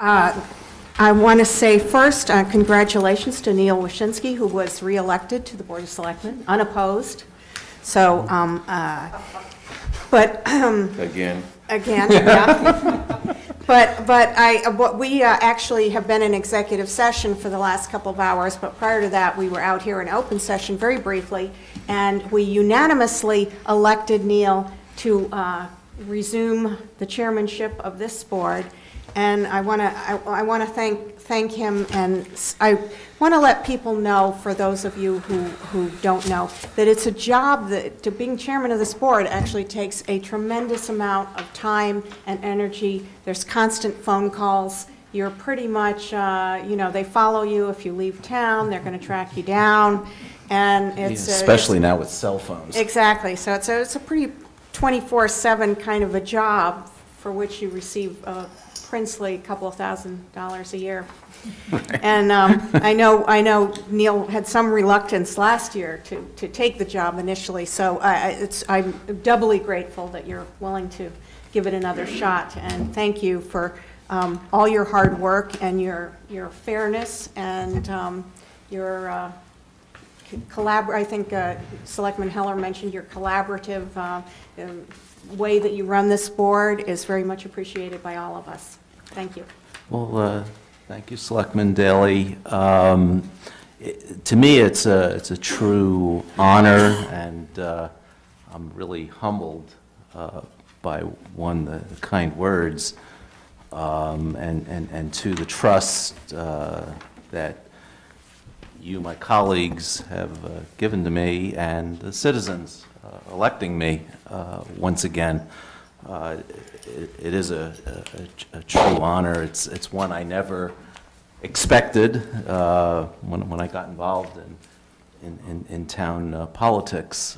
I want to say first, congratulations to Neil Wyshynski, who was reelected to the Board of Selectmen, unopposed. So, but again, yeah. But we actually have been in executive session for the last couple of hours. But prior to that, we were out here in open session very briefly, and we unanimously elected Neil to resume the chairmanship of this board. And I want to thank him, and I want to let people know, for those of you who don't know, that it's a job that being chairman of this board actually takes a tremendous amount of time and energy. There's constant phone calls. You're pretty much, you know, they follow you. If you leave town, they're going to track you down, and it's especially now with cell phones. Exactly. So it's a pretty 24/7 kind of a job for which you receive princely couple of $1,000s a year. Right. And I know Neil had some reluctance last year to take the job initially, so I'm doubly grateful that you're willing to give it another shot, and thank you for all your hard work and your fairness and your I think Selectman Heller mentioned your collaborative way that you run this board is very much appreciated by all of us. Thank you. Well, thank you, Selectman Daley. To me, it's a true honor, and I'm really humbled by the kind words, and two, the trust that you, my colleagues, have given to me, and the citizens electing me once again. It is a true honor. It's one I never expected when I got involved in town politics,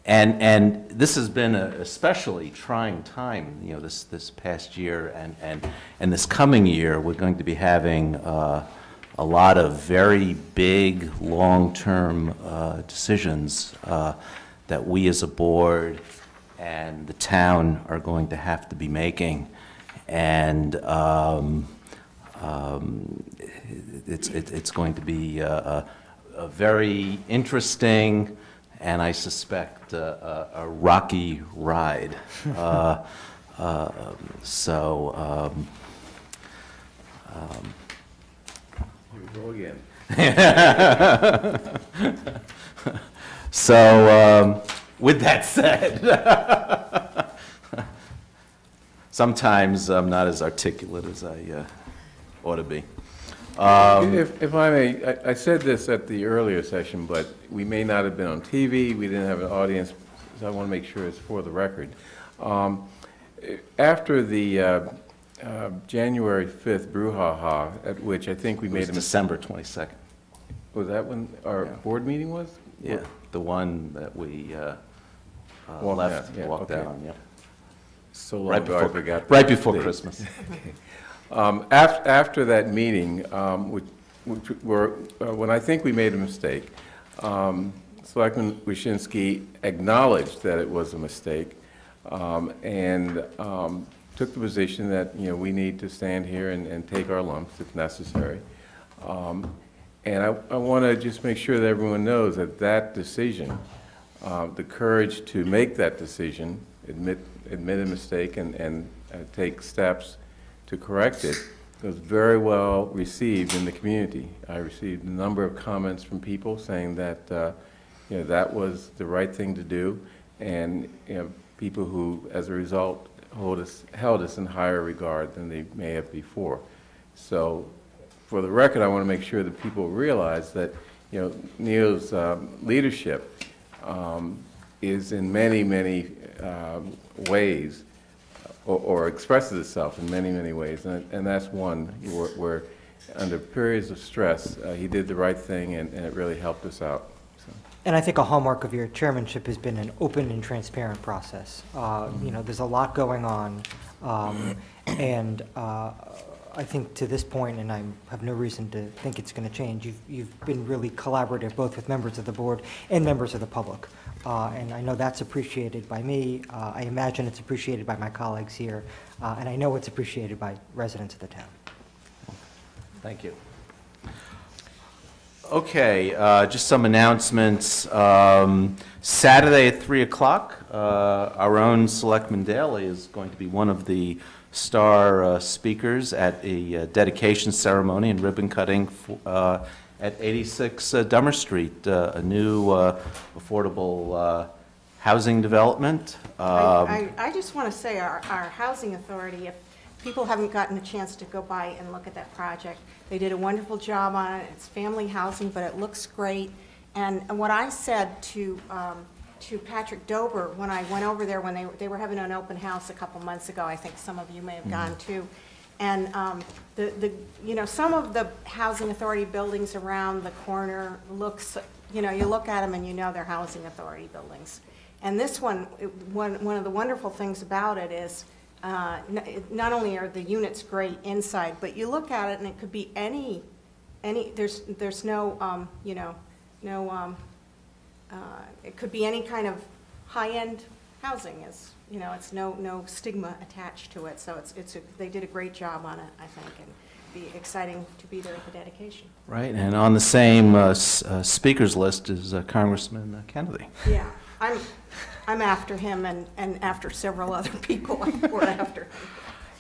and this has been a especially trying time. You know, this past year and this coming year, we're going to be having a lot of very big, long-term decisions that we as a board and the town are going to have to be making, and it's going to be a very interesting and I suspect a rocky ride. Here we go again. So, with that said, sometimes I'm not as articulate as I ought to be. If I may, I said this at the earlier session, but we may not have been on TV, we didn't have an audience, so I want to make sure it's for the record. After the January 5th brouhaha, at which I think we made a mistake. December 22nd. Was that when our board meeting was? Yeah, the one that we walked down, yeah. So long ago, I forgot. Right before Christmas. Okay. After that meeting, when I think we made a mistake, Selectman Wyshynski acknowledged that it was a mistake, and took the position that, you know, we need to stand here and take our lumps if necessary. And I want to just make sure that everyone knows that that decision, the courage to make that decision, admit a mistake and take steps to correct it, was very well received in the community. I received a number of comments from people saying that you know, that was the right thing to do, and you know, people who, as a result, held us in higher regard than they may have before. So, for the record, I want to make sure that people realize that, you know, Neil's leadership is in many ways, or expresses itself in many ways, and that's one where under periods of stress, he did the right thing, and it really helped us out. So. And I think a hallmark of your chairmanship has been an open and transparent process. You know, there's a lot going on, and I think to this point, and I have no reason to think it's going to change, you've been really collaborative, both with members of the board and members of the public. And I know that's appreciated by me. I imagine it's appreciated by my colleagues here. And I know it's appreciated by residents of the town. Thank you. Okay, just some announcements. Saturday at 3 o'clock, our own Selectman Daly is going to be one of the star speakers at a dedication ceremony and ribbon cutting at 86 Dummer Street, a new affordable housing development. I just want to say our housing authority, if people haven't gotten a chance to go by and look at that project, they did a wonderful job on it. It's family housing, but it looks great. And what I said to Patrick Dober when I went over there when they were having an open house a couple months ago, I think some of you may have gone too, and some of the housing authority buildings around the corner looks, you look at them and you know they're housing authority buildings. And this one of the wonderful things about it is not only are the units great inside, but you look at it and it could be any there's no it could be any kind of high-end housing. It's no stigma attached to it. So they did a great job on it, I think, and it'd be exciting to be there at the dedication. Right, and on the same speakers list is Congressman Kennedy. Yeah, I'm after him and after several other people who are after him.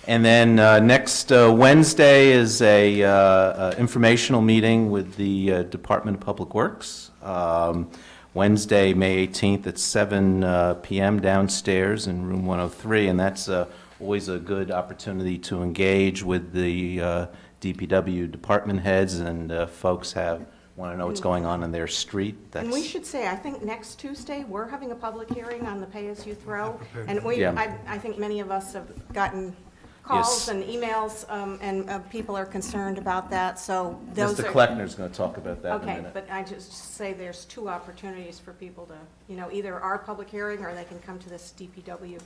And then next Wednesday is a informational meeting with the Department of Public Works. Wednesday, May 18th at 7 p.m. downstairs in room 103, and that's always a good opportunity to engage with the DPW department heads and folks want to know what's going on in their street. And we should say, I think next Tuesday, we're having a public hearing on the pay-as-you-throw, and I think many of us have gotten calls and emails, and people are concerned about that, so those Mr. Kleckner's going to talk about that in a minute. Okay, but I just say there's two opportunities for people to, either our public hearing or they can come to this DPW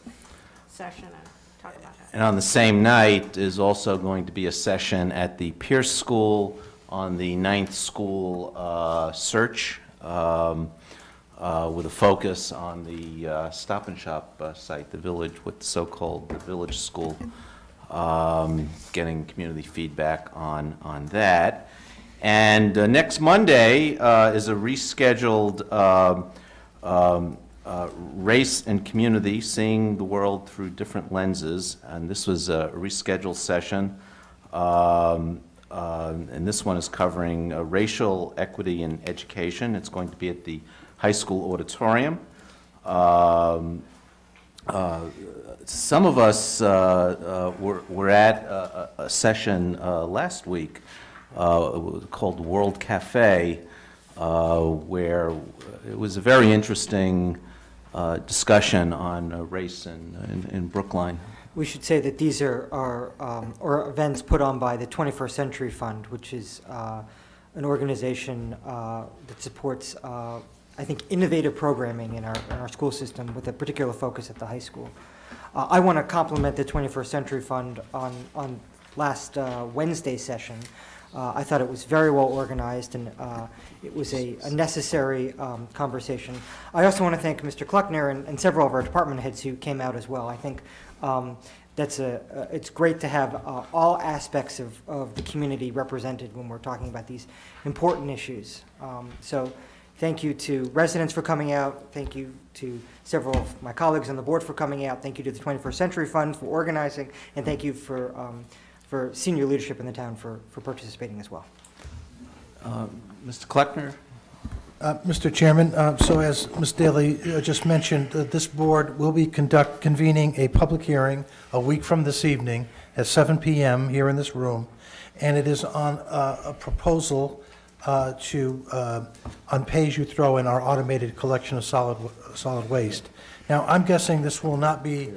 session and talk about that. And on the same night is also going to be a session at the Pierce School on the 9th school search with a focus on the Stop and Shop site, the village, what's so-called the village school. Getting community feedback on that. And next Monday is a rescheduled race and community, seeing the world through different lenses. And this was a rescheduled session. And this one is covering racial equity in education. It's going to be at the high school auditorium. Some of us were at a session last week called World Cafe, where it was a very interesting discussion on race in Brookline. We should say that these are events put on by the 21st Century Fund, which is an organization that supports I think, innovative programming in our school system with a particular focus at the high school. I want to compliment the 21st Century Fund on last Wednesday's session. I thought it was very well organized, and it was a necessary conversation. I also want to thank Mr. Kleckner and several of our department heads who came out as well. I think it's great to have all aspects of the community represented when we're talking about these important issues. So thank you to residents for coming out. Thank you to several of my colleagues on the board for coming out. Thank you to the 21st Century Fund for organizing, and thank you for senior leadership in the town for participating as well. Mr. Kleckner? Mr. Chairman, so as Ms. Daly just mentioned, this board will be convening a public hearing a week from this evening at 7 p.m. here in this room, and it is on a proposal on pay-as-you-throw in our automated collection of solid waste. Now, I'm guessing this will not be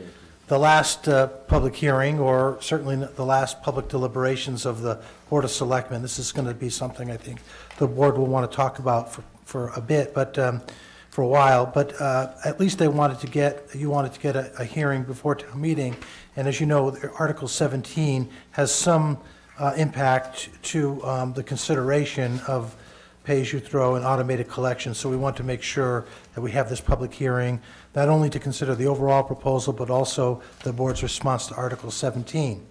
the last public hearing, or certainly the last public deliberations of the Board of Selectmen. This is going to be something I think the board will want to talk about for a bit, but for a while. But at least you wanted to get a hearing before town meeting, and as you know, Article 17 has some impact to the consideration of pay-as-you-throw and automated collection. So we want to make sure that we have this public hearing, not only to consider the overall proposal, but also the board's response to Article 17.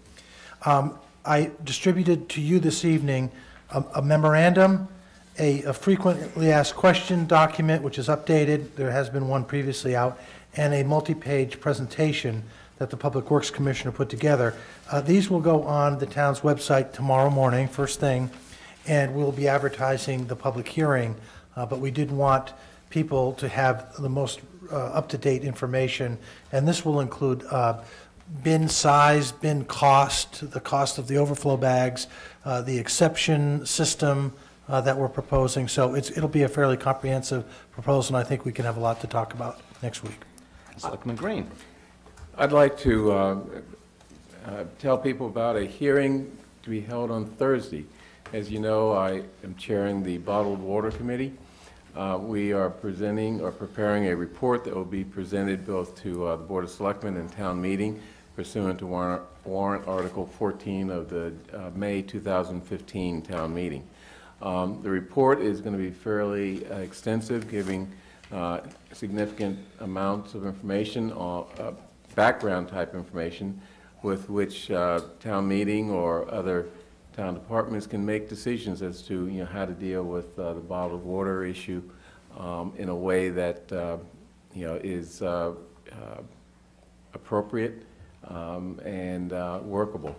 I distributed to you this evening a memorandum, a frequently asked question document, which is updated. There has been one previously out, and a multi-page presentation that the Public Works Commissioner put together. These will go on the town's website tomorrow morning, first thing, and we'll be advertising the public hearing, but we did want people to have the most up-to-date information, and this will include bin size, bin cost, the cost of the overflow bags, the exception system that we're proposing. So it'll be a fairly comprehensive proposal, and I think we can have a lot to talk about next week. Selectman Green. I'd like to tell people about a hearing to be held on Thursday. As you know, I am chairing the Bottled Water Committee. We are presenting or preparing a report that will be presented both to the Board of Selectmen and town meeting pursuant to warrant Article 14 of the May 2015 town meeting. The report is going to be fairly extensive, giving significant amounts of information, background type information, with which town meeting or other town departments can make decisions as to how to deal with the bottled water issue in a way that is appropriate and workable.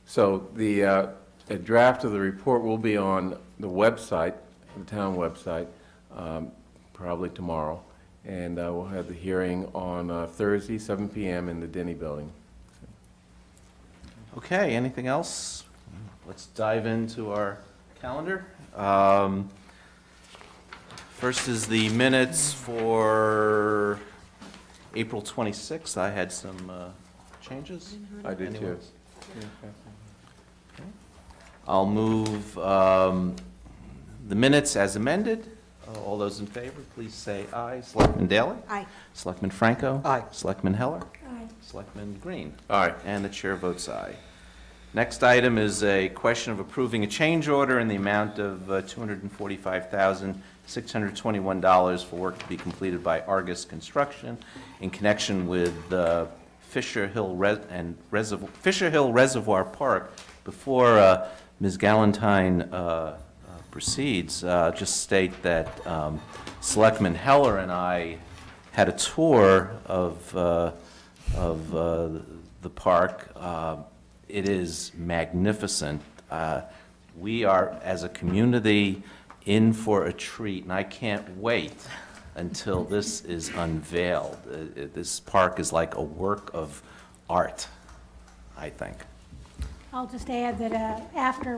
So the a draft of the report will be on the website, the town website, probably tomorrow, and we'll have the hearing on Thursday, 7 p.m. in the Denny Building. Okay, anything else? Let's dive into our calendar. First is the minutes for April 26th. I had some changes. I did too. Anyone? I'll move the minutes as amended. All those in favor, please say aye. Selectman Daley? Aye. Selectman Franco? Aye. Selectman Heller? Aye. Selectman Green? Aye. And the chair votes aye. Next item is a question of approving a change order in the amount of $245,621 for work to be completed by Argus Construction in connection with Fisher Hill Reservoir Park. Before Ms. Galantine proceeds, just state that Selectman Heller and I had a tour of the park. It is magnificent. We are, as a community, in for a treat, and I can't wait until this is unveiled. This park is like a work of art, I think. I'll just add that after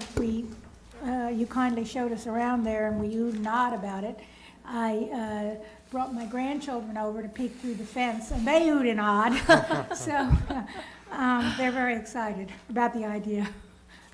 you kindly showed us around there and we oohed and ahed about it, I brought my grandchildren over to peek through the fence, and they oohed and ahed. So they're very excited about the idea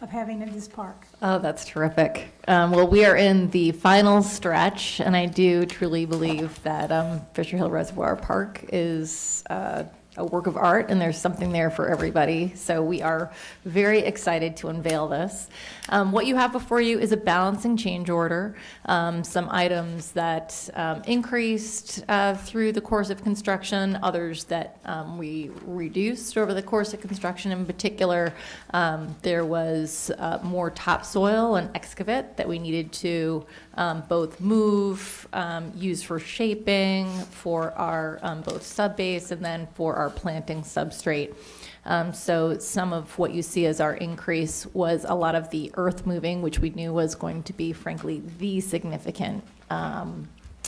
of having it in this park. Oh, that's terrific. Well, we are in the final stretch, and I do truly believe that Fisher Hill Reservoir Park is a work of art, and there's something there for everybody. So we are very excited to unveil this. What you have before you is a balancing change order, some items that increased through the course of construction, others that we reduced over the course of construction. In particular, there was more topsoil and excavate that we needed to both move, use for shaping, for our both subbase, and then for our planting substrate. So some of what you see as our increase was a lot of the earth moving, which we knew was going to be, frankly, the significant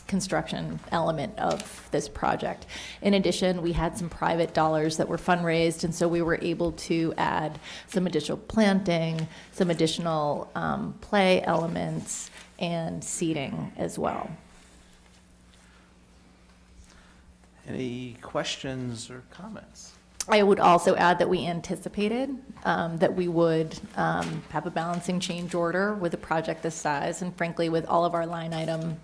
construction element of this project. In addition, we had some private dollars that were fundraised, and so we were able to add some additional planting, some additional play elements, and seating as well. Any questions or comments? I would also add that we anticipated that we would have a balancing change order with a project this size, and frankly, with all of our line item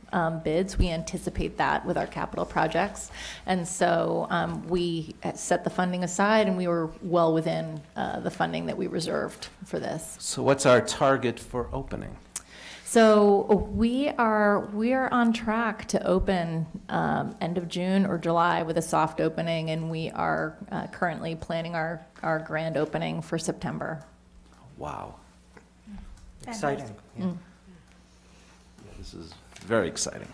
bids, we anticipate that with our capital projects. And so we set the funding aside, and we were well within the funding that we reserved for this. So what's our target for opening? So we are on track to open end of June or July with a soft opening, and we are currently planning our grand opening for September. Wow. Exciting. Yeah. This is very exciting.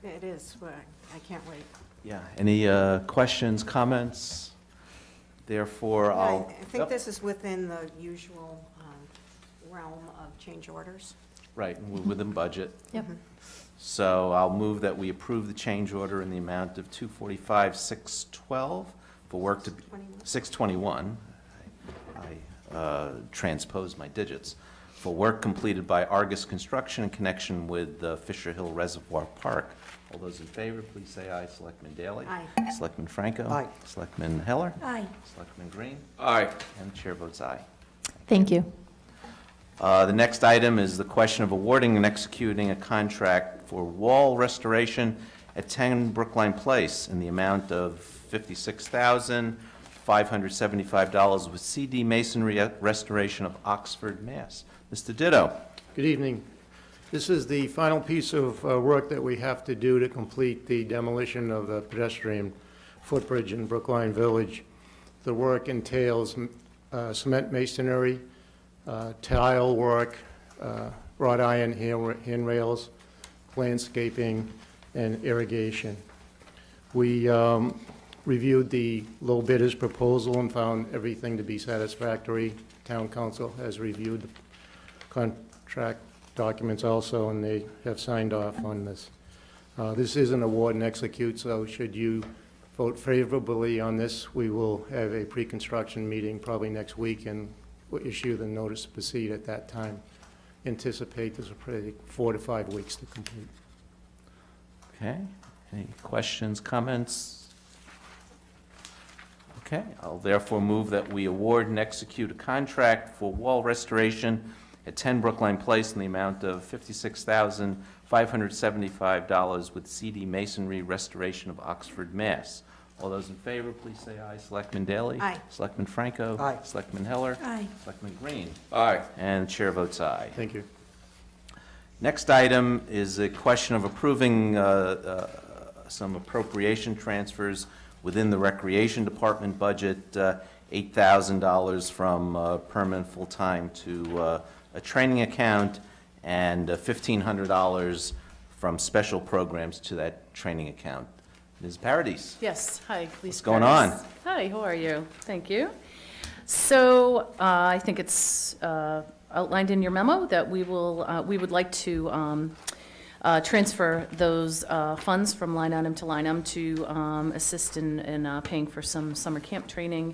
It is, but I can't wait. Yeah. Any questions, comments? Therefore, Yeah, I'll. I think this is within the usual realm of change orders. Right, within budget. Yep. So I'll move that we approve the change order in the amount of $245,612 for work to, 621, I transposed my digits, for work completed by Argus Construction in connection with the Fisher Hill Reservoir Park. All those in favor, please say aye. Selectman Daley? Aye. Selectman Franco? Aye. Selectman Heller? Aye. Selectman Green? Aye. And the chair votes aye. Thank you. The next item is the question of awarding and executing a contract for wall restoration at 10 Brookline Place in the amount of $56,575 with CD Masonry Restoration of Oxford, Mass. Mr. Ditto. Good evening. This is the final piece of work that we have to do to complete the demolition of the pedestrian footbridge in Brookline Village. The work entails cement masonry, tile work, wrought iron handrails, landscaping, and irrigation. We reviewed the low bidder's proposal and found everything to be satisfactory. Town council has reviewed the contract documents also, and they have signed off on this. This is an award and execute, so should you vote favorably on this, we will have a pre-construction meeting probably next week, and we'll issue the notice to proceed at that time. Anticipate this will probably take 4 to 5 weeks to complete. Okay. Any questions, comments? Okay. I'll therefore move that we award and execute a contract for wall restoration at 10 Brookline Place in the amount of $56,575 with CD Masonry Restoration of Oxford, Mass. All those in favor, please say aye. Selectman Daley? Aye. Selectman Franco? Aye. Selectman Heller? Aye. Selectman Green? Aye. And the chair votes aye. Thank you. Next item is a question of approving some appropriation transfers within the Recreation Department budget, $8,000 from permanent full-time to a training account, and $1,500 from special programs to that training account. Ms. Paradis? Yes, hi, Lisa. What's going Paradis. on? Hi, how are you? Thank you. So I think it's outlined in your memo that we would like to transfer those funds from line item to line item to assist in paying for some summer camp training,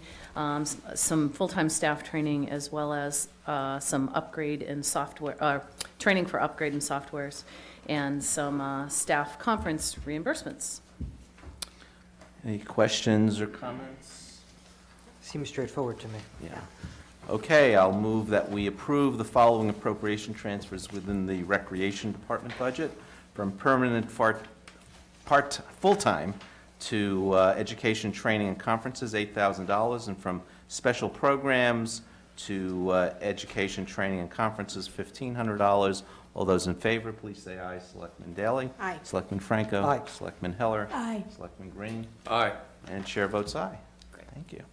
some full-time staff training, as well as some upgrade in software, training for upgrade in softwares, and some staff conference reimbursements. Any questions or comments? Seems straightforward to me. Yeah. Okay, I'll move that we approve the following appropriation transfers within the Recreation Department budget from permanent full-time to education, training, and conferences, $8,000, and from special programs to education, training, and conferences, $1,500. All those in favor, please say aye. Selectman Daley? Aye. Selectman Franco? Aye. Selectman Heller? Aye. Selectman Green? Aye. And chair votes aye. Thank you.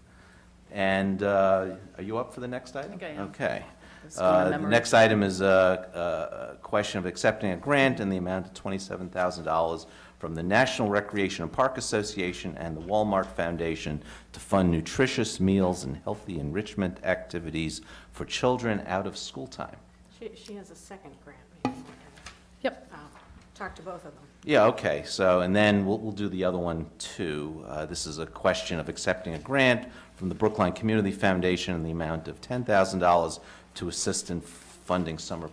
And are you up for the next item? I think I am. Okay. It's on my The memory. next item is a question of accepting a grant in the amount of $27,000 from the National Recreation and Park Association and the Walmart Foundation to fund nutritious meals and healthy enrichment activities for children out of school time. She has a second grant, maybe. Yep. Talk to both of them. Yeah, okay, so, and then we'll do the other one too. This is a question of accepting a grant from the Brookline Community Foundation in the amount of $10,000 to assist in funding summer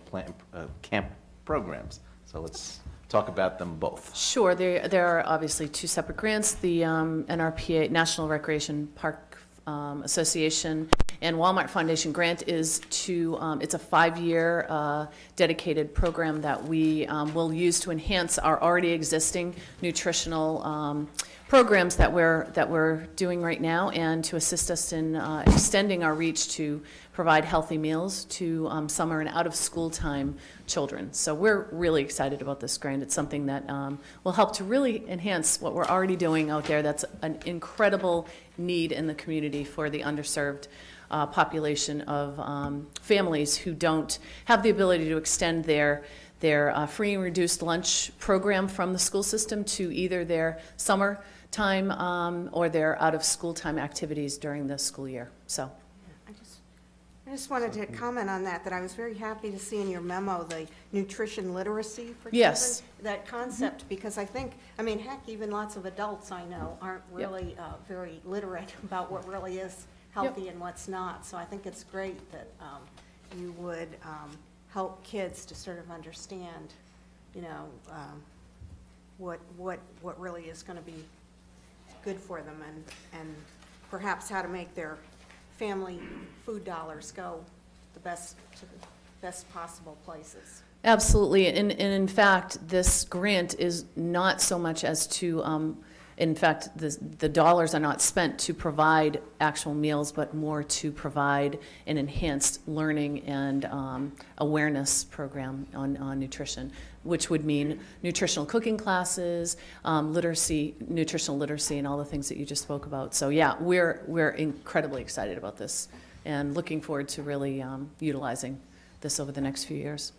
camp programs. So let's talk about them both. Sure, there are obviously two separate grants, the NRPA, National Recreation Park Association, and Walmart Foundation grant is to, it's a 5-year dedicated program that we will use to enhance our already existing nutritional programs that we're doing right now, and to assist us in extending our reach to provide healthy meals to summer and out-of-school time children. So we're really excited about this grant. It's something that will help to really enhance what we're already doing out there. That's an incredible need in the community for the underserved population of families who don't have the ability to extend their free and reduced lunch program from the school system to either their summer time or their out-of-school time activities during the school year. So. I just wanted to comment on that I was very happy to see in your memo the nutrition literacy for children. Yes. That concept, because I mean, heck, even lots of adults I know aren't really very literate about what really is healthy and what's not. So I think it's great that you would help kids to sort of understand, you know, what really is going to be good for them, and perhaps how to make their family food dollars go to the best possible places. Absolutely, and in fact, this grant is not so much as to, in fact, the dollars are not spent to provide actual meals, but more to provide an enhanced learning and awareness program on nutrition, which would mean nutritional cooking classes, nutritional literacy, and all the things that you just spoke about. So yeah, we're incredibly excited about this and looking forward to really utilizing this over the next few years.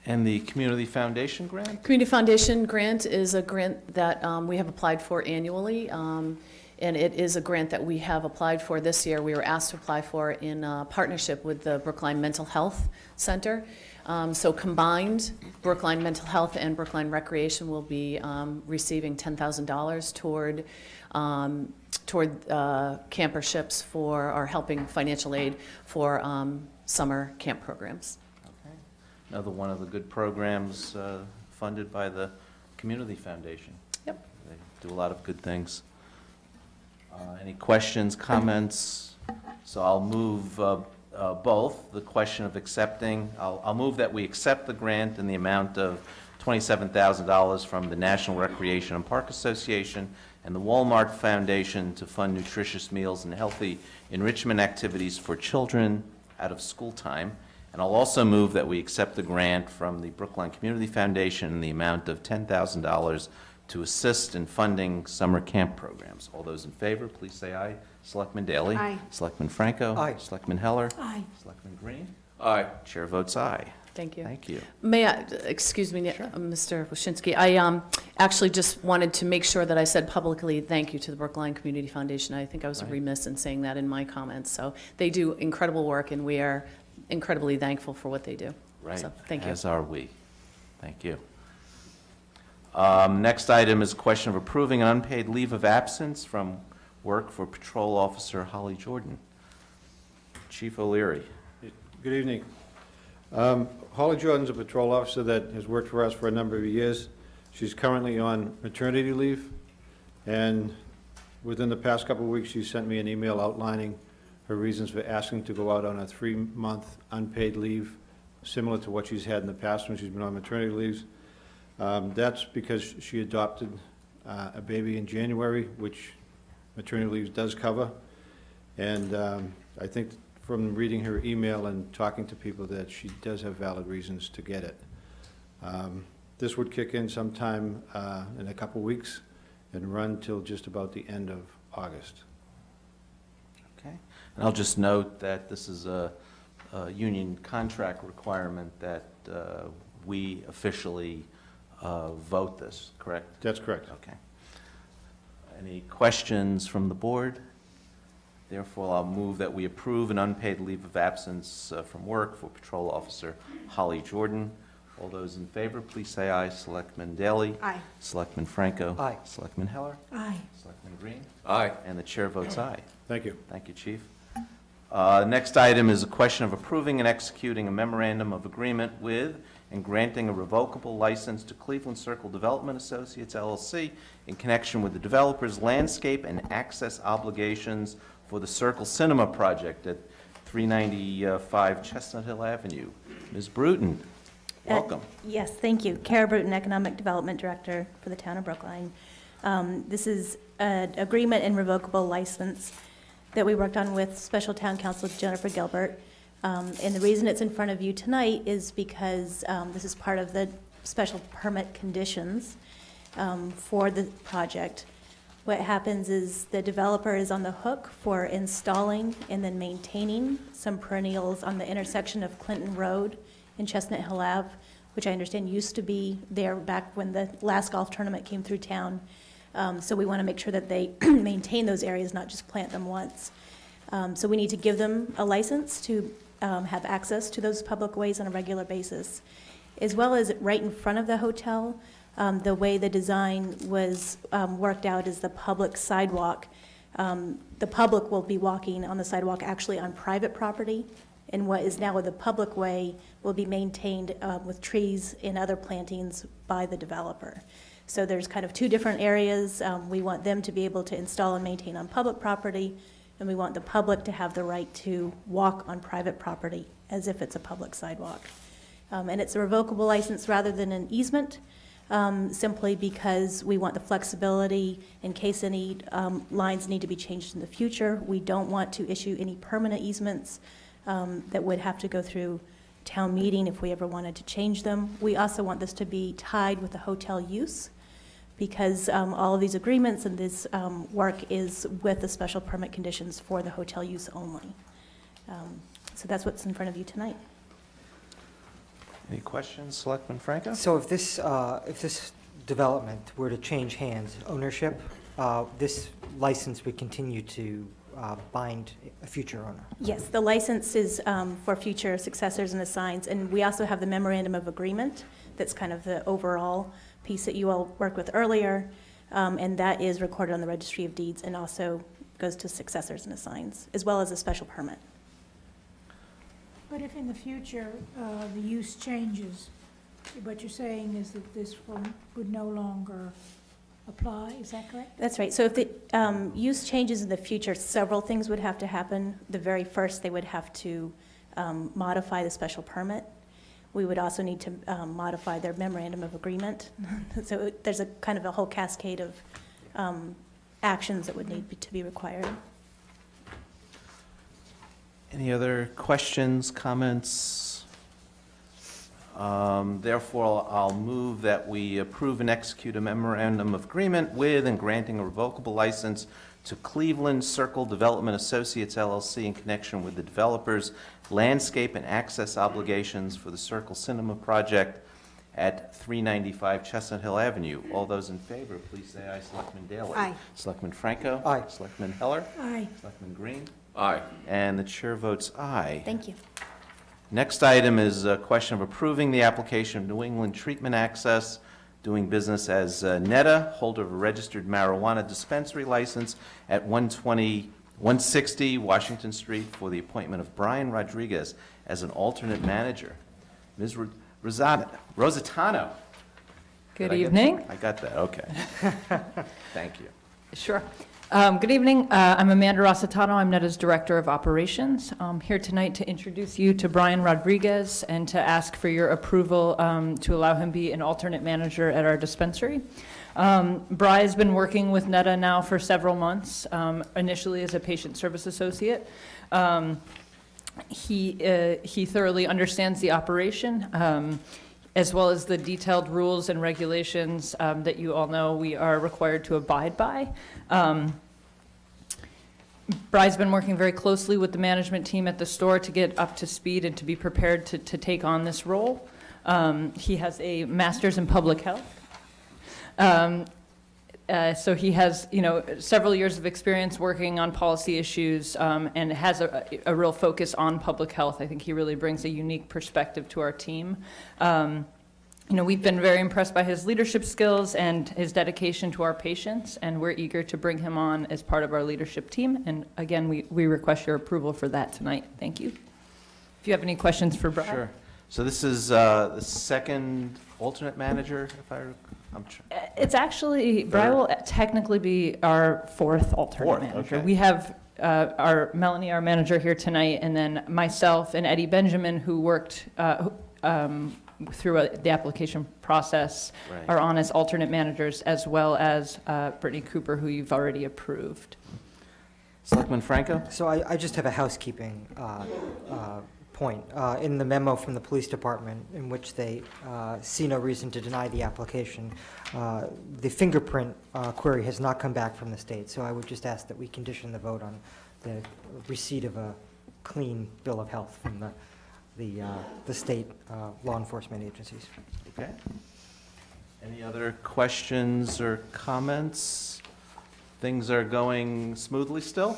And the Community Foundation grant? Community Foundation grant is a grant that we have applied for annually, and it is a grant that we have applied for this year. We were asked to apply for in partnership with the Brookline Mental Health Center. So combined, Brookline Mental Health and Brookline Recreation will be receiving $10,000 toward camperships or helping financial aid for summer camp programs. Another one of the good programs funded by the Community Foundation. Yep. They do a lot of good things. Any questions, comments? So I'll move both. The question of accepting, I'll move that we accept the grant in the amount of $27,000 from the National Recreation and Park Association and the Walmart Foundation to fund nutritious meals and healthy enrichment activities for children out of school time. And I'll also move that we accept the grant from the Brookline Community Foundation in the amount of $10,000 to assist in funding summer camp programs. All those in favor, please say aye. Selectman Daley? Aye. Selectman Franco? Aye. Selectman Heller? Aye. Selectman Green? Aye. Chair votes aye. Thank you. Thank you. May I, excuse me, Mr. Waschinsky, I actually just wanted to make sure that I said publicly thank you to the Brookline Community Foundation. I think I was remiss in saying that in my comments. So they do incredible work, and we are incredibly thankful for what they do. Right. So, thank you. As are we. Thank you. Next item is a question of approving an unpaid leave of absence from work for Patrol Officer Holly Jordan. Chief O'Leary. Good evening. Holly Jordan's a patrol officer that has worked for us for a number of years. She's currently on maternity leave, and within the past couple of weeks, she sent me an email outlining her reasons for asking to go out on a 3-month unpaid leave, similar to what she's had in the past when she's been on maternity leaves. That's because she adopted a baby in January, which maternity leave does cover. And I think from reading her email and talking to people that she does have valid reasons to get it. This would kick in sometime in a couple weeks and run till just about the end of August. Okay. And I'll just note that this is a union contract requirement that we officially vote this, correct? That's correct. Okay. Any questions from the board? Therefore, I'll move that we approve an unpaid leave of absence from work for Patrol Officer Holly Jordan. All those in favor, please say aye. Selectman Daley? Aye. Selectman Franco? Aye. Selectman Heller? Aye. Selectman Green? Aye. And the chair votes aye. Thank you. Thank you, Chief. Next item is a question of approving and executing a memorandum of agreement with and granting a revocable license to Cleveland Circle Development Associates LLC in connection with the developer's landscape and access obligations for the Circle Cinema project at 395 Chestnut Hill Avenue. Ms. Bruton, welcome. Yes, thank you. Kara Bruton, Economic Development Director for the Town of Brookline. This is an agreement and revocable license that we worked on with Special Town Council Jennifer Gilbert. And the reason it's in front of you tonight is because this is part of the special permit conditions for the project. What happens is the developer is on the hook for installing and then maintaining some perennials on the intersection of Clinton Road and Chestnut Hill Ave, which I understand used to be there back when the last golf tournament came through town. So we want to make sure that they maintain those areas, not just plant them once. So we need to give them a license to have access to those public ways on a regular basis, as well as right in front of the hotel. The way the design was worked out is the public sidewalk. The public will be walking on the sidewalk actually on private property, and what is now the public way will be maintained with trees and other plantings by the developer. So there's kind of two different areas. We want them to be able to install and maintain on public property, and we want the public to have the right to walk on private property as if it's a public sidewalk. And it's a revocable license rather than an easement, simply because we want the flexibility in case any lines need to be changed in the future. We don't want to issue any permanent easements that would have to go through town meeting if we ever wanted to change them. We also want this to be tied with the hotel use, because all of these agreements and this work is with the special permit conditions for the hotel use only. So that's what's in front of you tonight. Any questions, Selectman Franco? So if this development were to change hands, ownership, this license would continue to bind a future owner? Yes, the license is for future successors and assigns, and we also have the memorandum of agreement that's kind of the overall piece that you all worked with earlier, and that is recorded on the Registry of Deeds and also goes to successors and assigns, as well as a special permit. But if in the future the use changes, what you're saying is that this would no longer apply, is that correct? That's right. So if the use changes in the future, several things would have to happen. The very first, they would have to modify the special permit. We would also need to modify their memorandum of agreement. So there's a kind of a whole cascade of actions that would need to be required. Any other questions, comments? Therefore, I'll move that we approve and execute a memorandum of agreement with and granting a revocable license to Cleveland Circle Development Associates LLC in connection with the developer's landscape and access obligations for the Circle Cinema project at 395 Chestnut Hill Avenue. All those in favor, please say aye. Selectman Daley? Aye. Selectman Franco? Aye. Selectman Heller? Aye. Selectman Green? Aye. And the chair votes aye. Thank you. Next item is a question of approving the application of New England Treatment Access, doing business as Netta, holder of a registered marijuana dispensary license at 160 Washington Street for the appointment of Brian Rodriguez as an alternate manager. Ms. Rosatano. Good evening. I got that, okay. Thank you. Sure. Good evening. I'm Amanda Rossitano. I'm Netta's Director of Operations. I'm here tonight to introduce you to Brian Rodriguez and to ask for your approval to allow him be an alternate manager at our dispensary. Bri's been working with Netta now for several months, initially as a patient service associate. He thoroughly understands the operation, as well as the detailed rules and regulations that you all know we are required to abide by. Bry's been working very closely with the management team at the store to get up to speed and to be prepared to take on this role. He has a master's in public health. So he has, several years of experience working on policy issues and has a real focus on public health. I think he really brings a unique perspective to our team. We've been very impressed by his leadership skills and his dedication to our patients, and we're eager to bring him on as part of our leadership team. And again, we request your approval for that tonight. Thank you. If you have any questions for Brian. Sure. So this is the second alternate manager, if I'm sure. It's actually, Bri will technically be our fourth alternate Fourth, manager. okay. We have Melanie, our manager, here tonight, and then myself and Eddie Benjamin, who worked through the application process, Right. are on as alternate managers, as well as Brittany Cooper, who you've already approved. Selectman Franco? So I just have a housekeeping point. In the memo from the police department, in which they see no reason to deny the application, the fingerprint query has not come back from the state, so I would just ask that we condition the vote on the receipt of a clean bill of health from the state law enforcement agencies. Okay. Any other questions or comments? Things are going smoothly still?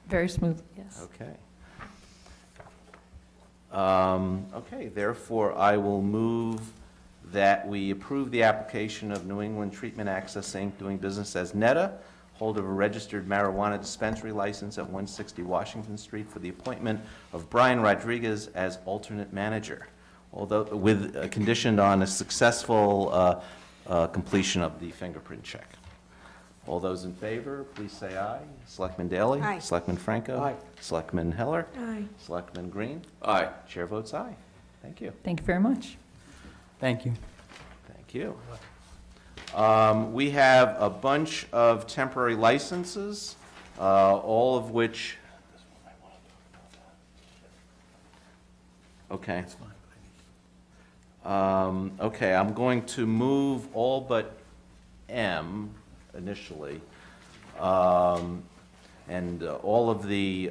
Very smooth, yes. Okay. Okay, therefore, I will move that we approve the application of New England Treatment Access, Inc., doing business as Netta, holder of a registered marijuana dispensary license at 160 Washington Street, for the appointment of Brian Rodriguez as alternate manager, although with conditioned on a successful completion of the fingerprint check. All those in favor, please say aye. Selectman Daley? Aye. Selectman Franco? Aye. Selectman Heller? Aye. Selectman Green? Aye. Chair votes aye. Thank you. Thank you very much. Thank you. Thank you. We have a bunch of temporary licenses, all of which... Okay. Okay, I'm going to move all but M initially. And all of the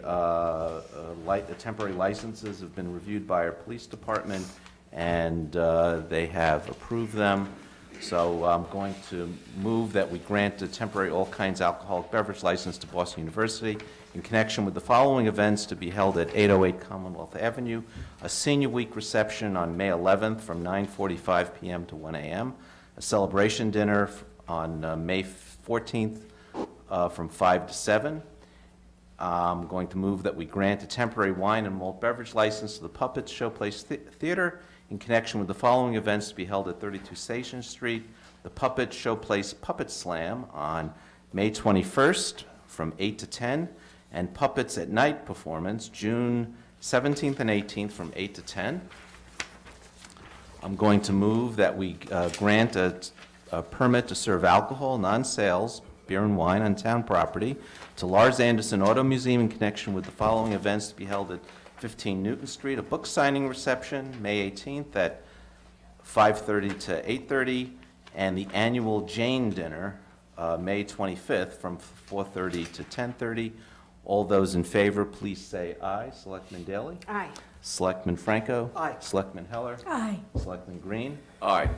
temporary licenses have been reviewed by our police department, and they have approved them. So I'm going to move that we grant a temporary all kinds alcoholic beverage license to Boston University in connection with the following events to be held at 808 Commonwealth Avenue: a senior week reception on May 11th from 9:45 p.m. to 1 a.m., a celebration dinner on May 14th from 5 to 7. I'm going to move that we grant a temporary wine and malt beverage license to the Puppets Showplace Theater in connection with the following events to be held at 32 Station Street: the Puppet Showplace Puppet Slam on May 21st from 8 to 10, and Puppets at Night performance June 17th and 18th from 8 to 10. I'm going to move that we grant a permit to serve alcohol, non-sales, beer and wine on town property to Lars Anderson Auto Museum in connection with the following events to be held at 15 Newton Street: a book signing reception May 18th at 5:30 to 8:30, and the annual Jane dinner May 25th from 4:30 to 10:30. All those in favor, please say aye. Selectman Daley? Aye. Selectman Franco? Aye. Selectman Heller? Aye. Selectman Green? Aye.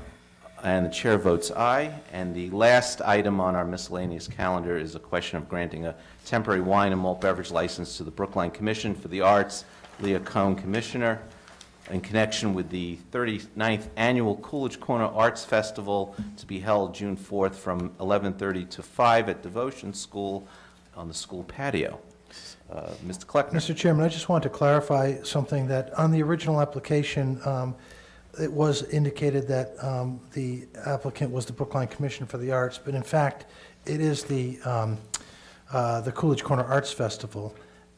And the chair votes aye. And the last item on our miscellaneous calendar is a question of granting a temporary wine and malt beverage license to the Brookline Commission for the Arts, Leah Cohn, Commissioner, in connection with the 39th Annual Coolidge Corner Arts Festival to be held June 4th from 11:30 to 5 at Devotion School on the school patio. Mr. Kleckner. Mr. Chairman, I just want to clarify something, that on the original application, it was indicated that the applicant was the Brookline Commission for the Arts, but in fact, it is the Coolidge Corner Arts Festival,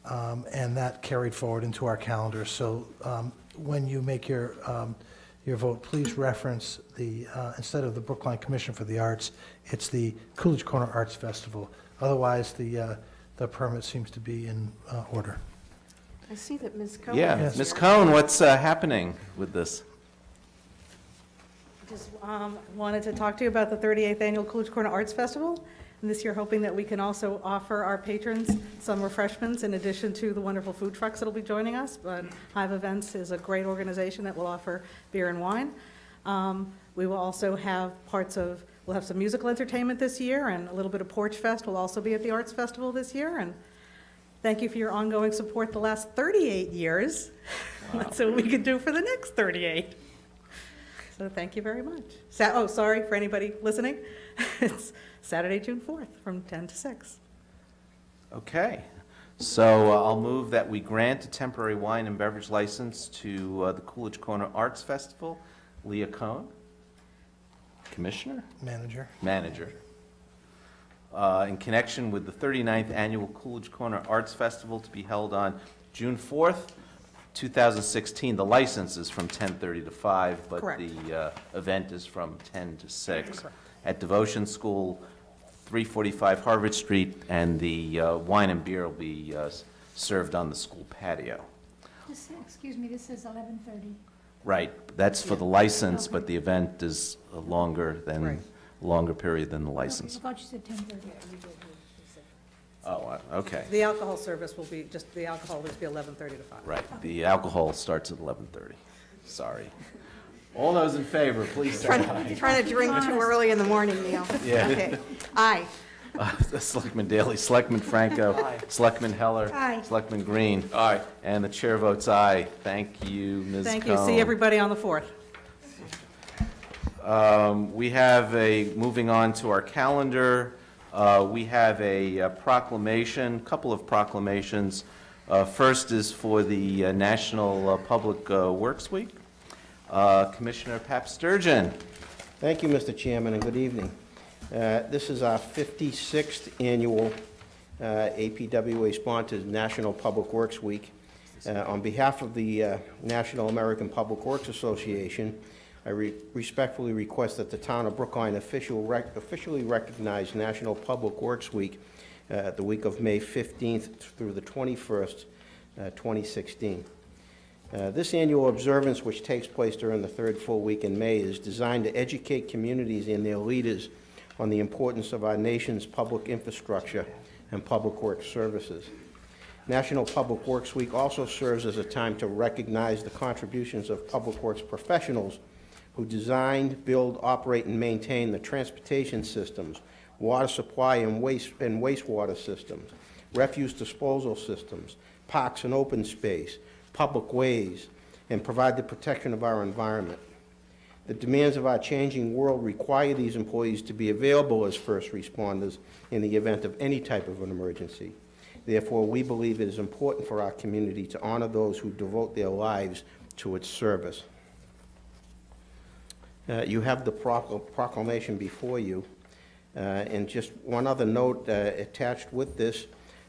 and that carried forward into our calendar. So when you make your vote, please reference the, instead of the Brookline Commission for the Arts, it's the Coolidge Corner Arts Festival. Otherwise, the permit seems to be in order. I see that Ms. Cohen Yeah, is Ms. here. Cohn, what's happening with this? Just wanted to talk to you about the 38th Annual Coolidge Corner Arts Festival, and this year hoping that we can also offer our patrons some refreshments in addition to the wonderful food trucks that'll be joining us. But Hive Events is a great organization that will offer beer and wine. We will also have we'll have some musical entertainment this year, and a little bit of Porch Fest will also be at the Arts Festival this year. And thank you for your ongoing support the last 38 years. Wow. Let's see what we can do for the next 38. So thank you very much. Sorry for anybody listening. It's Saturday, June 4th from 10 to 6. Okay. So I'll move that we grant a temporary wine and beverage license to the Coolidge Corner Arts Festival. Leah Cohn, Commissioner? Manager. Manager. In connection with the 39th Annual Coolidge Corner Arts Festival to be held on June 4th, 2016. The license is from 10:30 to 5, but Correct. the event is from 10 to 6. Correct. At Devotion School, 345 Harvard Street, and the wine and beer will be served on the school patio. Excuse me, this says 11:30. Right, that's for the license, but the event is longer Right. period than the license. I thought you said 10:30. Oh, okay, The alcohol service will be, just the alcohol will just be 11:30 to 5. right. The alcohol starts at 11:30. Sorry. All those in favor, please say aye. Trying to drink too early in the morning, Neil. Yeah. Okay. Aye. Selectman Daley, Selectman Franco, Selectman Heller. Aye. Selectman Green. Aye. And the chair votes aye. Thank you, Ms. Thank you. See Cohn. everybody on the 4th. We have moving on to our calendar, we have a proclamation, couple of proclamations. First is for the National Public Works Week. Commissioner Pap Sturgeon. Thank you, Mr. Chairman, and good evening. This is our 56th annual APWA-sponsored National Public Works Week. On behalf of the National American Public Works Association, I respectfully request that the town of Brookline officially recognize National Public Works Week the week of May 15th through the 21st, 2016. This annual observance, which takes place during the third full week in May, is designed to educate communities and their leaders on the importance of our nation's public infrastructure and public works services. National Public Works Week also serves as a time to recognize the contributions of public works professionals who design, build, operate, and maintain the transportation systems, water supply and wastewater systems, refuse disposal systems, parks and open space, public ways, and provide the protection of our environment. The demands of our changing world require these employees to be available as first responders in the event of any type of an emergency. Therefore, we believe it is important for our community to honor those who devote their lives to its service. You have the proclamation before you. And just one other note attached with this,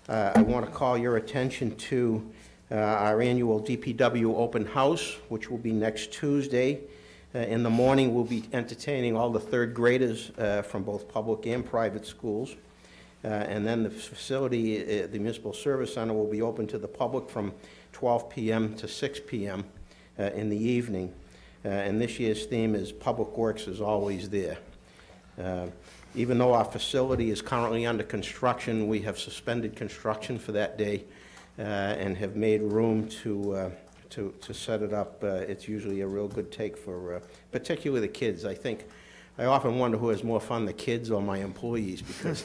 I want to call your attention to our annual DPW open house, which will be next Tuesday. In the morning, we'll be entertaining all the third graders from both public and private schools. And then the facility, the Municipal Service Center, will be open to the public from 12 p.m. to 6 p.m. In the evening. And this year's theme is Public Works is Always There. Even though our facility is currently under construction, we have suspended construction for that day and have made room to set it up. It's usually a real good take for particularly the kids. I often wonder who has more fun, the kids or my employees, because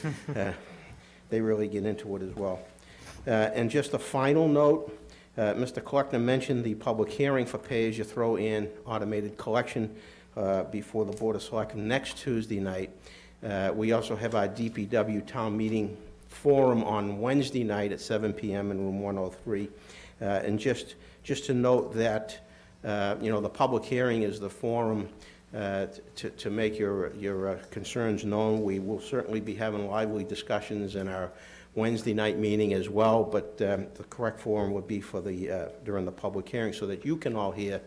they really get into it as well. And just a final note, Mr. Kleckner mentioned the public hearing for pay-as-you-throw-in automated collection before the Board of Selectmen next Tuesday night. We also have our DPW town meeting forum on Wednesday night at 7 p.m. in room 103. And just to note that, the public hearing is the forum to make your concerns known. We will certainly be having lively discussions in our Wednesday night meeting as well, but the correct forum would be for during the public hearing so that you can all hear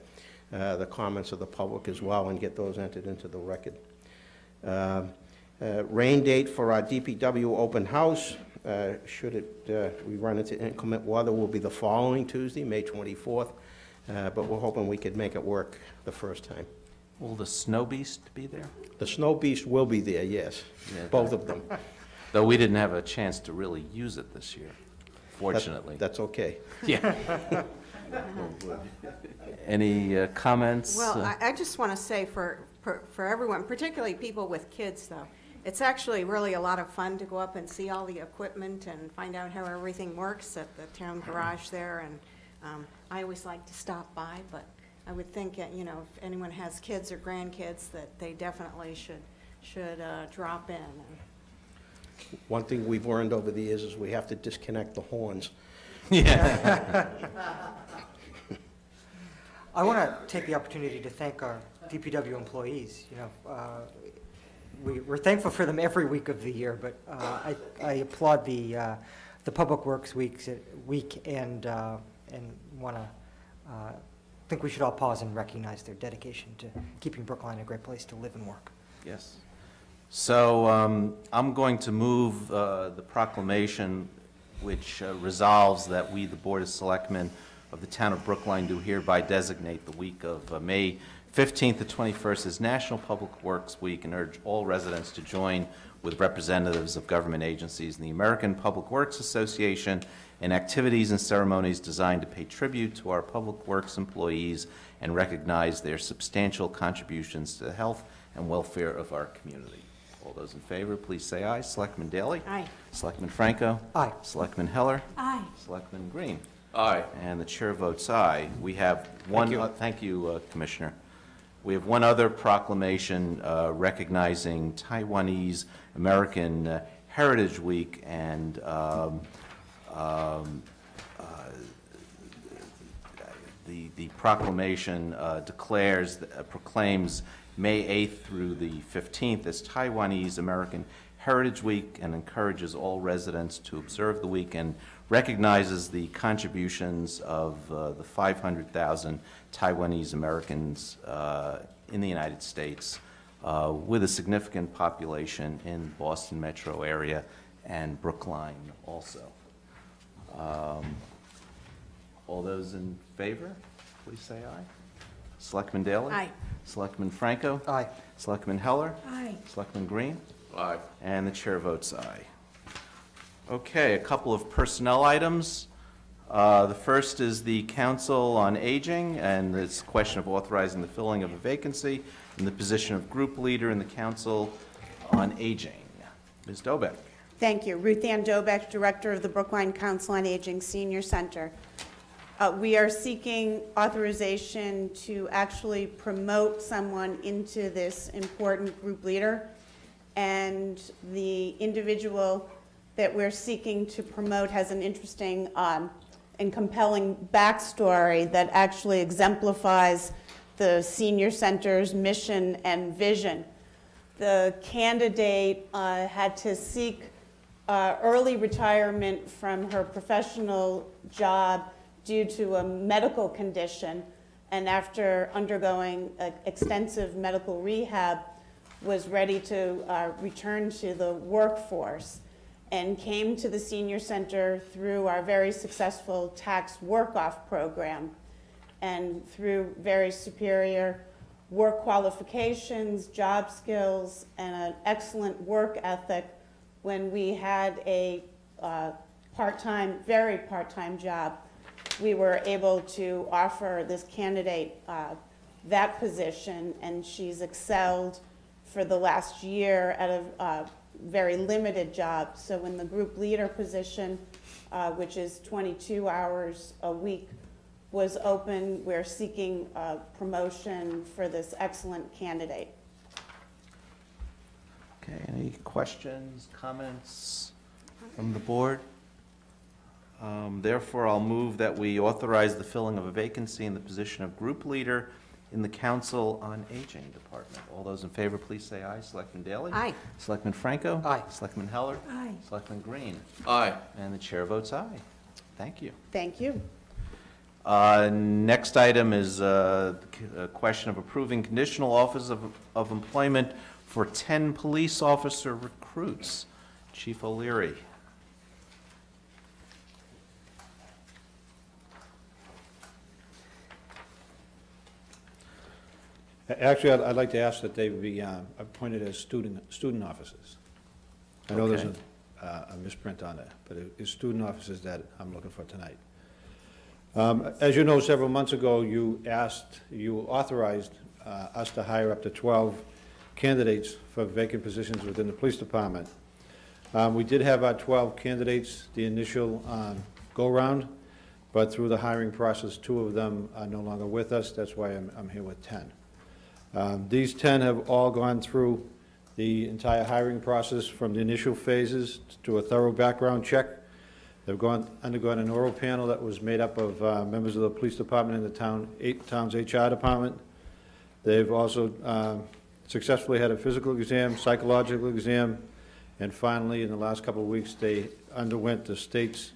the comments of the public as well and get those entered into the record. Rain date for our DPW open house, should we run into inclement weather, will be the following Tuesday, May 24th, but we're hoping we could make it work the first time. Will the Snow Beast be there? The Snow Beast will be there, yes, Yeah, both of them. Though we didn't have a chance to really use it this year, fortunately. That's okay. Yeah. Any comments? Well, I just want to say for everyone, particularly people with kids, though, it's actually really a lot of fun to go up and see all the equipment and find out how everything works at the town garage there. And I always like to stop by, but I would think, if anyone has kids or grandkids, that they definitely should drop in. One thing we've learned over the years is we have to disconnect the horns. Yeah. I want to take the opportunity to thank our DPW employees. You know, we're thankful for them every week of the year, but I applaud the Public Works week and want to think we should all pause and recognize their dedication to keeping Brookline a great place to live and work. Yes. So I'm going to move the proclamation which resolves that we, the Board of Selectmen of the Town of Brookline, do hereby designate the week of May 15th to 21st as National Public Works Week and urge all residents to join with representatives of government agencies and the American Public Works Association in activities and ceremonies designed to pay tribute to our public works employees and recognize their substantial contributions to the health and welfare of our community. All those in favor, please say aye. Selectman Daley? Aye. Selectman Franco? Aye. Selectman Heller? Aye. Selectman Green? Aye. And the chair votes aye. We have one, thank you, Commissioner. We have one other proclamation recognizing Taiwanese American Heritage Week, and the proclamation proclaims May 8th through the 15th as Taiwanese American Heritage Week and encourages all residents to observe the week and recognizes the contributions of the 500,000 Taiwanese Americans in the United States with a significant population in Boston metro area and Brookline also. All those in favor, please say aye. Selectman Daley? Aye. Selectman Franco? Aye. Selectman Heller? Aye. Selectman Green? Aye. And the chair votes aye. Okay, a couple of personnel items. The first is the Council on Aging, and it's a question of authorizing the filling of a vacancy in the position of group leader in the Council on Aging. Ms. Dobeck. Thank you. Ruth Ann Dobeck, Director of the Brookline Council on Aging Senior Center. We are seeking authorization to actually promote someone into this important group leader, and the individual that we're seeking to promote has an interesting and compelling backstory that actually exemplifies the senior center's mission and vision. The candidate had to seek early retirement from her professional job due to a medical condition, and after undergoing extensive medical rehab, was ready to return to the workforce and came to the senior center through our very successful tax work-off program and through very superior work qualifications, job skills, and an excellent work ethic. When we had a part-time, very part-time job, we were able to offer this candidate that position, and she's excelled for the last year at a very limited job. So in the group leader position, which is 22 hours a week, was open, we're seeking promotion for this excellent candidate. Okay, any questions, comments from the board? Therefore, I'll move that we authorize the filling of a vacancy in the position of group leader in the Council on Aging Department. All those in favor, please say aye. Selectman Daley? Aye. Selectman Franco? Aye. Selectman Heller? Aye. Selectman Green? Aye. And the chair votes aye. Thank you. Thank you. Next item is a question of approving conditional offers of employment for 10 police officer recruits. Chief O'Leary. Actually, I'd like to ask that they be appointed as student officers. I know there's a misprint on it, but it's student officers that I'm looking for tonight. As you know, several months ago, you authorized us to hire up to 12 candidates for vacant positions within the police department. We did have our 12 candidates the initial go-round, but through the hiring process, 2 of them are no longer with us. That's why I'm here with 10. These 10 have all gone through the entire hiring process from the initial phases to a thorough background check. They've undergone an oral panel that was made up of members of the police department and the town's HR department. They've also successfully had a physical exam, psychological exam, and finally, in the last couple of weeks, they underwent the state's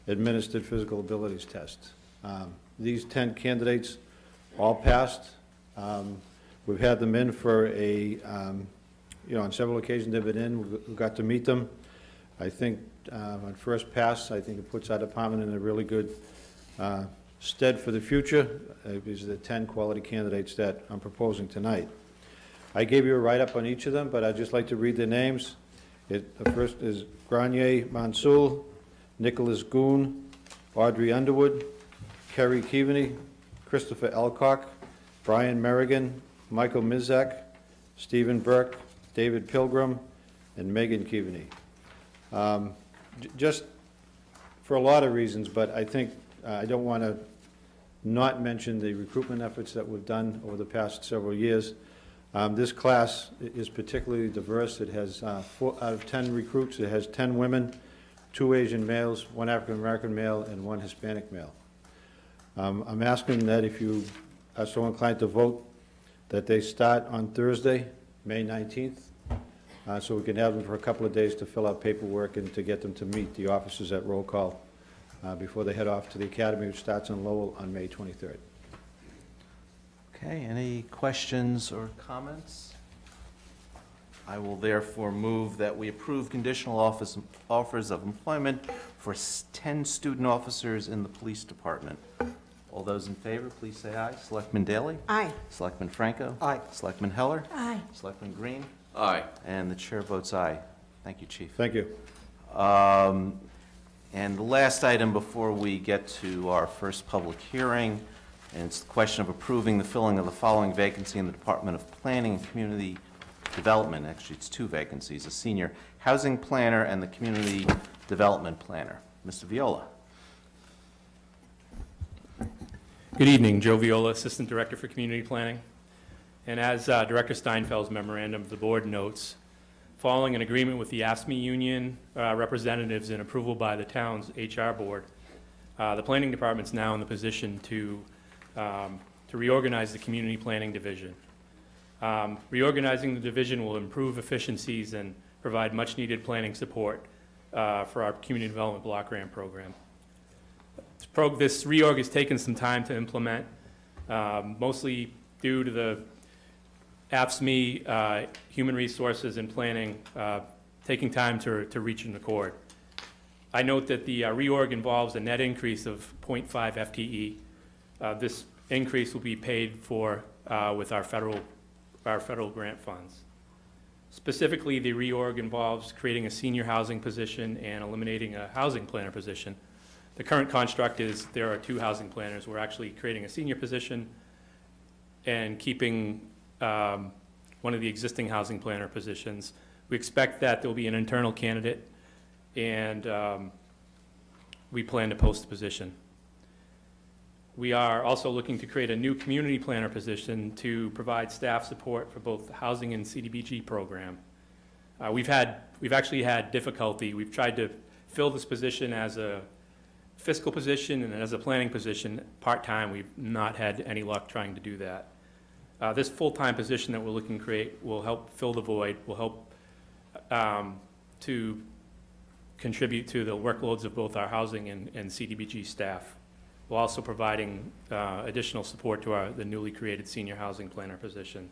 administered physical abilities test. These 10 candidates all passed. We've had them in for on several occasions they've been in. We got to meet them. I think on first pass, I think it puts our department in a really good stead for the future. These are the 10 quality candidates that I'm proposing tonight. I gave you a write-up on each of them, but I'd just like to read their names. The first is Granier Mansoul, Nicholas Goon, Audrey Underwood, Kerry Keaveney, Christopher Elcock, Brian Merrigan, Michael Mizak, Stephen Burke, David Pilgrim, and Megan Keaveney. Just for a lot of reasons, but I think I don't want to not mention the recruitment efforts that we've done over the past several years. This class is particularly diverse. It has 4 out of 10 recruits. It has 10 women, 2 Asian males, 1 African-American male, and 1 Hispanic male. I'm asking that if you are so inclined to vote, that they start on Thursday, May 19th, so we can have them for a couple of days to fill out paperwork and to get them to meet the officers at roll call before they head off to the academy, which starts in Lowell on May 23rd. Okay, any questions or comments? I will therefore move that we approve conditional offers of employment for 10 student officers in the police department. All those in favor, please say aye. Selectman Daley? Aye. Selectman Franco? Aye. Selectman Heller? Aye. Selectman Green? Aye. And the chair votes aye. Thank you, Chief. Thank you. And the last item before we get to our first public hearing, and it's the question of approving the filling of the following vacancy in the Department of Planning and Community Development. Actually, it's 2 vacancies, a senior housing planner and the community development planner. Mr. Viola. Good evening, Joe Viola, Assistant Director for Community Planning. And as Director Steinfeld's memorandum of the board notes, following an agreement with the AFSCME union representatives and approval by the town's HR board, the planning department's now in the position to reorganize the community planning division. Reorganizing the division will improve efficiencies and provide much-needed planning support for our community development block grant program. This reorg has taken some time to implement, mostly due to the AFSCME human resources and planning taking time to reach an accord. I note that the reorg involves a net increase of 0.5 FTE. This increase will be paid for with our federal grant funds. Specifically, the reorg involves creating a senior housing position and eliminating a housing planner position. The current construct is there are 2 housing planners. We're actually creating a senior position and keeping one of the existing housing planner positions. We expect that there will be an internal candidate, and we plan to post the position. We are also looking to create a new community planner position to provide staff support for both the housing and CDBG program. We've actually had difficulty. We've tried to fill this position as a fiscal position and as a planning position part-time. We've not had any luck trying to do that. This full-time position that we're looking to create will help fill the void, will help to contribute to the workloads of both our housing and CDBG staff, while also providing additional support to the newly created senior housing planner position.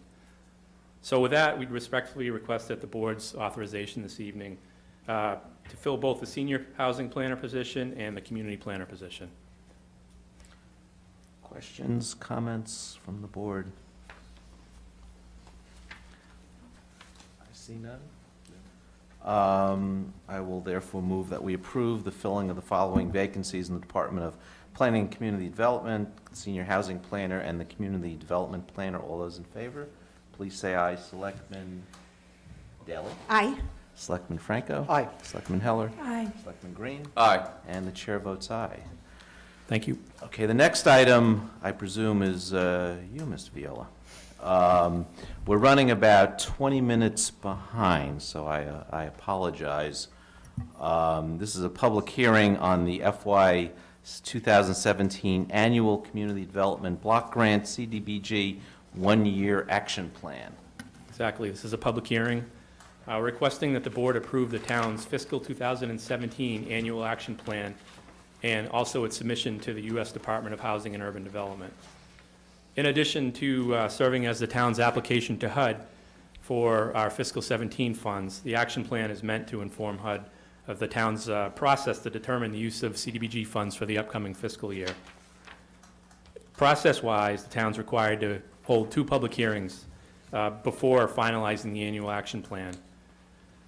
So with that, we'd respectfully request that the board's authorization this evening to fill both the senior housing planner position and the community planner position. Questions, comments from the board? I see none. I will therefore move that we approve the filling of the following vacancies in the Department of Planning and Community Development, Senior Housing Planner, and the Community Development Planner. All those in favor, please say aye. Selectman Daley? Aye. Selectman Franco? Aye. Selectman Heller? Aye. Selectman Green? Aye. And the chair votes aye. Thank you. Okay, the next item, I presume, is you, Mr. Viola. We're running about 20 minutes behind, so I apologize. This is a public hearing on the FY 2017 Annual Community Development Block Grant CDBG one-year action plan. Exactly. This is a public hearing requesting that the board approve the town's fiscal 2017 annual action plan and also its submission to the U.S. Department of Housing and Urban Development. In addition to serving as the town's application to HUD for our fiscal 17 funds, the action plan is meant to inform HUD of the town's process to determine the use of CDBG funds for the upcoming fiscal year. Process-wise, the town's required to hold 2 public hearings before finalizing the annual action plan.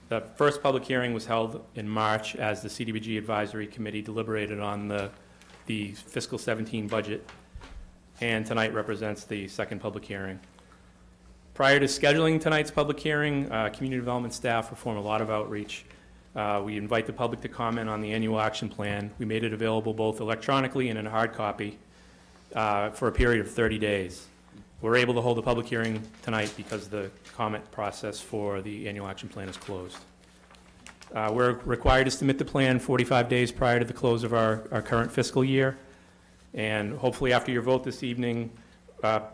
The first public hearing was held in March as the CDBG Advisory Committee deliberated on the fiscal 17 budget, and tonight represents the second public hearing. Prior to scheduling tonight's public hearing, community development staff perform a lot of outreach. We invite the public to comment on the annual action plan. We made it available both electronically and in a hard copy for a period of 30 days. We're able to hold a public hearing tonight because the comment process for the annual action plan is closed. We're required to submit the plan 45 days prior to the close of our current fiscal year. And hopefully after your vote this evening,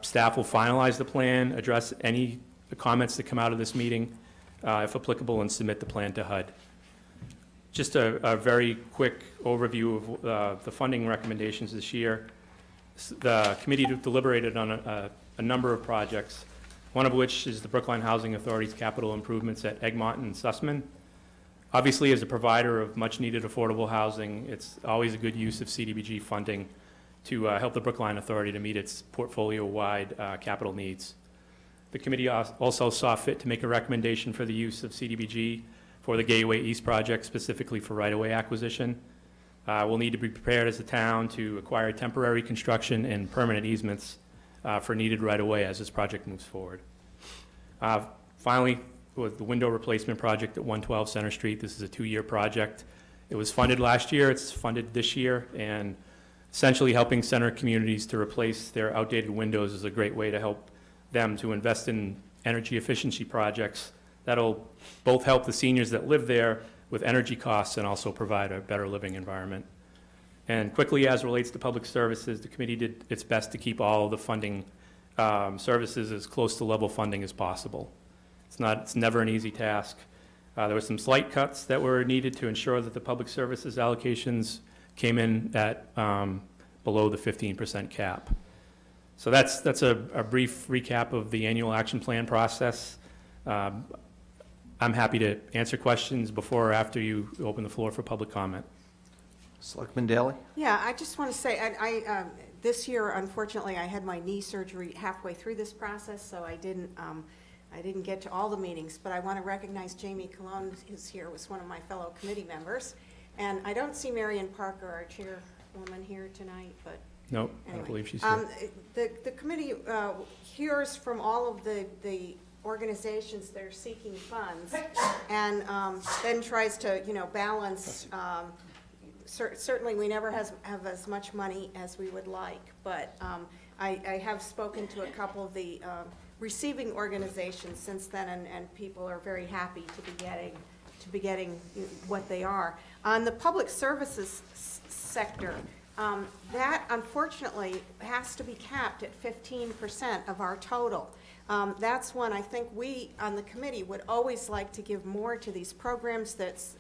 staff will finalize the plan, address any comments that come out of this meeting, if applicable, and submit the plan to HUD. Just a very quick overview of the funding recommendations this year. The committee deliberated on a number of projects, one of which is the Brookline Housing Authority's capital improvements at Egmont and Sussman. Obviously, as a provider of much-needed affordable housing, it's always a good use of CDBG funding to help the Brookline Authority to meet its portfolio-wide capital needs. The committee also saw fit to make a recommendation for the use of CDBG for the Gateway East project, specifically for right-of-way acquisition. We'll need to be prepared as a town to acquire temporary construction and permanent easements for needed right-of-way as this project moves forward. Finally, with the window replacement project at 112 Center Street, this is a 2-year project. It was funded last year, it's funded this year, and essentially helping center communities to replace their outdated windows is a great way to help them to invest in energy efficiency projects that'll both help the seniors that live there with energy costs and also provide a better living environment. And quickly, as relates to public services, the committee did its best to keep all of the funding services as close to level funding as possible. It's never an easy task. There were some slight cuts that were needed to ensure that the public services allocations came in at below the 15% cap. So that's a brief recap of the annual action plan process. I'm happy to answer questions before or after you open the floor for public comment. Selectman Daley? Yeah, I just want to say, this year, unfortunately, I had my knee surgery halfway through this process, so I didn't get to all the meetings, but I want to recognize Jamie Colon, who's here, was one of my fellow committee members. And I don't see Marion Parker, our chairwoman, here tonight, but nope, anyway. I believe she's here. The committee hears from all of the organizations that are seeking funds, and then tries to, balance. Certainly, we never have as much money as we would like, but I have spoken to a couple of the receiving organizations since then, and people are very happy to be getting what they are. On the public services sector, that unfortunately has to be capped at 15% of our total. That's one I think we on the committee would always like to give more to these programs. That's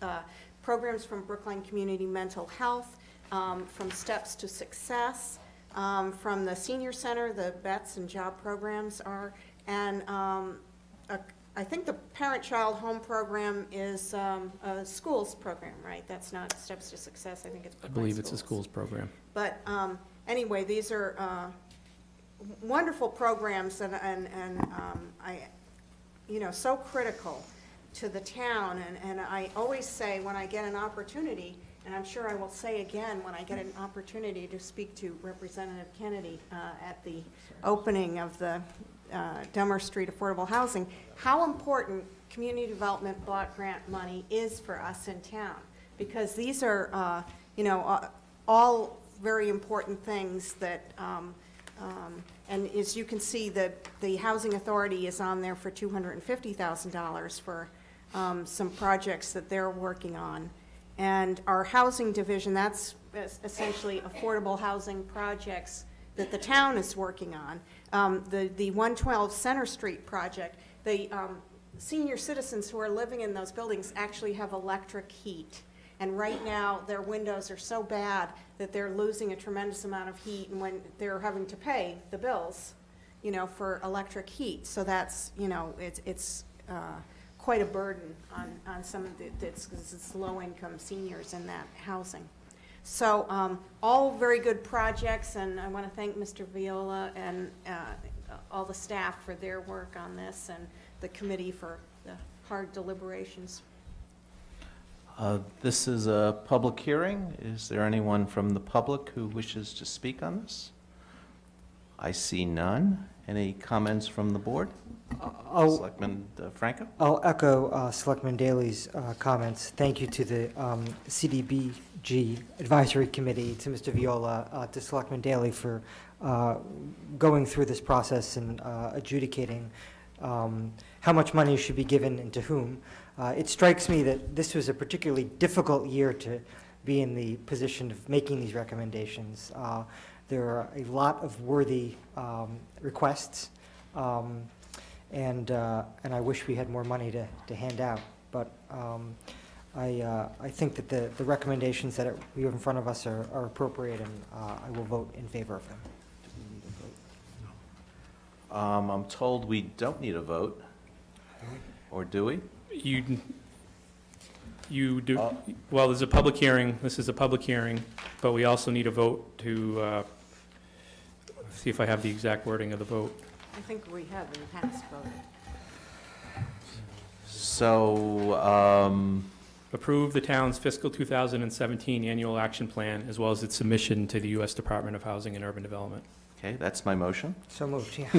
programs from Brookline Community Mental Health, from Steps to Success, from the Senior Center, the BETS and job programs are, and I think the Parent-Child Home Program is a schools program, right? That's not Steps to Success, I think it's Brookline I believe Schools. it's a schools program. But anyway, these are wonderful programs, and I, so critical to the town, and I always say when I get an opportunity, and I'm sure I will say again when I get an opportunity to speak to Representative Kennedy at the opening of the Dummer Street Affordable Housing, how important community development block grant money is for us in town, because these are, all very important things that And as you can see, the Housing Authority is on there for $250,000 for some projects that they're working on. And our housing division, that's essentially affordable housing projects that the town is working on. The 112 Center Street project, the senior citizens who are living in those buildings actually have electric heat. And right now, their windows are so bad that they're losing a tremendous amount of heat, and when they're having to pay the bills, you know, for electric heat. So that's, you know, it's quite a burden on some of it's low-income seniors in that housing. So all very good projects, and I want to thank Mr. Viola and all the staff for their work on this, and the committee for the hard deliberations. This is a public hearing. Is there anyone from the public who wishes to speak on this? I see none. Any comments from the board? Selectman Franco? I'll echo Selectman Daley's comments. Thank you to the CDBG Advisory Committee, to Mr. Viola, to Selectman Daley for going through this process and adjudicating how much money should be given and to whom. It strikes me that this was a particularly difficult year to be in the position of making these recommendations. There are a lot of worthy requests, and I wish we had more money to hand out. But I think that the recommendations that we have in front of us are appropriate, and I will vote in favor of them. Do we need a vote? I'm told we don't need a vote, or do we? You do, well, there's a public hearing, this is a public hearing, but we also need a vote to, see if I have the exact wording of the vote. I think we have in the past voted. So, Approve the town's fiscal 2017 annual action plan, as well as its submission to the U.S. Department of Housing and Urban Development. okay, that's my motion. So moved, yeah.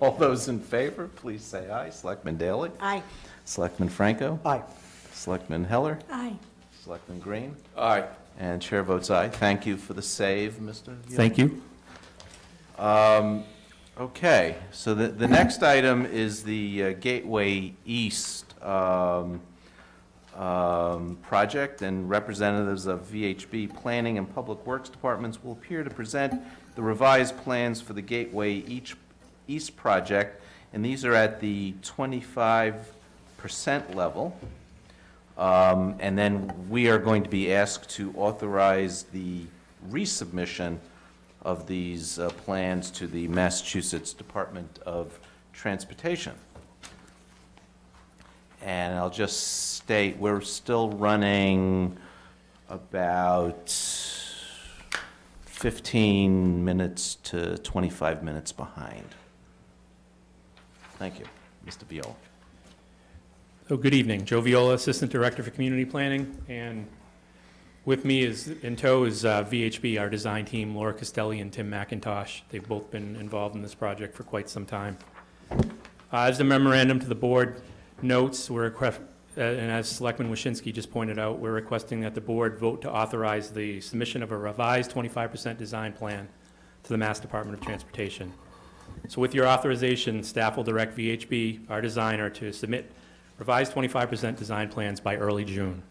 All those in favor, please say aye. Selectman Daley? Aye. Selectman Franco? Aye. Selectman Heller? Aye. Selectman Green? Aye. And chair votes aye. Thank you for the save, Mr. Viola. Thank you. Okay, so the next item is the Gateway East project, and representatives of VHB Planning and Public Works Departments will appear to present the revised plans for the Gateway East project, and these are at the 25% level. And then we are going to be asked to authorize the resubmission of these plans to the Massachusetts Department of Transportation. And I'll just state, we're still running about 15 minutes to 25 minutes behind. Thank you. Mr. Viola. So good evening. Joe Viola, Assistant Director for Community Planning, and with me in tow is VHB, our design team, Laura Castelli and Tim McIntosh. They've both been involved in this project for quite some time. As the memorandum to the board notes, and as Selectman Wyszynski just pointed out, we're requesting that the board vote to authorize the submission of a revised 25% design plan to the Mass Department of Transportation. So with your authorization, staff will direct VHB, our designer, to submit revised 25% design plans by early June.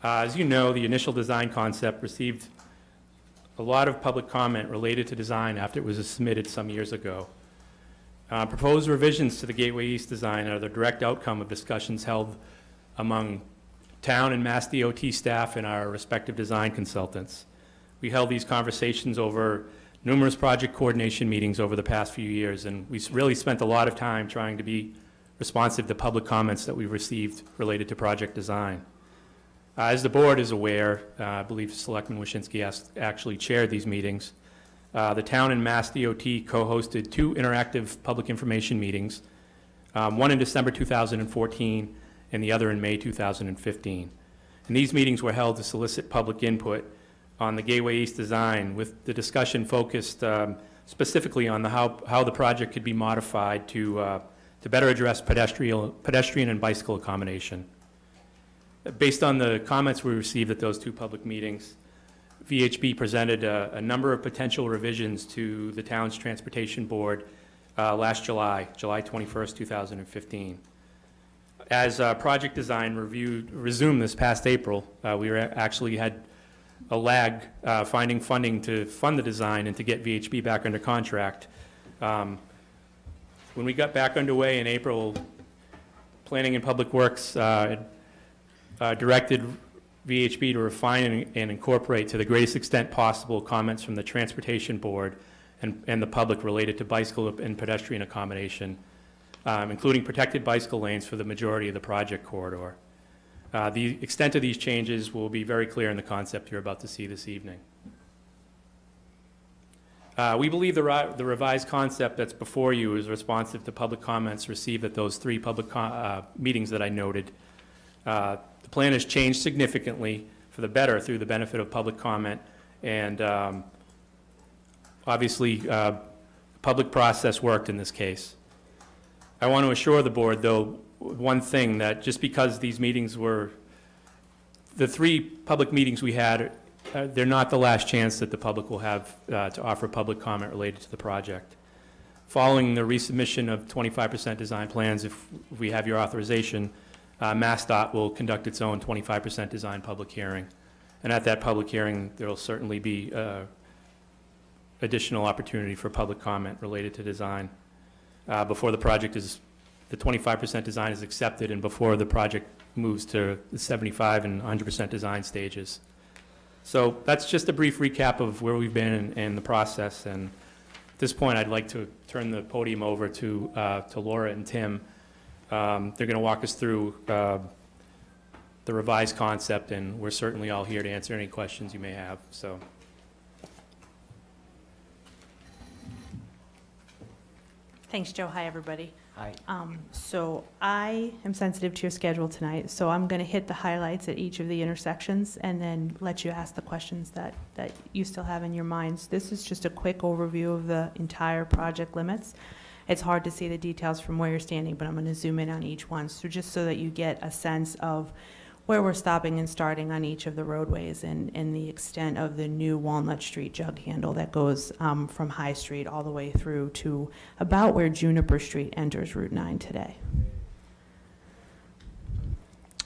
As you know, the initial design concept received a lot of public comment related to design after it was submitted some years ago. Proposed revisions to the Gateway East design are the direct outcome of discussions held among town and Mass DOT staff and our respective design consultants. We held these conversations over numerous project coordination meetings over the past few years, and we really spent a lot of time trying to be responsive to public comments that we received related to project design. As the board is aware, I believe Selectman Wyszynski actually chaired these meetings. The town and Mass DOT co-hosted 2 interactive public information meetings, one in December 2014 and the other in May 2015. And these meetings were held to solicit public input on the Gateway East design, with the discussion focused specifically on how the project could be modified to better address pedestrian and bicycle accommodation. Based on the comments we received at those 2 public meetings, VHB presented a number of potential revisions to the town's transportation board last July 21st, 2015. As project design resumed this past April, we actually had a lag finding funding to fund the design and to get VHB back under contract. When we got back underway in April, Planning and Public Works directed VHB to refine and incorporate to the greatest extent possible comments from the Transportation Board and the public related to bicycle and pedestrian accommodation, including protected bicycle lanes for the majority of the project corridor. The extent of these changes will be very clear in the concept you're about to see this evening. We believe the revised concept that's before you is responsive to public comments received at those 3 public meetings that I noted. The plan has changed significantly for the better through the benefit of public comment, and obviously the public process worked in this case. I want to assure the board, though, one thing, that just because these meetings were, the 3 public meetings we had, they're not the last chance that the public will have to offer public comment related to the project. Following the resubmission of 25% design plans, if we have your authorization, MassDOT will conduct its own 25% design public hearing. And at that public hearing, there will certainly be additional opportunity for public comment related to design before the project is, the 25% design is accepted and before the project moves to the 75 and 100% design stages. So that's just a brief recap of where we've been in the process. And at this point, I'd like to turn the podium over to Laura and Tim. They're going to walk us through the revised concept, and we're certainly all here to answer any questions you may have. So. Thanks, Joe. Hi, everybody. Hi. So I am sensitive to your schedule tonight, so I'm going to hit the highlights at each of the intersections and then let you ask the questions that you still have in your minds. This is just a quick overview of the entire project limits. It's hard to see the details from where you're standing, but I'm going to zoom in on each one, so just so that you get a sense of where we're stopping and starting on each of the roadways and the extent of the new Walnut Street jug handle that goes from High Street all the way through to about where Juniper Street enters Route 9 today.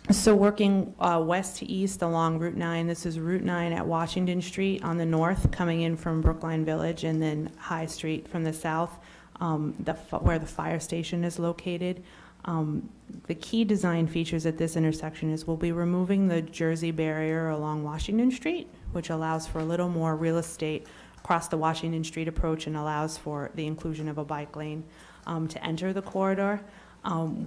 So working west to east along Route 9, this is Route 9 at Washington Street on the north, coming in from Brookline Village, and then High Street from the south, where the fire station is located. The key design features at this intersection is we'll be removing the Jersey barrier along Washington Street, which allows for a little more real estate across the Washington Street approach and allows for the inclusion of a bike lane to enter the corridor.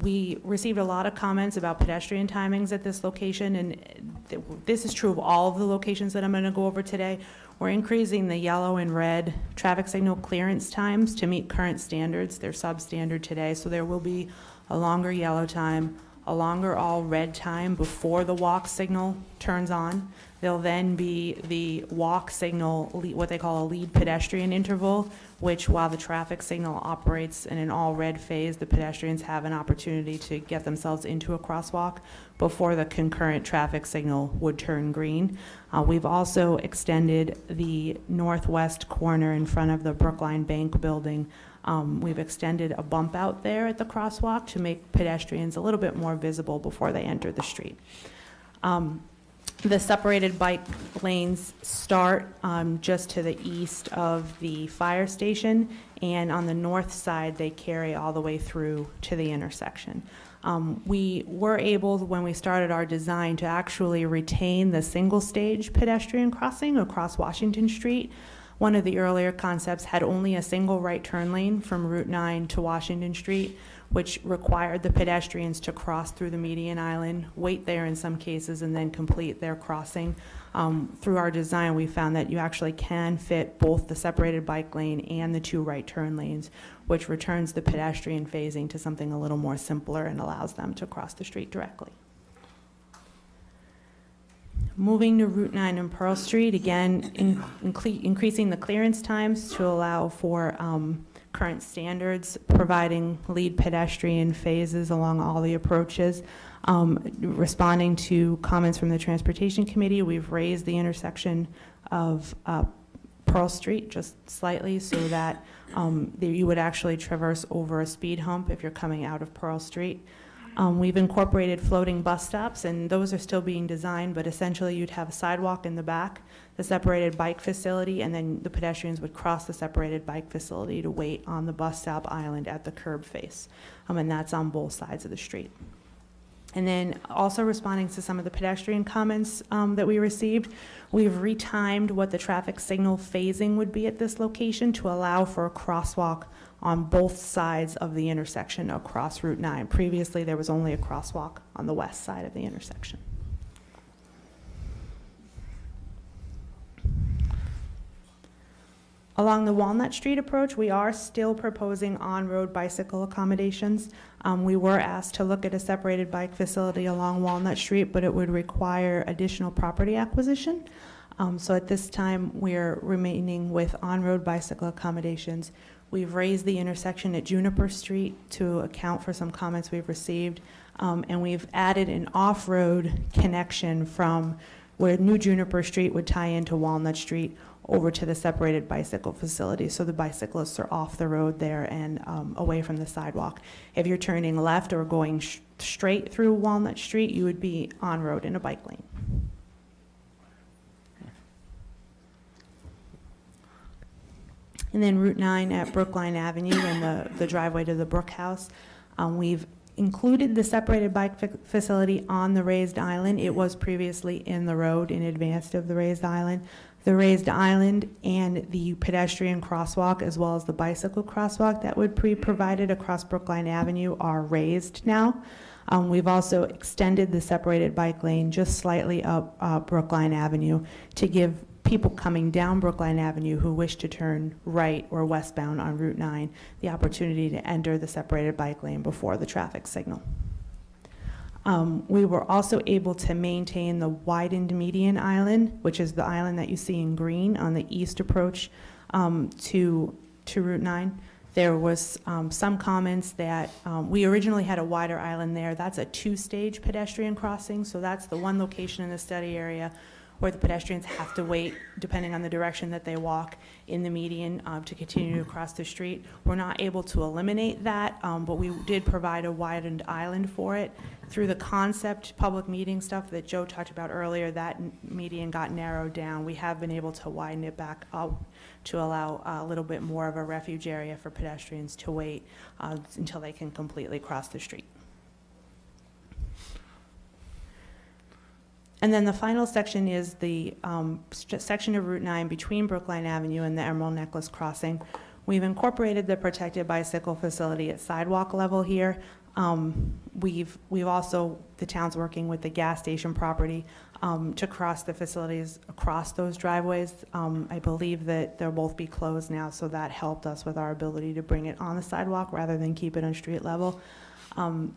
We received a lot of comments about pedestrian timings at this location, and this is true of all of the locations that I'm going to go over today. We're increasing the yellow and red traffic signal clearance times to meet current standards. They're substandard today, so there will be a longer yellow time, a longer all red time before the walk signal turns on. There'll then be the walk signal, what they call a lead pedestrian interval, which while the traffic signal operates in an all red phase, the pedestrians have an opportunity to get themselves into a crosswalk before the concurrent traffic signal would turn green. We've also extended the northwest corner in front of the Brookline Bank building. We've extended a bump out there at the crosswalk to make pedestrians a little bit more visible before they enter the street. The separated bike lanes start just to the east of the fire station, and on the north side they carry all the way through to the intersection. We were able, when we started our design, to actually retain the single stage pedestrian crossing across Washington Street. One of the earlier concepts had only a single right turn lane from Route 9 to Washington Street, which required the pedestrians to cross through the median island, wait there in some cases, and then complete their crossing. Through our design, we found that you actually can fit both the separated bike lane and the 2 right turn lanes, which returns the pedestrian phasing to something a little more simpler and allows them to cross the street directly. Moving to Route 9 and Pearl Street, again, increasing the clearance times to allow for current standards, providing lead pedestrian phases along all the approaches. Responding to comments from the Transportation Committee, we've raised the intersection of Pearl Street just slightly so that you would actually traverse over a speed hump if you're coming out of Pearl Street. We've incorporated floating bus stops, and those are still being designed, but essentially you'd have a sidewalk in the back, the separated bike facility, and then the pedestrians would cross the separated bike facility to wait on the bus stop island at the curb face. And that's on both sides of the street. And then also responding to some of the pedestrian comments that we received, we've retimed what the traffic signal phasing would be at this location to allow for a crosswalk on both sides of the intersection across Route 9. Previously, there was only a crosswalk on the west side of the intersection. Along the Walnut Street approach, we are still proposing on-road bicycle accommodations. We were asked to look at a separated bike facility along Walnut Street, but it would require additional property acquisition. So at this time, we're remaining with on-road bicycle accommodations. We've raised the intersection at Juniper Street to account for some comments we've received, and we've added an off-road connection from where New Juniper Street would tie into Walnut Street over to the separated bicycle facility, so the bicyclists are off the road there and away from the sidewalk. If you're turning left or going straight through Walnut Street, you would be on road in a bike lane. And then Route 9 at Brookline Avenue and the driveway to the Brook House, we've included the separated bike facility on the raised island. It was previously in the road in advance of the raised island. The raised island and the pedestrian crosswalk, as well as the bicycle crosswalk that would be provided across Brookline Avenue, are raised now. We've also extended the separated bike lane just slightly up Brookline Avenue to give people coming down Brookline Avenue who wish to turn right or westbound on Route 9 the opportunity to enter the separated bike lane before the traffic signal. We were also able to maintain the widened median island, which is the island that you see in green on the east approach to Route 9. There was some comments that we originally had a wider island there. That's a two-stage pedestrian crossing, so that's the one location in the study area where the pedestrians have to wait, depending on the direction that they walk, in the median to continue to cross the street. We're not able to eliminate that, but we did provide a widened island for it. Through the concept public meeting stuff that Joe talked about earlier, that median got narrowed down. We have been able to widen it back up to allow a little bit more of a refuge area for pedestrians to wait until they can completely cross the street. And then the final section is the section of Route 9 between Brookline Avenue and the Emerald Necklace Crossing. We've incorporated the protected bicycle facility at sidewalk level here. We've also, the town's working with the gas station property to cross the facilities across those driveways. I believe that they'll both be closed now, so that helped us with our ability to bring it on the sidewalk rather than keep it on street level.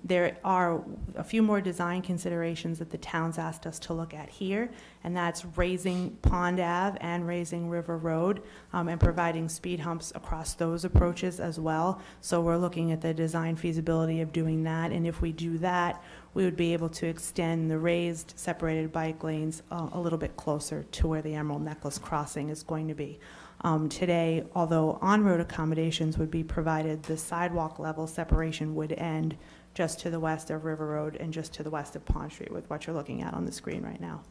There are a few more design considerations that the town's asked us to look at here, and that's raising Pond Ave and raising River Road and providing speed humps across those approaches as well. So we're looking at the design feasibility of doing that, and if we do that, we would be able to extend the raised separated bike lanes a little bit closer to where the Emerald Necklace Crossing is going to be. Today, although on-road accommodations would be provided, the sidewalk level separation would end just to the west of River Road and just to the west of Pond Street with what you're looking at on the screen right now.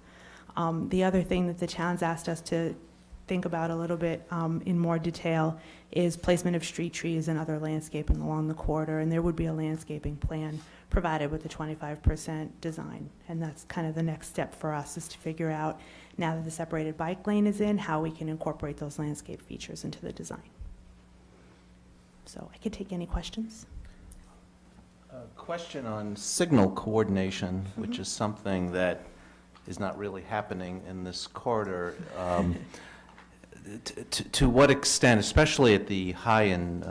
The other thing that the town's asked us to think about a little bit in more detail is placement of street trees and other landscaping along the corridor, and there would be a landscaping plan provided with the 25% design, and that's kind of the next step for us, is to figure out, now that the separated bike lane is in, how we can incorporate those landscape features into the design. So I could take any questions. A question on signal coordination, which is something that is not really happening in this corridor. To what extent, especially at the High and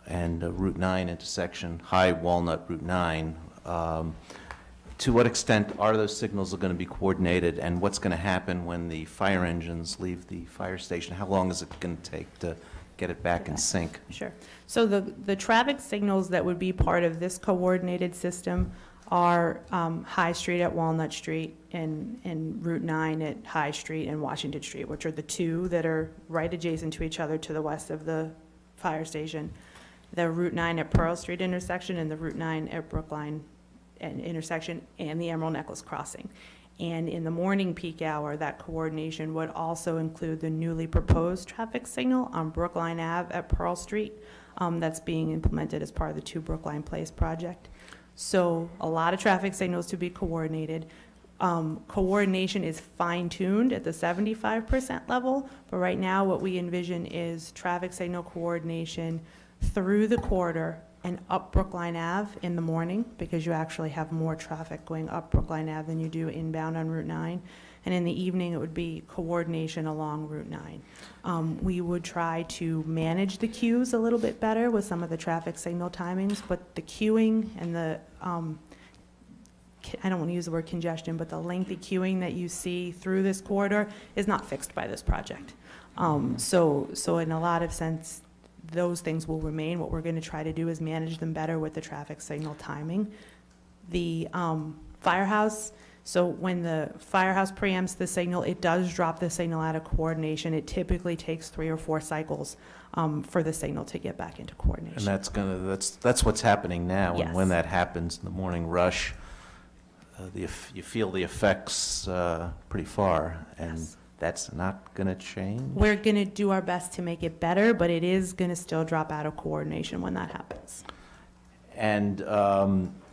Route 9 intersection, High Walnut Route 9, to what extent are those signals going to be coordinated, and what's going to happen when the fire engines leave the fire station? How long is it going to take to get it back in sync. Sure. So the traffic signals that would be part of this coordinated system are High Street at Walnut Street and Route 9 at High Street and Washington Street, which are the two that are right adjacent to each other to the west of the fire station. The Route 9 at Pearl Street intersection and the Route 9 at Brookline intersection and the Emerald Necklace crossing. And in the morning peak hour, that coordination would also include the newly proposed traffic signal on Brookline Ave at Pearl Street that's being implemented as part of the 2 Brookline Place project. So a lot of traffic signals to be coordinated. Coordination is fine-tuned at the 75% level, but right now what we envision is traffic signal coordination through the corridor and up Brookline Ave in the morning, because you actually have more traffic going up Brookline Ave than you do inbound on Route 9. And in the evening, it would be coordination along Route 9. We would try to manage the queues a little bit better with some of the traffic signal timings, but the queuing and the, I don't want to use the word congestion, but the lengthy queuing that you see through this corridor is not fixed by this project. So in a lot of sense, those things will remain. What we're going to try to do is manage them better with the traffic signal timing. The firehouse, so when the firehouse preempts the signal, it does drop the signal out of coordination. It typically takes 3 or 4 cycles for the signal to get back into coordination. And that's what's happening now. Yes. And when that happens in the morning rush, you feel the effects pretty far. And Yes. That's not going to change? We're going to do our best to make it better, but it is going to still drop out of coordination when that happens. And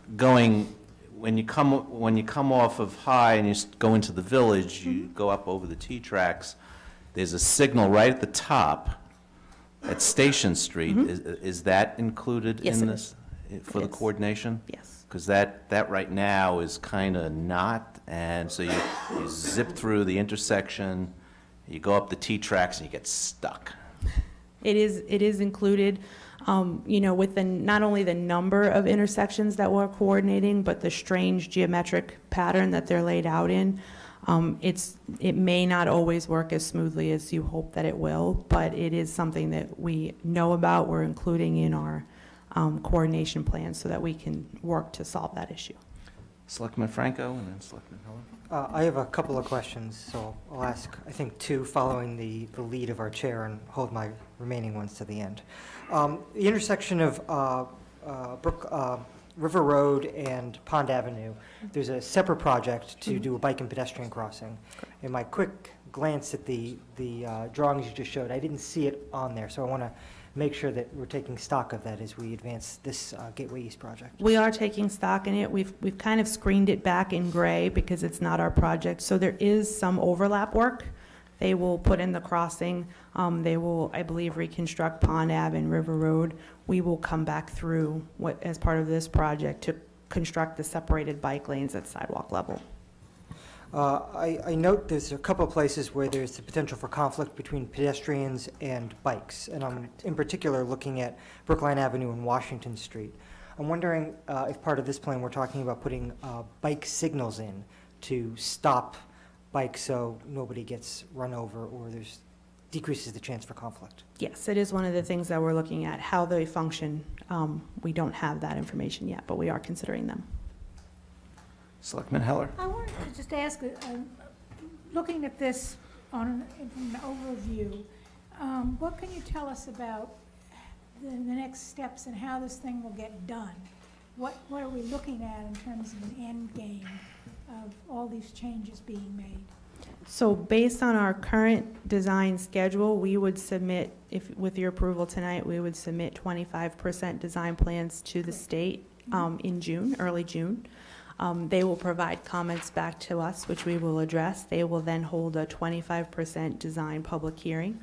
when you come off of High and you go into the village, you go up over the T-tracks, there's a signal right at the top at Station Street. Is that included Yes, in it this for the is. coordination? Yes. Because that right now is kind of not, and so you zip through the intersection, you go up the T-tracks and you get stuck. It is included, with not only the number of intersections that we're coordinating, but the strange geometric pattern that they're laid out in. It may not always work as smoothly as you hope that it will, but it is something that we know about. We're including in our coordination plan so that we can work to solve that issue. Selectman Franco and then Selectman Heller. I have a couple of questions, so I'll ask, I think, 2 following the lead of our chair and hold my remaining ones to the end. The intersection of River Road and Pond Avenue, there's a separate project to do a bike and pedestrian crossing. In my quick glance at the drawings you just showed, I didn't see it on there, so I want to make sure that we're taking stock of that as we advance this Gateway East project. We are taking stock in it. We've kind of screened it back in gray because it's not our project. So there is some overlap work. They will put in the crossing. They will, I believe, reconstruct Pond Ave and River Road. We will come back through as part of this project to construct the separated bike lanes at sidewalk level. I note there's a couple of places where there's the potential for conflict between pedestrians and bikes, and I'm in particular looking at Brookline Avenue and Washington Street. I'm wondering if part of this plan we're talking about putting bike signals in to stop bikes so nobody gets run over or decreases the chance for conflict. Yes, it is one of the things that we're looking at, how they function. We don't have that information yet, but we are considering them. Selectman Heller. I wanted to just ask, looking at this from an overview, what can you tell us about the next steps and how this thing will get done? What are we looking at in terms of an end game of all these changes being made? So based on our current design schedule, we would submit, with your approval tonight, we would submit 25% design plans to the state in June, early June. They will provide comments back to us, which we will address. They will then hold a 25% design public hearing.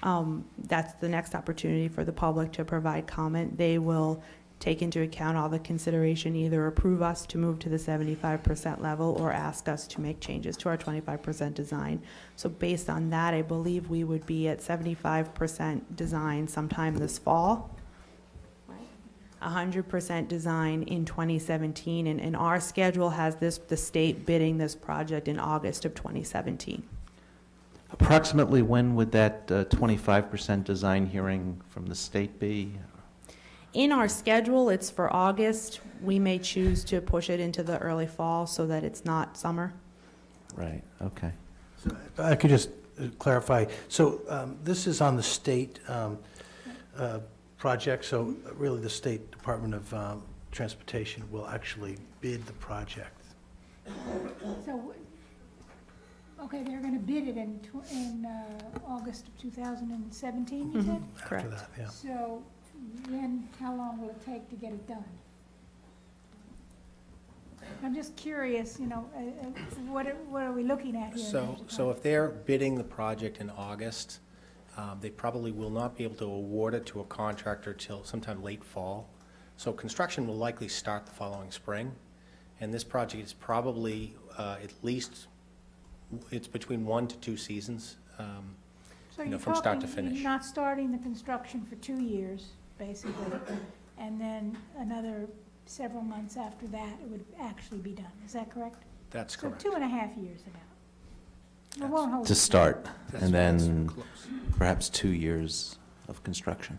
That's the next opportunity for the public to provide comment. They will take into account all the consideration, either approve us to move to the 75% level or ask us to make changes to our 25% design. So based on that, I believe we would be at 75% design sometime this fall. 100% design in 2017, and our schedule has the state bidding this project in August of 2017. Approximately when would that 25% design hearing from the state be? In our schedule, it's for August. We may choose to push it into the early fall so that it's not summer. Right, okay. So I could just clarify. So this is on the state project, so really the State Department of Transportation will actually bid the project. So, okay, they're going to bid it in August of 2017, you said? After that, yeah. So then how long will it take to get it done? I'm just curious, you know, what are we looking at here? So if they're bidding the project in August, they probably will not be able to award it to a contractor till sometime late fall. So construction will likely start the following spring, and this project is probably at least, it's between 1 to 2 seasons, So you know, you're from start to talking, finish. you're not starting the construction for 2 years, basically, and then another several months after that, it would actually be done. Is that correct? That's correct. So 2.5 years about. It won't hold To us start, back. and then perhaps 2 years of construction,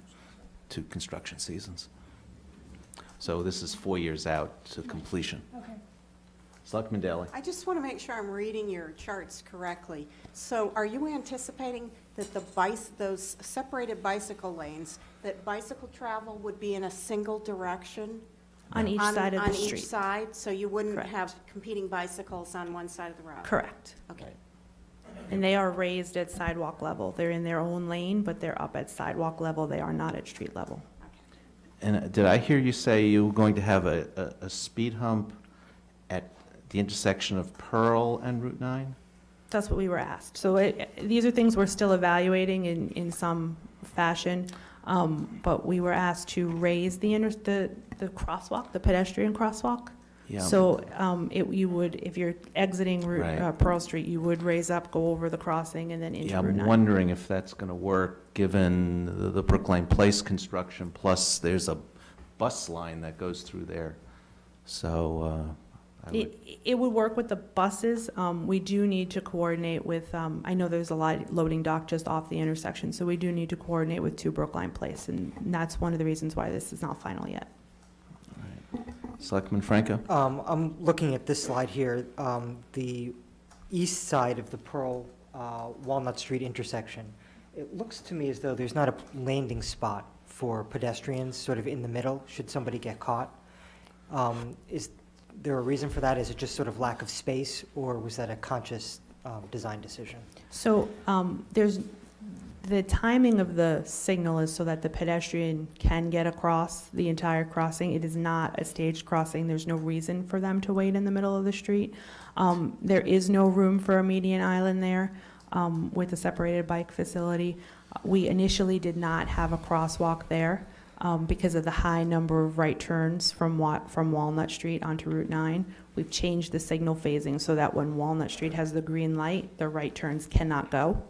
2 construction seasons. So this is 4 years out to completion. Okay. Selectman Daley? I just want to make sure I'm reading your charts correctly. So are you anticipating that those separated bicycle lanes, that bicycle travel would be in a single direction? On each side of the street. On each side, so you wouldn't Correct. have competing bicycles on one side of the road? Correct. Okay. And they are raised at sidewalk level. They're in their own lane, but they're up at sidewalk level. They are not at street level. And did I hear you say you were going to have a speed hump at the intersection of Pearl and Route 9? That's what we were asked. So these are things we're still evaluating in some fashion, but we were asked to raise the crosswalk, the pedestrian crosswalk. Yeah. So you would, if you're exiting Right. Pearl Street, you would raise up, go over the crossing, and then into Yeah, Route 9. I'm wondering if that's going to work, given the Brookline Place construction, plus there's a bus line that goes through there. So It would work with the buses. We do need to coordinate with, I know there's a loading dock just off the intersection, so we do need to coordinate with 2 Brookline Place, and that's one of the reasons why this is not final yet. Selectman Franco? I'm looking at this slide here. The east side of the Pearl Walnut Street intersection, it looks to me as though there's not a landing spot for pedestrians sort of in the middle, should somebody get caught. Is there a reason for that? Is it just sort of lack of space, or was that a conscious design decision? So the timing of the signal is so that the pedestrian can get across the entire crossing. It is not a staged crossing. There's no reason for them to wait in the middle of the street. There is no room for a median island there with a separated bike facility. We initially did not have a crosswalk there because of the high number of right turns from Walnut Street onto Route 9. We've changed the signal phasing so that when Walnut Street has the green light, the right turns cannot go.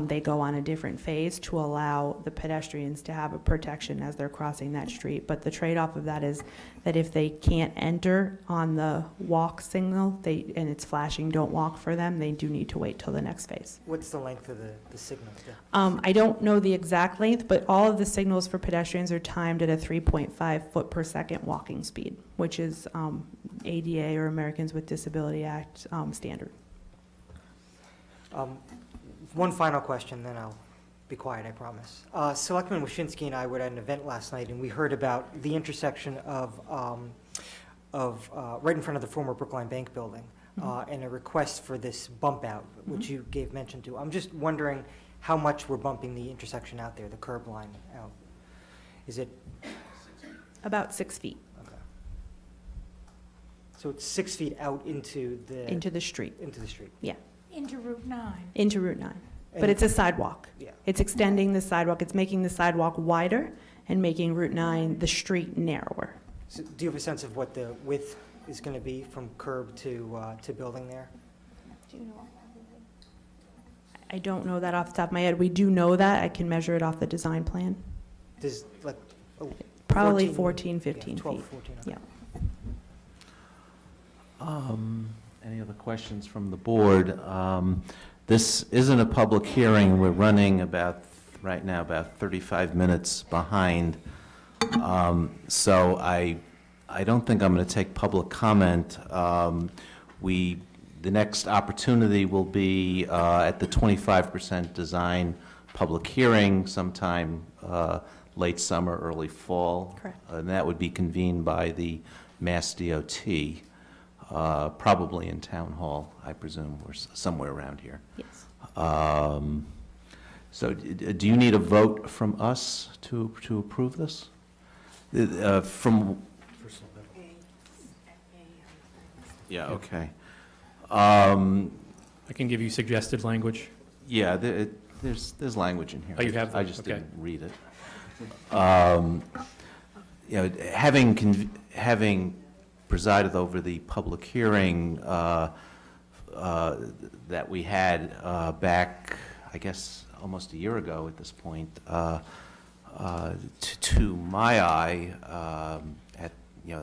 They go on a different phase to allow the pedestrians to have a protection as they're crossing that street. But the trade-off of that is that if they can't enter on the walk signal, and it's flashing "don't walk" for them, they do need to wait till the next phase. What's the length of the signal? I don't know the exact length, but all of the signals for pedestrians are timed at a 3.5 foot per second walking speed, which is ADA, or Americans with Disability Act standard. One final question, then I'll be quiet, I promise. Selectman Wyszynski and I were at an event last night, and we heard about the intersection of right in front of the former Brookline Bank building, and a request for this bump out, which you gave mention to. I'm just wondering how much we're bumping the intersection out there, the curb line out. Is it? About 6 feet. Okay. So it's 6 feet out into the street. Into the street. Yeah. Into Route 9. Into Route 9. But it's a sidewalk. Yeah. It's extending the sidewalk. It's making the sidewalk wider and making Route 9, the street, narrower. So do you have a sense of what the width is going to be from curb to building there? I don't know that off the top of my head. We do know that. I can measure it off the design plan. Does Probably 14, 15 12, feet. 14, okay. Yeah. Any other questions from the board? This isn't a public hearing. We're running right now, about 35 minutes behind. So I don't think I'm going to take public comment. The next opportunity will be at the 25% design public hearing sometime late summer, early fall. Correct. And that would be convened by the Mass DOT, probably in Town Hall, I presume, or somewhere around here. Yes. So do you need a vote from us to approve this? Yeah, okay. I can give you suggested language. Yeah, there's language in here. Oh, you have I that? just Okay. didn't read it. You know, having presided over the public hearing that we had back, I guess, almost a year ago at this point, to my eye, at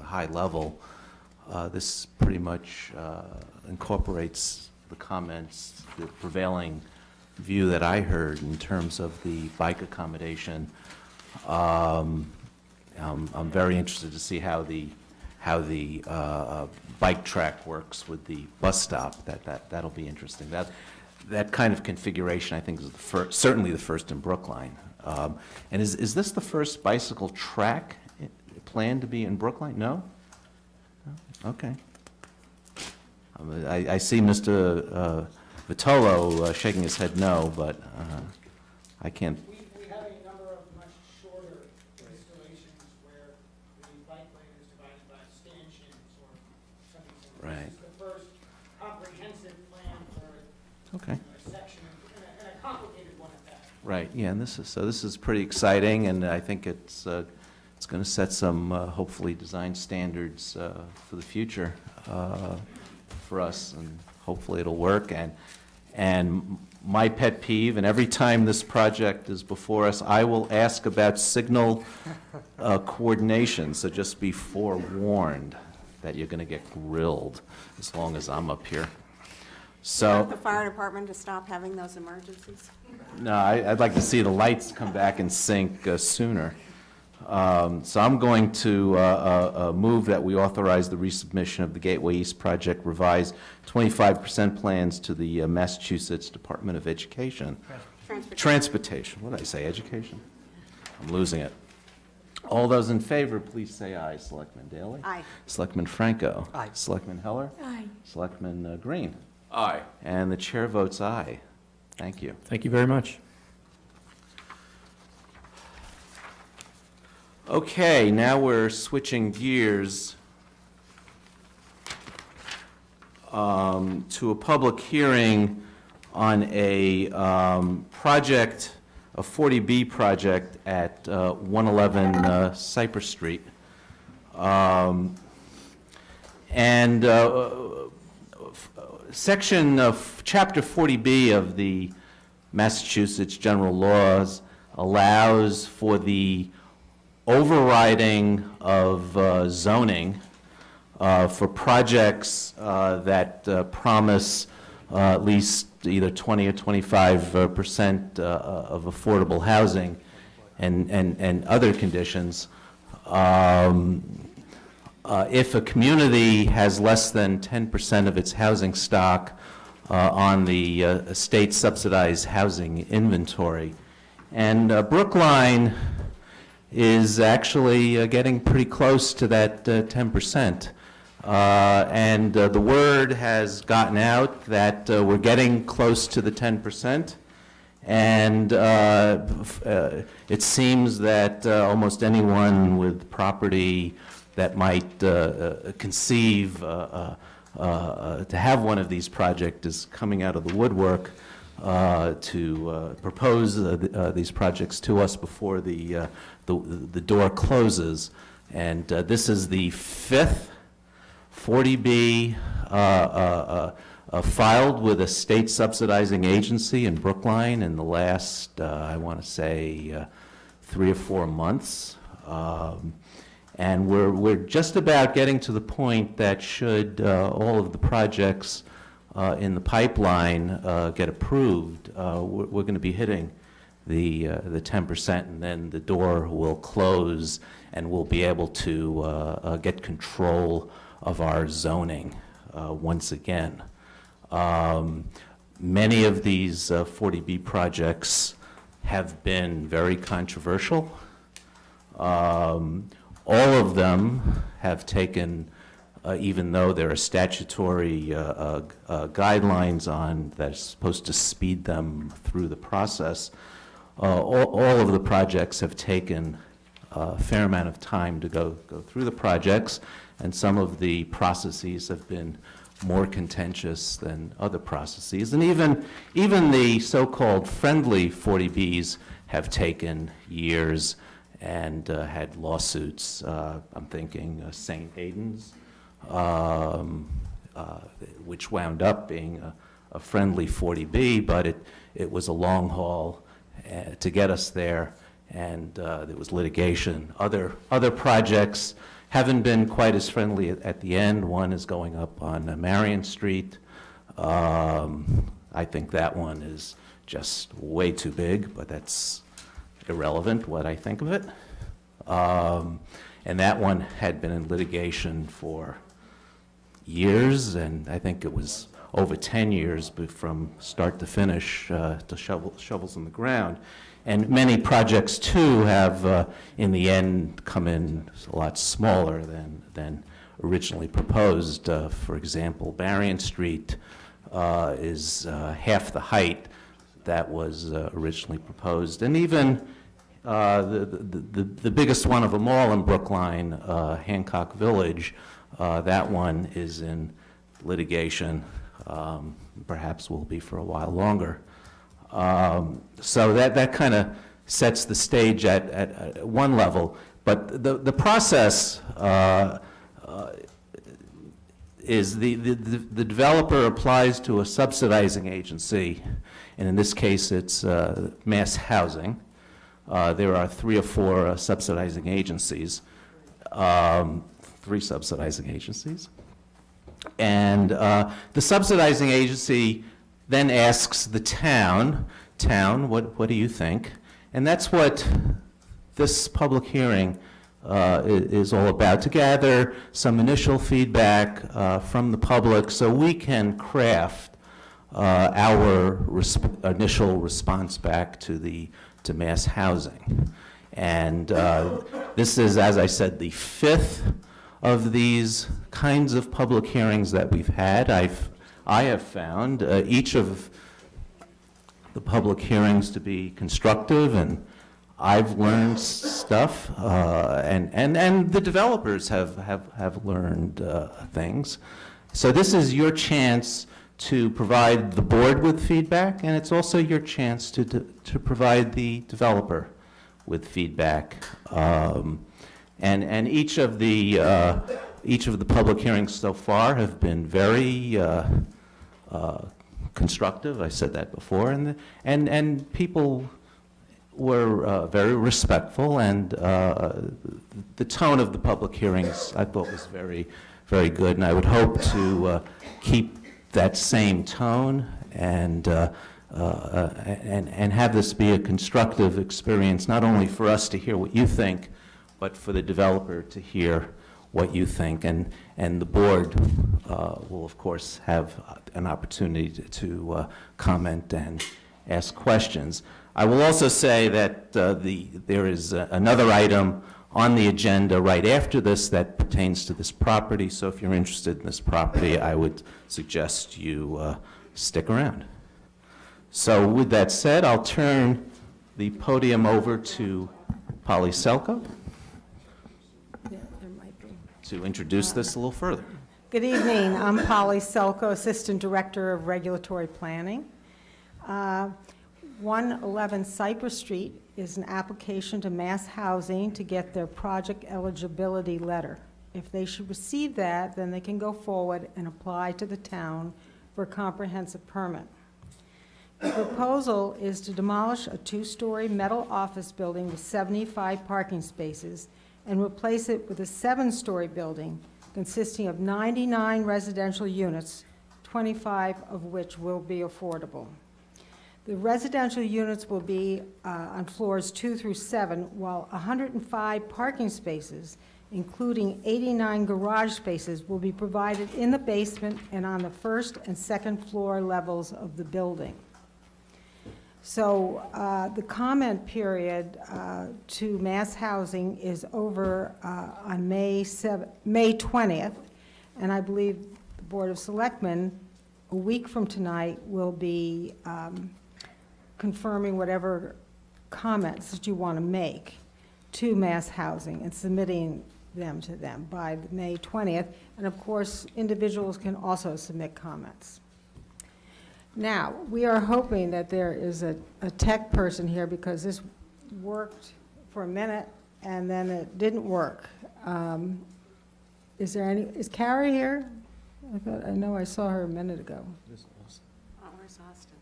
high level, this pretty much incorporates the comments, the prevailing view that I heard in terms of the bike accommodation. I'm very interested to see how the bike track works with the bus stop. That'll be interesting. That kind of configuration, I think, is certainly the first in Brookline. And is this the first bicycle track planned to be in Brookline? No? Okay. I see Mr. Vitolo shaking his head no, but I can't. We have a number of much shorter installations where the bike lane is divided by stanchions or something similar. Right. This is the first comprehensive plan for Okay. a section, and a complicated one at that. Right, yeah, and this is pretty exciting, and I think it's going to set some, hopefully, design standards for the future for us, and hopefully it'll work. And my pet peeve, and every time this project is before us, I will ask about signal coordination, so just be forewarned that you're going to get grilled as long as I'm up here. So. Want the fire department to stop having those emergencies? No, I'd like to see the lights come back in sync sooner. So I'm going to move that we authorize the resubmission of the Gateway East project revised 25% plans to the Massachusetts Department of Education. Transportation. What did I say, education? I'm losing it. All those in favor, please say aye. Selectman Daley? Aye. Selectman Franco? Aye. Selectman Heller? Aye. Selectman Green? Aye. And the chair votes aye. Thank you. Thank you very much. Okay, now we're switching gears to a public hearing on a project, a 40B project at 111 Cypress Street. Section of Chapter 40B of the Massachusetts General Laws allows for the overriding of zoning for projects that promise at least either 20 or 25% of affordable housing and other conditions. If a community has less than 10% of its housing stock on the state subsidized housing inventory. And Brookline is actually getting pretty close to that 10%. And the word has gotten out that we're getting close to the 10%. And it seems that almost anyone with property that might conceive to have one of these projects is coming out of the woodwork to propose these projects to us before the door closes. And this is the fifth 40B filed with a state subsidizing agency in Brookline in the last, I want to say, 3 or 4 months. And we're just about getting to the point that should all of the projects in the pipeline get approved, we're going to be hitting the 10%, and then the door will close, and we'll be able to get control of our zoning once again. Many of these 40B projects have been very controversial. All of them have taken, even though there are statutory guidelines on that are supposed to speed them through the process, all of the projects have taken a fair amount of time to go through the projects, and some of the processes have been more contentious than other processes. And even the so-called friendly 40Bs have taken years and had lawsuits. I'm thinking St. Aidan's, which wound up being a friendly 40B, but it was a long haul to get us there, and there was litigation. Other projects haven't been quite as friendly at the end. One is going up on Marion Street. I think that one is just way too big, but that's irrelevant what I think of it. And that one had been in litigation for years, and I think it was over 10 years from start to finish to shovels in the ground. And many projects, too, have, in the end, come in a lot smaller than originally proposed. For example, Marion Street is half the height that was originally proposed. And even the biggest one of them all in Brookline, Hancock Village, that one is in litigation. Perhaps will be for a while longer. So that kind of sets the stage at one level. But the process is the developer applies to a subsidizing agency, and in this case it's Mass Housing. There are 3 or 4 subsidizing agencies, 3 subsidizing agencies. And the subsidizing agency then asks the town, what do you think? And that's what this public hearing is all about, to gather some initial feedback from the public so we can craft our initial response back to Mass Housing. And this is, as I said, the 5th of these kinds of public hearings that we've had. I have found each of the public hearings to be constructive, and I've learned stuff, and the developers have learned things. So this is your chance to provide the board with feedback, and it's also your chance to provide the developer with feedback. And each of the public hearings so far have been very constructive. I said that before, and people were very respectful, and the tone of the public hearings I thought was very, very good, and I would hope to keep that same tone and have this be a constructive experience, not only for us to hear what you think, but for the developer to hear what you think. And the board will, of course, have an opportunity to comment and ask questions. I will also say that there is another item on the agenda right after this that pertains to this property, so if you're interested in this property, I would suggest you stick around. So with that said, I'll turn the podium over to Polly Selko to introduce this a little further. Good evening. I'm Polly Selko, Assistant Director of Regulatory Planning. 111 Cypress Street is an application to Mass Housing to get their project eligibility letter. If they should receive that, then they can go forward and apply to the town for a comprehensive permit. The proposal is to demolish a 2-story metal office building with 75 parking spaces and replace it with a 7-story building consisting of 99 residential units, 25 of which will be affordable. The residential units will be on floors 2 through 7, while 105 parking spaces, including 89 garage spaces, will be provided in the basement and on the first and second floor levels of the building. So the comment period to Mass Housing is over on May 20th, and I believe the Board of Selectmen, a week from tonight, will be confirming whatever comments that you want to make to Mass Housing and submitting them to them by May 20th. And of course, individuals can also submit comments. Now, we are hoping that there is a tech person here, because this worked for a minute and then it didn't work. Is Carrie here? I know I saw her a minute ago. Oh, where's Austin?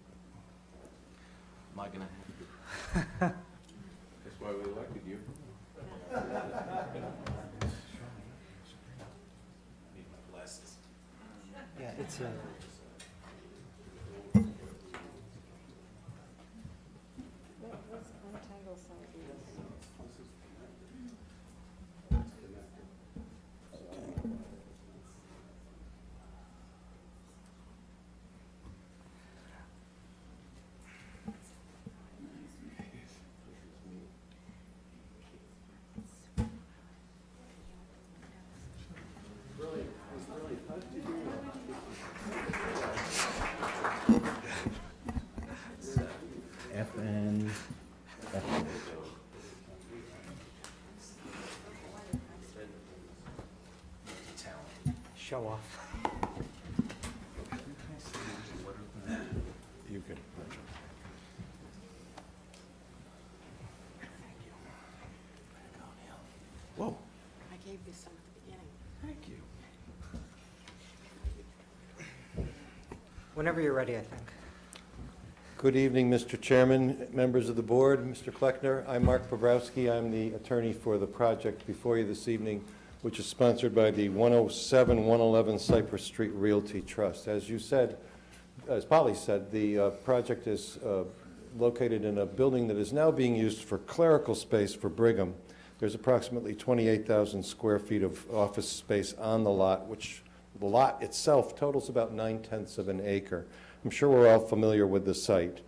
Am I gonna That's why we elected you. need my glasses? Yeah, it's a... FN. Show off. You can. Whoa. I gave you some at the beginning. Thank you. Whenever you're ready, I think. Good evening, Mr. Chairman, members of the board, Mr. Kleckner. I'm Mark Bobrowski. I'm the attorney for the project before you this evening, which is sponsored by the 107-111 Cypress Street Realty Trust. As you said, as Polly said, the project is located in a building that is now being used for clerical space for Brigham. There's approximately 28,000 square feet of office space on the lot, which the lot itself totals about 9/10 of an acre. I'm sure we're all familiar with the site.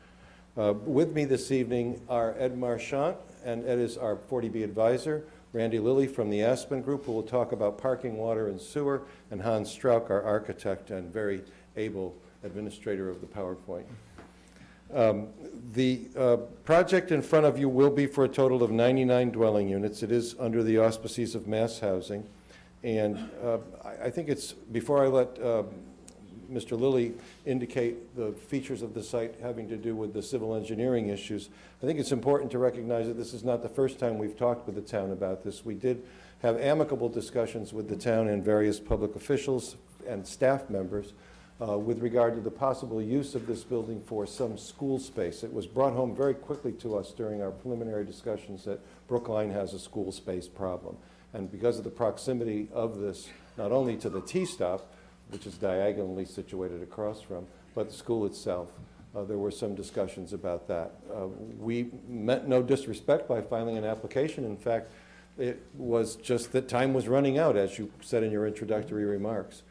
With me this evening are Ed Marchant, and Ed is our 40B advisor, Randy Lilly from the Aspen Group, who will talk about parking, water, and sewer, and Hans Strauch, our architect and very able administrator of the PowerPoint. The project in front of you will be for a total of 99 dwelling units. It is under the auspices of Mass Housing. And I think it's, before I let Mr. Lilly indicate the features of the site having to do with the civil engineering issues, I think it's important to recognize that this is not the first time we've talked with the town about this. We did have amicable discussions with the town and various public officials and staff members with regard to the possible use of this building for some school space. It was brought home very quickly to us during our preliminary discussions that Brookline has a school space problem. And because of the proximity of this, not only to the T-stop, which is diagonally situated across from, but the school itself, there were some discussions about that. We meant no disrespect by filing an application. In fact, it was just that time was running out, as you said in your introductory remarks.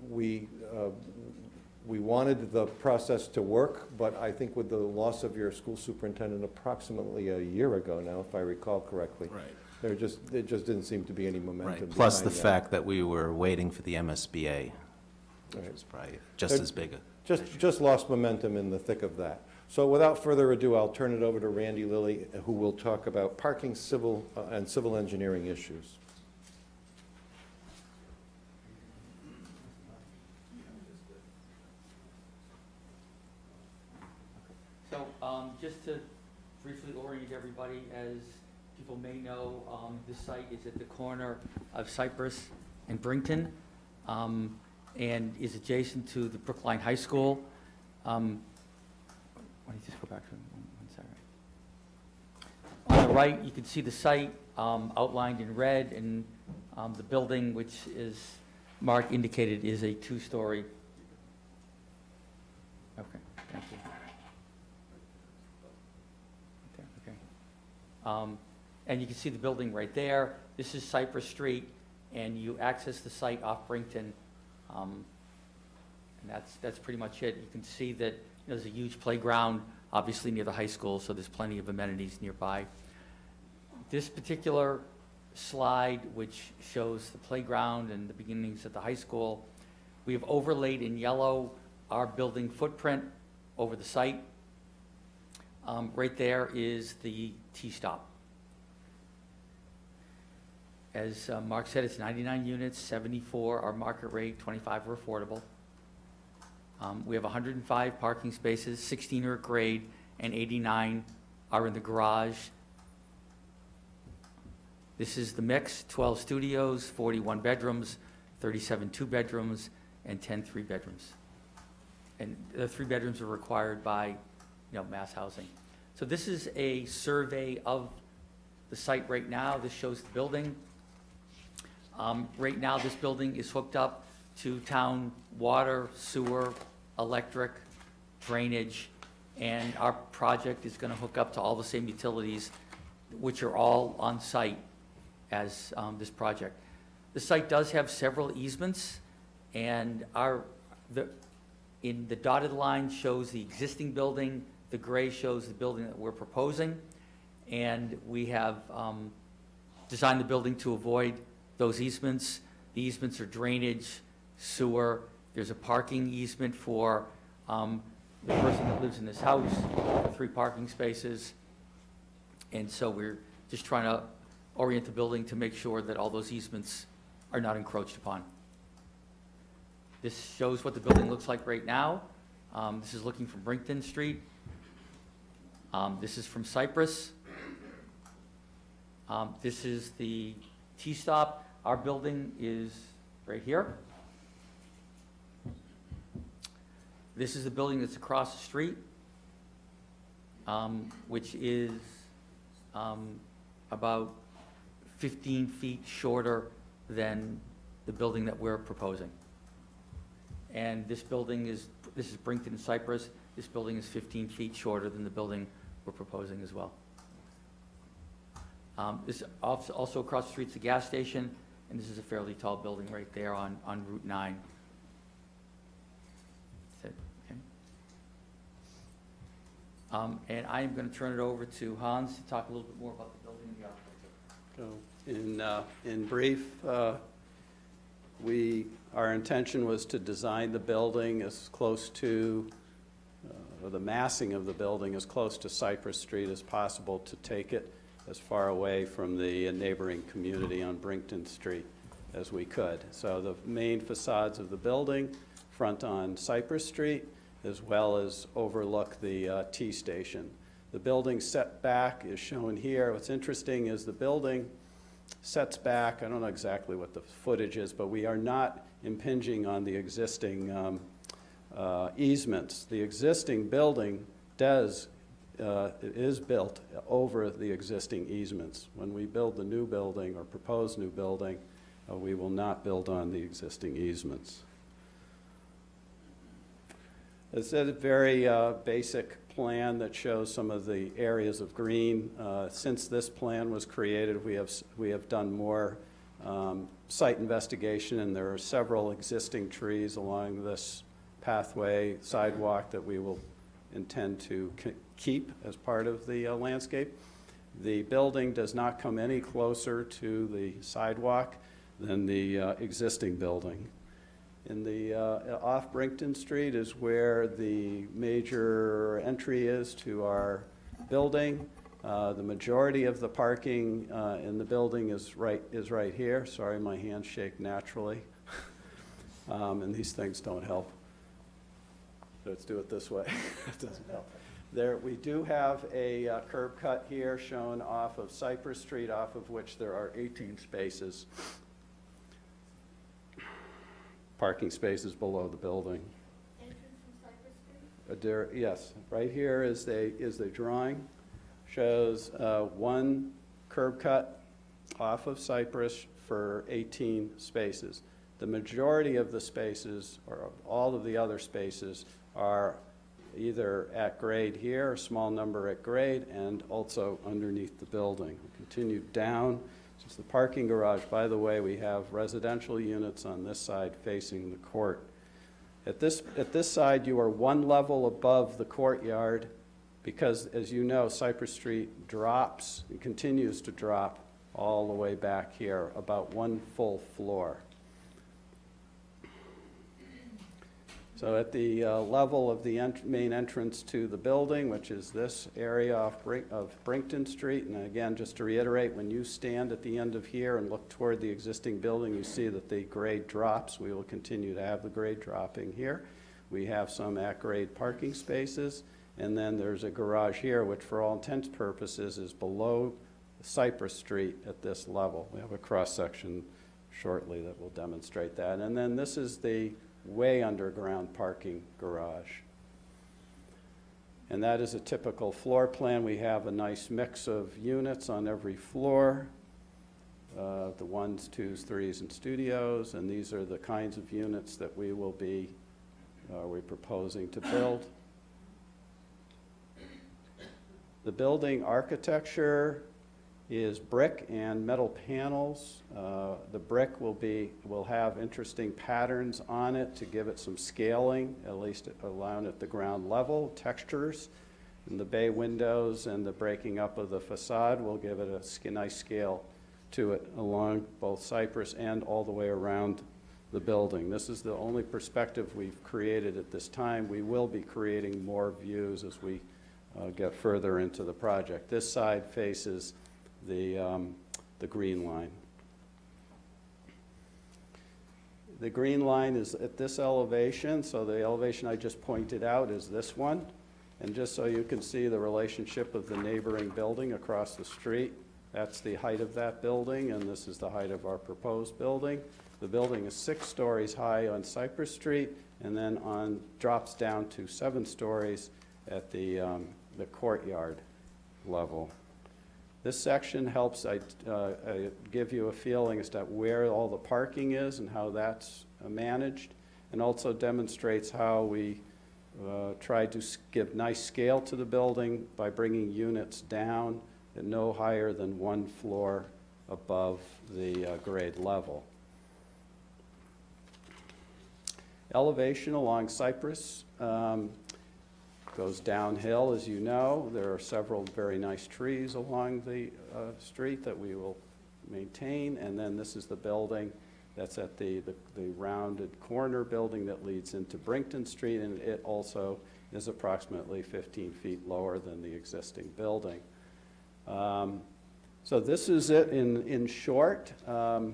We wanted the process to work, but I think with the loss of your school superintendent approximately a year ago now, if I recall correctly, right. There just didn't seem to be any momentum. Right. Plus the behind fact that we were waiting for the MSBA, which was probably just as big a... Just lost momentum in the thick of that. So without further ado, I'll turn it over to Randy Lilly, who will talk about parking, civil, and civil engineering issues. So just to briefly orient everybody, as people may know, this site is at the corner of Cypress and Brington, and is adjacent to the Brookline High School. Why don't you just go back to one second. On the right, you can see the site outlined in red, and the building, which is Mark indicated, is a two-story Okay, thank you. Okay. And you can see the building right there. This is Cypress Street, and you access the site off Brinkton. And that's pretty much it. You can see that there's a huge playground, obviously near the high school, so there's plenty of amenities nearby. This particular slide, which shows the playground and the beginnings at the high school, we have overlaid in yellow our building footprint over the site. Right there is the T-stop. As Mark said, it's 99 units, 74 are market rate, 25 are affordable. We have 105 parking spaces, 16 are at grade, and 89 are in the garage. This is the mix: 12 studios, 41 bedrooms, 37 two-bedrooms, and 10 three-bedrooms. And the 3 bedrooms are required by, mass housing. So this is a survey of the site right now. This shows the building. Right now, this building is hooked up to town water, sewer, electric, drainage, and our project is going to hook up to all the same utilities, which are all on site as this project. The site does have several easements, and in the dotted line shows the existing building, the gray shows the building that we're proposing, and we have designed the building to avoid those easements. The easements are drainage, sewer. There's a parking easement for the person that lives in this house, 3 parking spaces. And so we're just trying to orient the building to make sure that all those easements are not encroached upon. This shows what the building looks like right now. This is looking from Brinkton Street. This is from Cypress. This is the T-stop. Our building is right here. This is the building that's across the street, which is about 15 feet shorter than the building that we're proposing. And this is Brinkton and Cypress. This building is 15 feet shorter than the building we're proposing as well. This also across the street's the gas station, and this is a fairly tall building right there on Route 9. That's it, okay. And I am going to turn it over to Hans to talk a little bit more about the building and the architecture. So in brief, our intention was to design the building as close to, or the massing of the building as close to Cypress Street as possible, to take it as far away from the neighboring community on Brinkton Street as we could. So the main facades of the building front on Cypress Street, as well as overlook the T station. The building setback is shown here. What's interesting is the building sets back, I don't know exactly what the footage is, but we are not impinging on the existing easements. The existing building is built over the existing easements. When we build the new building or propose new building, we will not build on the existing easements. It's a very basic plan that shows some of the areas of green. Since this plan was created, we have done more site investigation, and there are several existing trees along this pathway sidewalk that we will intend to keep as part of the landscape. The building does not come any closer to the sidewalk than the existing building. In the off Brinkton Street is where the major entry is to our building. The majority of the parking in the building is right here. Sorry, my hands shake naturally, and these things don't help. So let's do it this way. It doesn't help. There, we do have a curb cut here shown off of Cypress Street, off of which there are 18 spaces, parking spaces below the building. Entrance from Cypress Street? Yes, right here is the drawing. Shows one curb cut off of Cypress for 18 spaces. The majority of the spaces, or all of the other spaces, are either at grade here, a small number at grade, and also underneath the building. We continue down. Since the parking garage, by the way, we have residential units on this side facing the court. At this side, you are one level above the courtyard because, as you know, Cypress Street drops and continues to drop all the way back here, about one full floor. So at the level of the main entrance to the building, which is this area of Brinkton Street, and again, just to reiterate, when you stand at the end of here and look toward the existing building, you see that the grade drops. We will continue to have the grade dropping here. We have some at-grade parking spaces, and then there's a garage here, which for all intents and purposes is below Cypress Street at this level. We have a cross-section shortly that will demonstrate that. And then this is the way underground parking garage. And that is a typical floor plan. We have a nice mix of units on every floor, the 1s, 2s, 3s, and studios, and these are the kinds of units that we will be we're proposing to build. The building architecture is brick and metal panels. The brick will have interesting patterns on it to give it some scaling, at least allowing it at the ground level, textures. And the bay windows and the breaking up of the facade will give it a nice scale to it along both Cypress and all the way around the building. This is the only perspective we've created at this time. We will be creating more views as we get further into the project. This side faces the green line. The green line is at this elevation, so the elevation I just pointed out is this one. And just so you can see the relationship of the neighboring building across the street, that's the height of that building, and this is the height of our proposed building. The building is 6 stories high on Cypress Street, and then drops down to 7 stories at the courtyard level. This section helps give you a feeling as to where all the parking is and how that's managed, and also demonstrates how we tried to give nice scale to the building by bringing units down at no higher than 1 floor above the grade level. Elevation along Cypress goes downhill, as you know. There are several very nice trees along the street that we will maintain, and then this is the building that's at the rounded corner building that leads into Brinkton Street, and it also is approximately 15 feet lower than the existing building. So this is it in short, a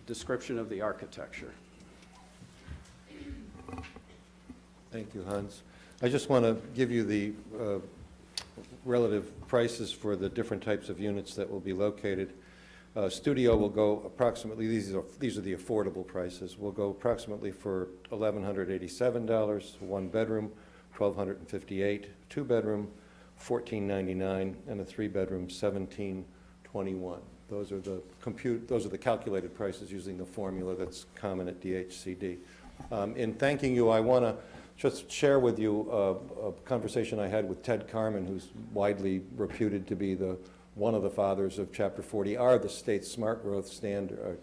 description of the architecture. Thank you, Hans. I just want to give you the relative prices for the different types of units that will be located. Studio will go approximately, these are the affordable prices, will go approximately for $1,187, 1 bedroom, $1,258, 2 bedroom, $1,499, and a 3 bedroom, $1,721. Those are the calculated prices using the formula that's common at DHCD. In thanking you, I want to just share with you a conversation I had with Ted Carmen, who's widely reputed to be one of the fathers of Chapter 40R, the state's smart growth statute.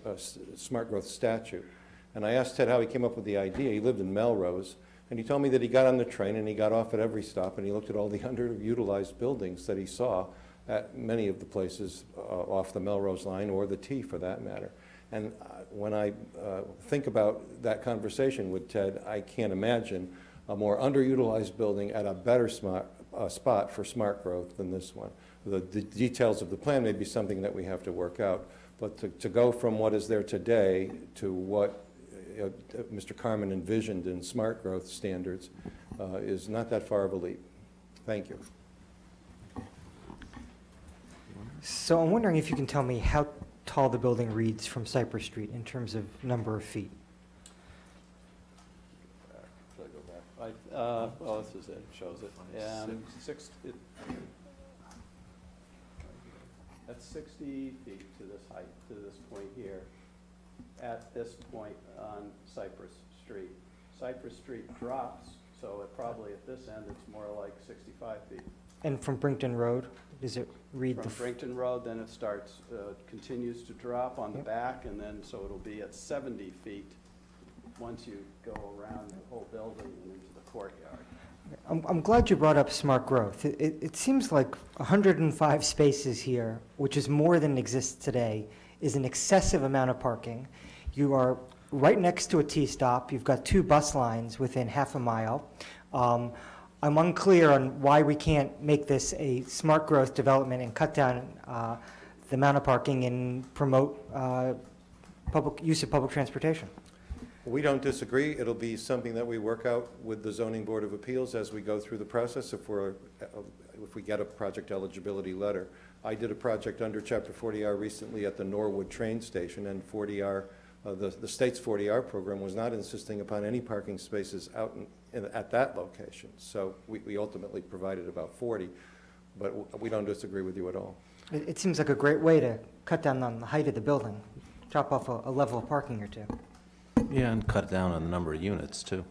And I asked Ted how he came up with the idea. He lived in Melrose, and he told me that he got on the train and he got off at every stop and he looked at all the underutilized buildings that he saw at many of the places off the Melrose line, or the T for that matter. And when I think about that conversation with Ted, I can't imagine a more underutilized building at a better spot for smart growth than this one. The details of the plan may be something that we have to work out, but to go from what is there today to what Mr. Carmen envisioned in smart growth standards is not that far of a leap. Thank you. So I'm wondering if you can tell me how tall the building reads from Cypress Street in terms of number of feet. Should I go back? Well, this is it. It shows it. That's 60 feet to this height, to this point here, at this point on Cypress Street. Cypress Street drops So it probably, at this end, it's more like 65 feet. And from Brinkton Road, does it read From Brinkton Road, then it starts, continues to drop on the back, and then, so it'll be at 70 feet once you go around the whole building and into the courtyard. I'm glad you brought up smart growth. It seems like 105 spaces here, which is more than exists today, is an excessive amount of parking. You are right next to a T-stop. You've got 2 bus lines within half a mile. I'm unclear on why we can't make this a smart growth development and cut down the amount of parking and promote public use of public transportation. We don't disagree. It'll be something that we work out with the Zoning Board of Appeals as we go through the process if we get a project eligibility letter. I did a project under Chapter 40R recently at the Norwood train station, and 40R, the state's 40R program was not insisting upon any parking spaces out at that location. So we ultimately provided about 40, but we don't disagree with you at all. It seems like a great way to cut down on the height of the building, drop off a level of parking or two. Yeah, and cut down on the number of units, too.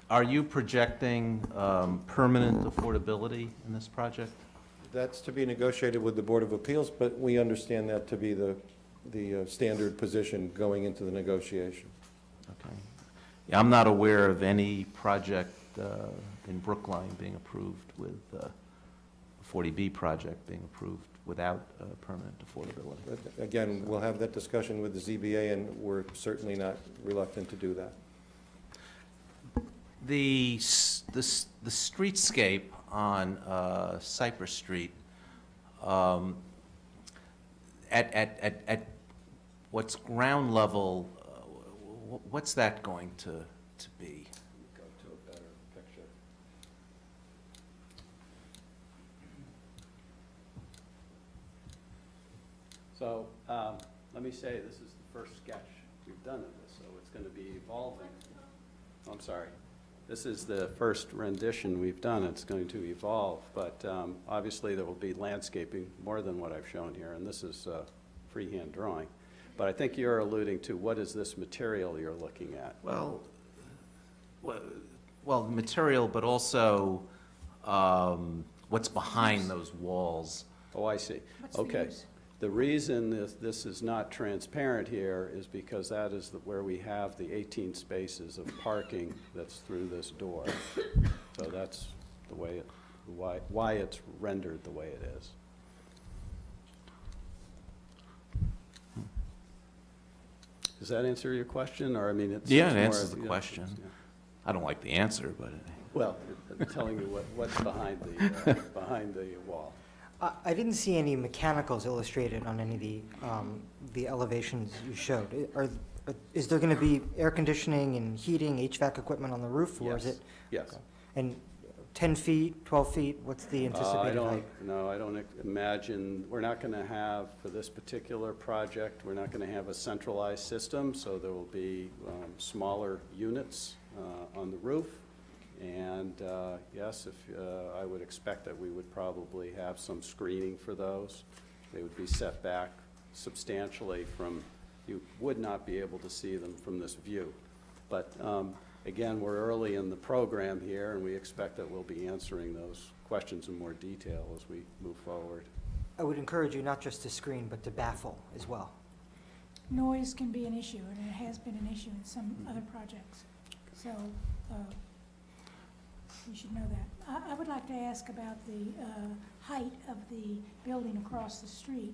Are you projecting permanent affordability in this project? That's to be negotiated with the Board of Appeals, but we understand that to be the standard position going into the negotiation. Okay. Yeah, I'm not aware of any project in Brookline being approved with a 40B project being approved without permanent affordability. But again, we'll have that discussion with the ZBA, and we're certainly not reluctant to do that. The streetscape on Cypress Street, at what's ground level, what's that going to be? Go to a better picture. So let me say, this is the first sketch we've done of this, so it's going to be evolving. I'm sorry. This is the first rendition we've done. It's going to evolve, but obviously there will be landscaping more than what I've shown here, and this is freehand drawing. But I think you're alluding to what is this material you're looking at? Well, material, but also what's behind those walls. Oh, I see. What's the Okay. use? The reason this is not transparent here is because that is where we have the 18 spaces of parking that's through this door. So that's the way why it's rendered the way it is. Does that answer your question, or I mean, it's Yeah, it's it more answers of, the yeah, question. yeah. I don't like the answer, but Well, I'm telling you what's behind behind the wall. I didn't see any mechanicals illustrated on any of the elevations you showed. Is there going to be air conditioning and heating, HVAC equipment on the roof, or is it? Yes. Okay. And 10 feet, 12 feet, what's the anticipated height? No, I don't imagine, we're not going to have, for this particular project, we're not going to have a centralized system, so there will be smaller units on the roof. And yes, I would expect that we would probably have some screening for those. They would be set back substantially from, you would not be able to see them from this view. But again, we're early in the program here, and we expect that we'll be answering those questions in more detail as we move forward. I would encourage you not just to screen, but to baffle as well. Noise can be an issue, and it has been an issue in some other projects. So you should know that. I would like to ask about the height of the building across the street.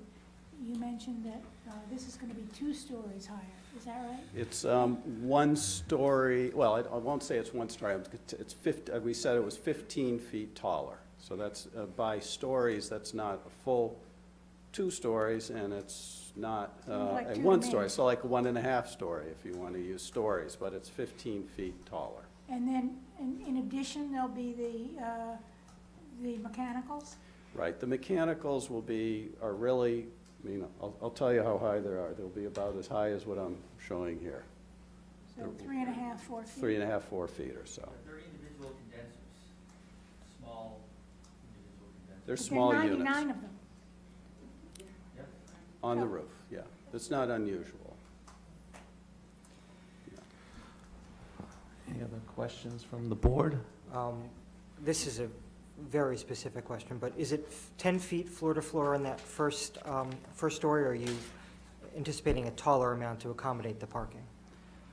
You mentioned that this is going to be 2 stories higher. Is that right? It's 1 story, well, I won't say it's 1 story. It's 50, we said it was 15 feet taller. So that's, by stories, that's not a full 2 stories, and it's not Like a 2 1 to story. me. So like a 1.5 story if you want to use stories, but it's 15 feet taller. And then, in addition, there'll be the mechanicals? Right, the mechanicals are really, I mean, I'll tell you how high they are. They'll be about as high as what I'm showing here. So 3.5, 4 feet? 3.5, 4 feet or so. They're individual condensers, small individual condensers. They're But small there are units. 99 of them. On the roof, yeah. It's not unusual. other questions from the board? This is a very specific question, but is it 10 feet floor to floor on that first story, or are you anticipating a taller amount to accommodate the parking?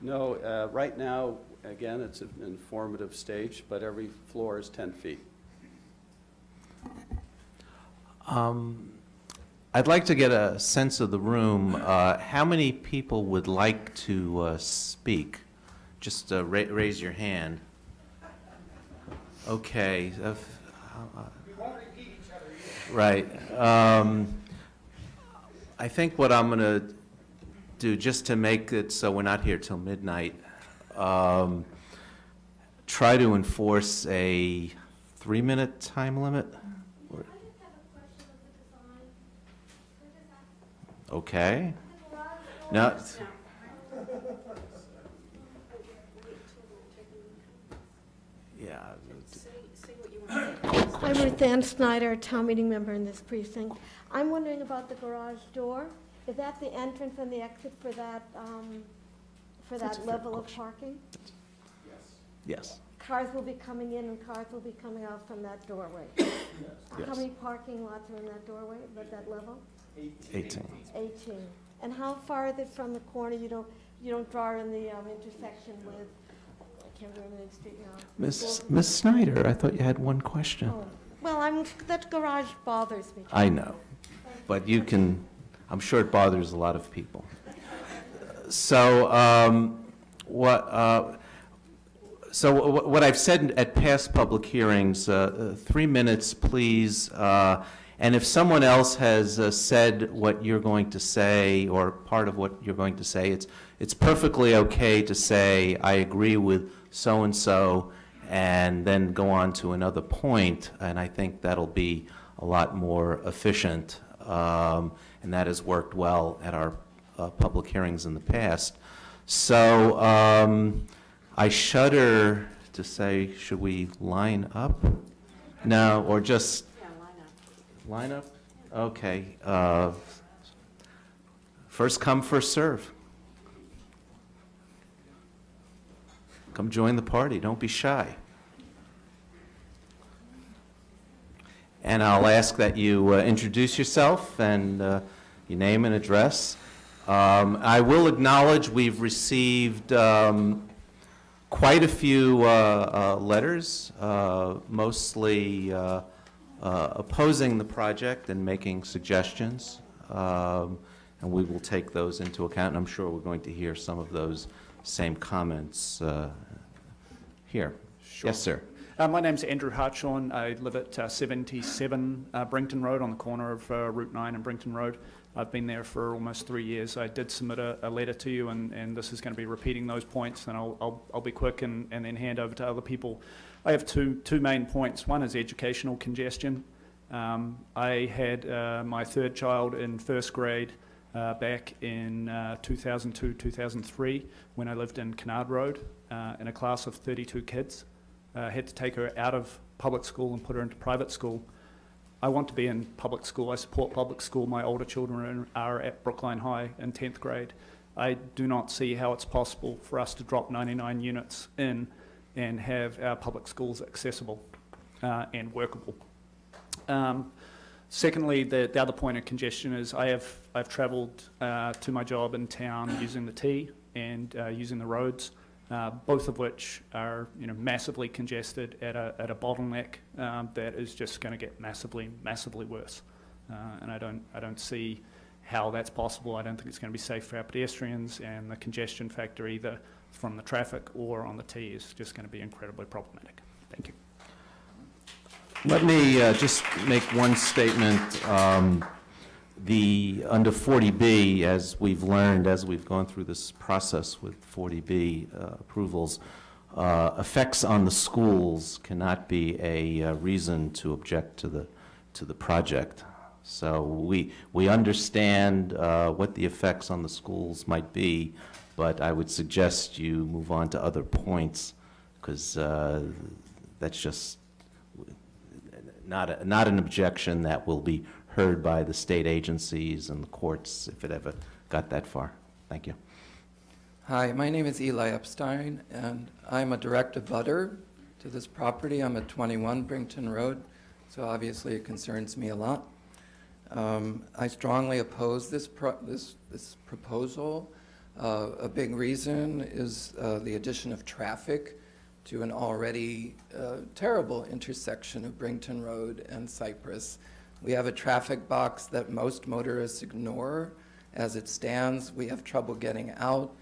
No, right now, again, it's an informative stage, but every floor is 10 feet. I'd like to get a sense of the room. How many people would like to speak? Just raise your hand. Okay. We won't repeat each other either. Right. I think what I'm going to do, just to make it so we're not here till midnight, try to enforce a 3-minute time limit. Okay. Now, yeah. I'm Ruth Ann Snyder, town meeting member in this precinct. I'm wondering about the garage door. Is that the entrance and the exit for that level of parking? Yes. Cars will be coming in and cars will be coming out from that doorway? Yes. How many parking lots are in that doorway, at that level? 18. 18. And how far is it from the corner? You don't draw in the intersection with, I can't remember the street now. Miss Snyder, I thought you had one question. Oh. Well, that garage bothers me. I know, but you can, I'm sure it bothers a lot of people. So what I've said at past public hearings, 3 minutes, please. And if someone else has said what you're going to say, or part of what you're going to say, it's perfectly okay to say, I agree with so-and-so, and then go on to another point, and I think that'll be a lot more efficient, and that has worked well at our public hearings in the past. So I shudder to say, should we line up? No, or just... Line up? Okay. First come, first serve. Come join the party. Don't be shy. And I'll ask that you introduce yourself and your name and address. I will acknowledge we've received quite a few letters, mostly opposing the project and making suggestions, and we will take those into account, and I'm sure we're going to hear some of those same comments here. Sure. Yes, sir. My name's Andrew Hartshorn. I live at 77 Brington Road, on the corner of Route 9 and Brington Road. I've been there for almost 3 years. I did submit a letter to you, and this is going to be repeating those points, and I'll be quick and then hand over to other people. I have two main points. One is educational congestion. I had my third child in first grade back in 2002, 2003, when I lived in Kennard Road in a class of 32 kids. I had to take her out of public school and put her into private school. I want to be in public school. I support public school. My older children are at Brookline High in 10th grade. I do not see how it's possible for us to drop 99 units in and have our public schools accessible and workable. Secondly, the other point of congestion is I've travelled to my job in town using the T and using the roads, both of which are massively congested at a bottleneck that is just going to get massively worse. And I don't see how that's possible. I don't think it's going to be safe for our pedestrians, and the congestion factor either from the traffic or on the T is just going to be incredibly problematic. Thank you. Let me just make one statement. Under 40B, as we've learned, as we've gone through this process with 40B approvals, effects on the schools cannot be a reason to object to the project. So we understand what the effects on the schools might be, but I would suggest you move on to other points, because that's just not an objection that will be heard by the state agencies and the courts if it ever got that far. Thank you. Hi, my name is Eli Epstein, and I'm a direct abutter to this property. I'm at 21 Brington Road, so obviously it concerns me a lot. I strongly oppose this proposal. A big reason is the addition of traffic to an already terrible intersection of Brington Road and Cypress. We have a traffic box that most motorists ignore. As it stands, we have trouble getting out.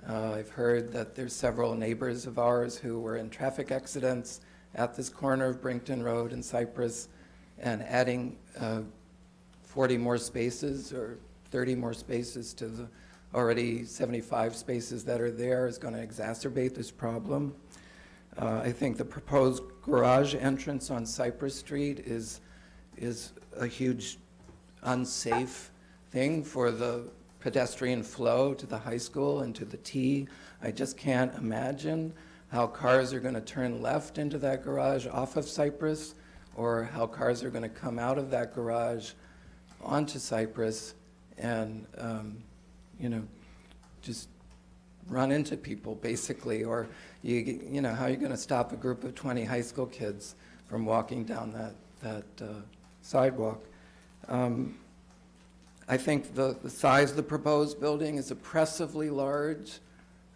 I've heard that there's several neighbors of ours who were in traffic accidents at this corner of Brington Road and Cypress, and adding 40 more spaces or 30 more spaces to the already 75 spaces that are there is going to exacerbate this problem. I think the proposed garage entrance on Cypress Street is a huge unsafe thing for the pedestrian flow to the high school and to the T. I just can't imagine how cars are going to turn left into that garage off of Cypress, or how cars are going to come out of that garage onto Cypress and, you know, just run into people, basically. Or, you know, how are you going to stop a group of 20 high school kids from walking down that sidewalk? I think the size of the proposed building is oppressively large.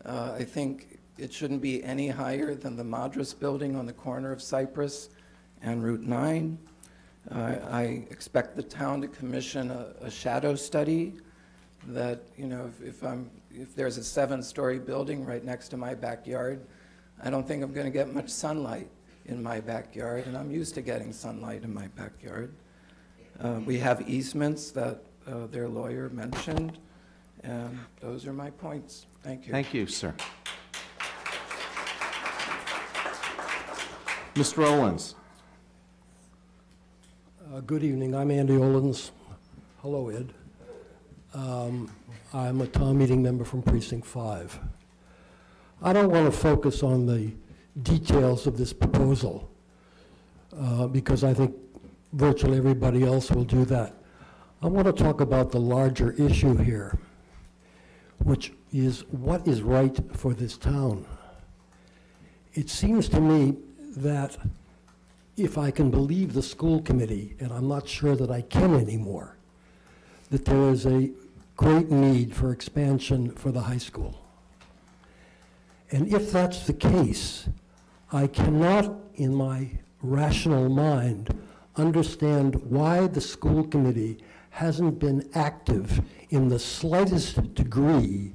I think it shouldn't be any higher than the Madras building on the corner of Cypress and Route 9. I expect the town to commission a shadow study that, you know, if there's a 7-story building right next to my backyard, I don't think I'm going to get much sunlight in my backyard, and I'm used to getting sunlight in my backyard. We have easements that their lawyer mentioned, and those are my points. Thank you. Thank you, sir. Mr. Owens. Good evening. I'm Andy Olens. Hello, Ed. I'm a town meeting member from Precinct 5. I don't want to focus on the details of this proposal because I think virtually everybody else will do that. I want to talk about the larger issue here, which is what is right for this town. It seems to me that if I can believe the school committee, and I'm not sure that I can anymore, that there is a great need for expansion for the high school. And if that's the case, I cannot, in my rational mind, understand why the school committee hasn't been active in the slightest degree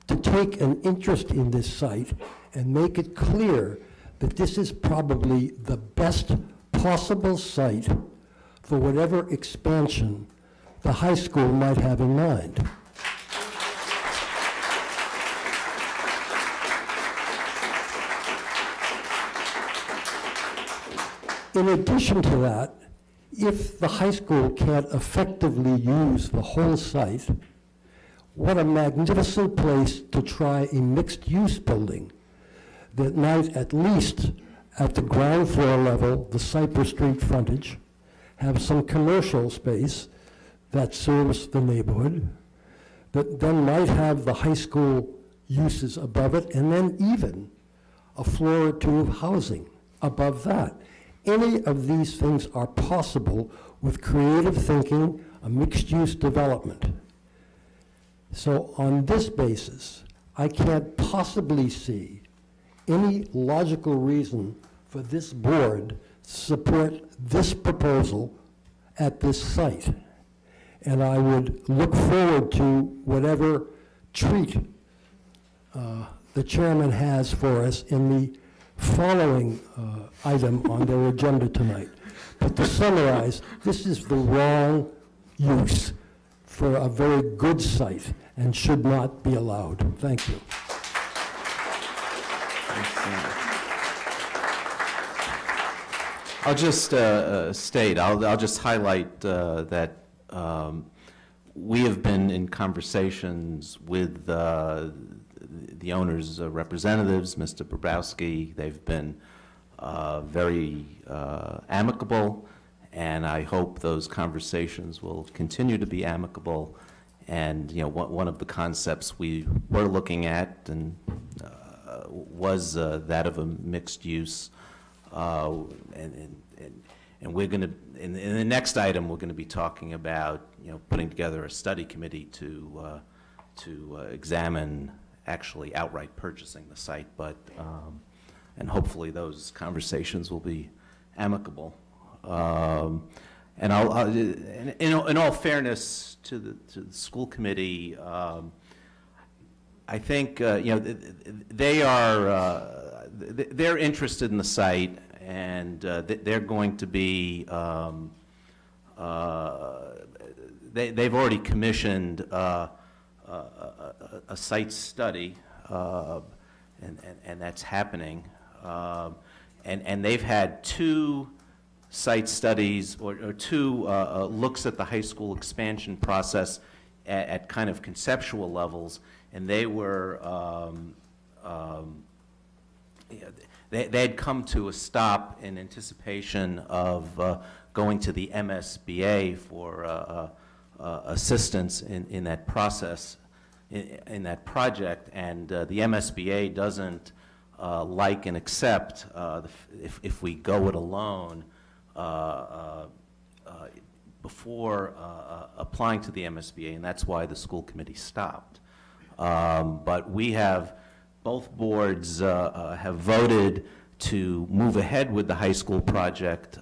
to take an interest in this site and make it clear that this is probably the best possible site for whatever expansion the high school might have in mind. In addition to that, if the high school can't effectively use the whole site, what a magnificent place to try a mixed-use building that might, at least at the ground floor level, the Cypress Street frontage, have some commercial space that serves the neighborhood, that then might have the high school uses above it, and then even a floor or two of housing above that. Any of these things are possible with creative thinking, a mixed-use development. So on this basis, I can't possibly see any logical reason for this board to support this proposal at this site. And I would look forward to whatever treat the chairman has for us in the following item on their agenda tonight. But to summarize, this is the wrong use for a very good site and should not be allowed. Thank you. I'll just state, I'll just highlight that we have been in conversations with the owner's representatives, Mr. Bobrowski. They've been very amicable, and I hope those conversations will continue to be amicable. And, you know, one of the concepts we were looking at and was that of a mixed use. And we're going to, in the next item, we're going to be talking about, you know, putting together a study committee to examine actually outright purchasing the site. But and hopefully those conversations will be amicable. And in all fairness to the school committee, I think you know, they're interested in the site, and they're going to be they've already commissioned a site study, and that's happening, and they've had two site studies or two looks at the high school expansion process at kind of conceptual levels, and they were they had come to a stop in anticipation of going to the MSBA for assistance in that process, in that project, and the MSBA doesn't like and accept if we go it alone before applying to the MSBA, and that's why the school committee stopped. But we have, both boards have voted to move ahead with the high school project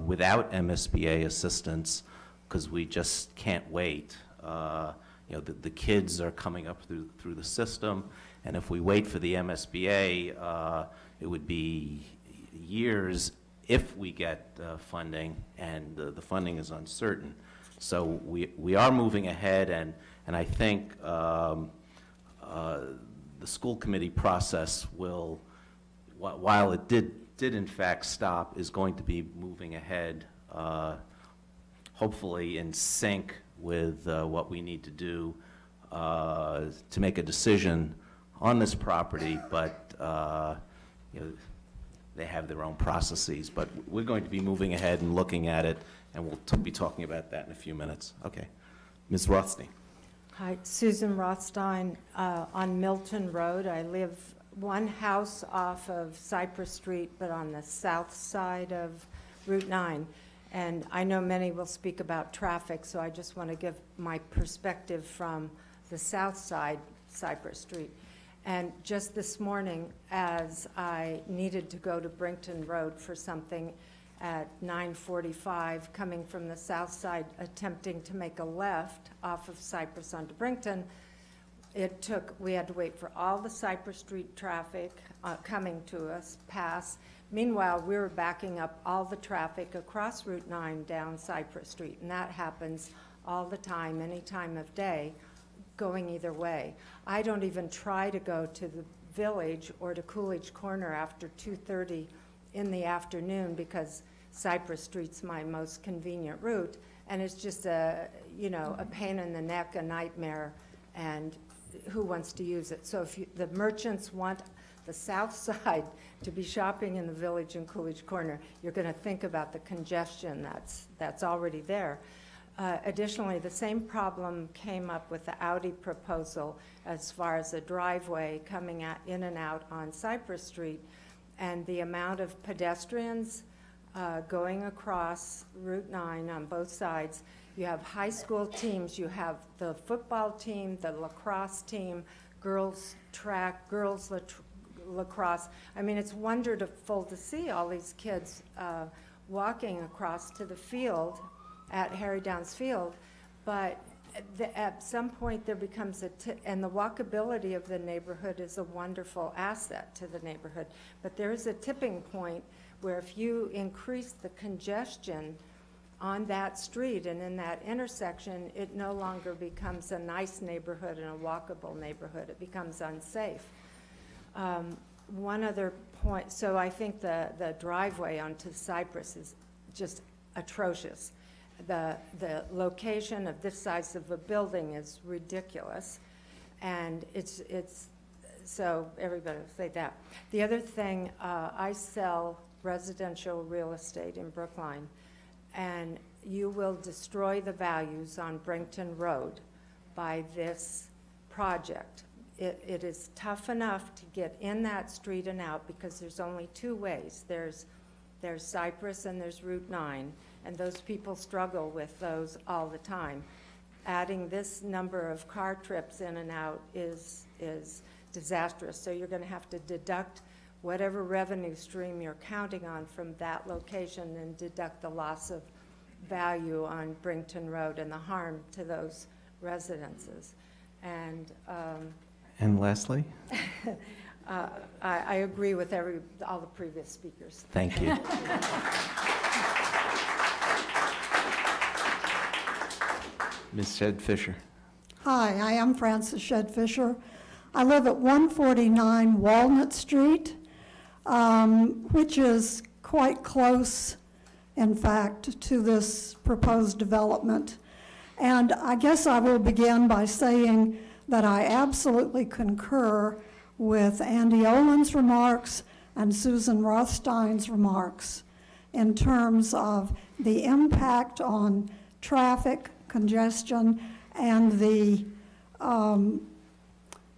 without MSBA assistance, because we just can't wait. You know, the kids are coming up through the system, and if we wait for the MSBA, it would be years if we get funding, and the funding is uncertain. So we are moving ahead, and I think the school committee process will, while it did in fact stop, is going to be moving ahead, hopefully in sync with what we need to do to make a decision on this property, but you know, they have their own processes. But we're going to be moving ahead and looking at it, and we'll be talking about that in a few minutes. Okay. Ms. Rothstein. Hi, Susan Rothstein on Milton Road. I live one house off of Cypress Street, but on the south side of Route 9. And I know many will speak about traffic, so I just want to give my perspective from the south side, Cypress Street. And just this morning, as I needed to go to Brinkton Road for something at 9:45, coming from the south side, attempting to make a left off of Cypress onto Brinkton, we had to wait for all the Cypress Street traffic coming to us pass. Meanwhile, we were backing up all the traffic across Route 9 down Cypress Street, and that happens all the time, any time of day, going either way. I don't even try to go to the Village or to Coolidge Corner after 2:30 in the afternoon, because Cypress Street's my most convenient route, and it's just a pain in the neck, a nightmare, and who wants to use it? So if the merchants want the south side to be shopping in the Village and Coolidge Corner, you're going to think about the congestion that's already there. Additionally, the same problem came up with the Audi proposal as far as a driveway coming in and out on Cypress Street, and the amount of pedestrians going across Route 9 on both sides. You have high school teams, you have the football team, the lacrosse team, girls track, girls lacrosse. I mean, it's wonderful to see all these kids walking across to the field at Harry Downs Field, but at some point there becomes and the walkability of the neighborhood is a wonderful asset to the neighborhood, but there is a tipping point where if you increase the congestion on that street and in that intersection, it no longer becomes a nice neighborhood and a walkable neighborhood. It becomes unsafe. One other point, so I think the driveway onto Cypress is just atrocious. The location of this size of a building is ridiculous, and it's so everybody will say that. The other thing, I sell residential real estate in Brookline, and you will destroy the values on Brinkton Road by this project. It is tough enough to get in that street and out because there's only two ways. There's Cypress and there's Route 9, and those people struggle with those all the time. Adding this number of car trips in and out is disastrous. So you're going to have to deduct whatever revenue stream you're counting on from that location and deduct the loss of value on Brington Road and the harm to those residences. And lastly? I agree with all the previous speakers. Thank you. Ms. Shed Fisher. Hi, I am Frances Shed Fisher. I live at 149 Walnut Street, which is quite close, in fact, to this proposed development. And I guess I will begin by saying that I absolutely concur with Andy Olin's remarks and Susan Rothstein's remarks in terms of the impact on traffic, congestion, and the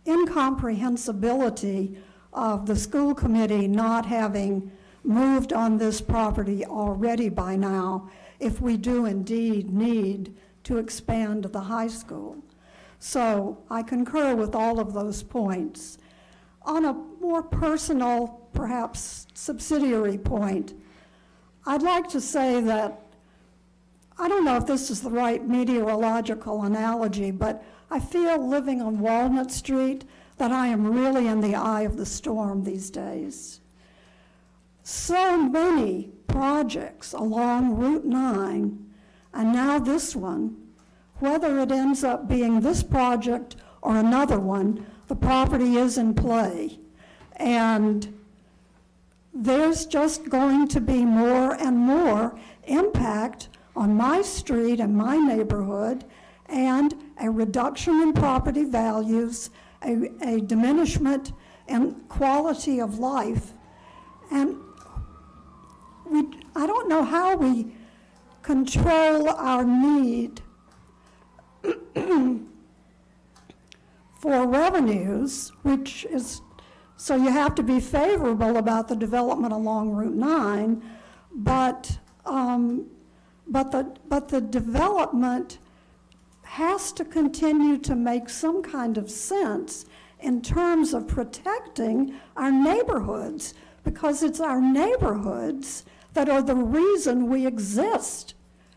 incomprehensibility of the school committee not having moved on this property already by now if we do indeed need to expand the high school. So I concur with all of those points. On a more personal, perhaps subsidiary point, I'd like to say that I don't know if this is the right meteorological analogy, but I feel living on Walnut Street that I am really in the eye of the storm these days. So many projects along Route 9, and now this one, whether it ends up being this project or another one, the property is in play. And there's just going to be more and more impact on my street and my neighborhood, and a reduction in property values, a diminishment in quality of life. And I don't know how we control our need for revenues, which is, so you have to be favorable about the development along Route 9, but the development has to continue to make some kind of sense in terms of protecting our neighborhoods, because it's our neighborhoods that are the reason we exist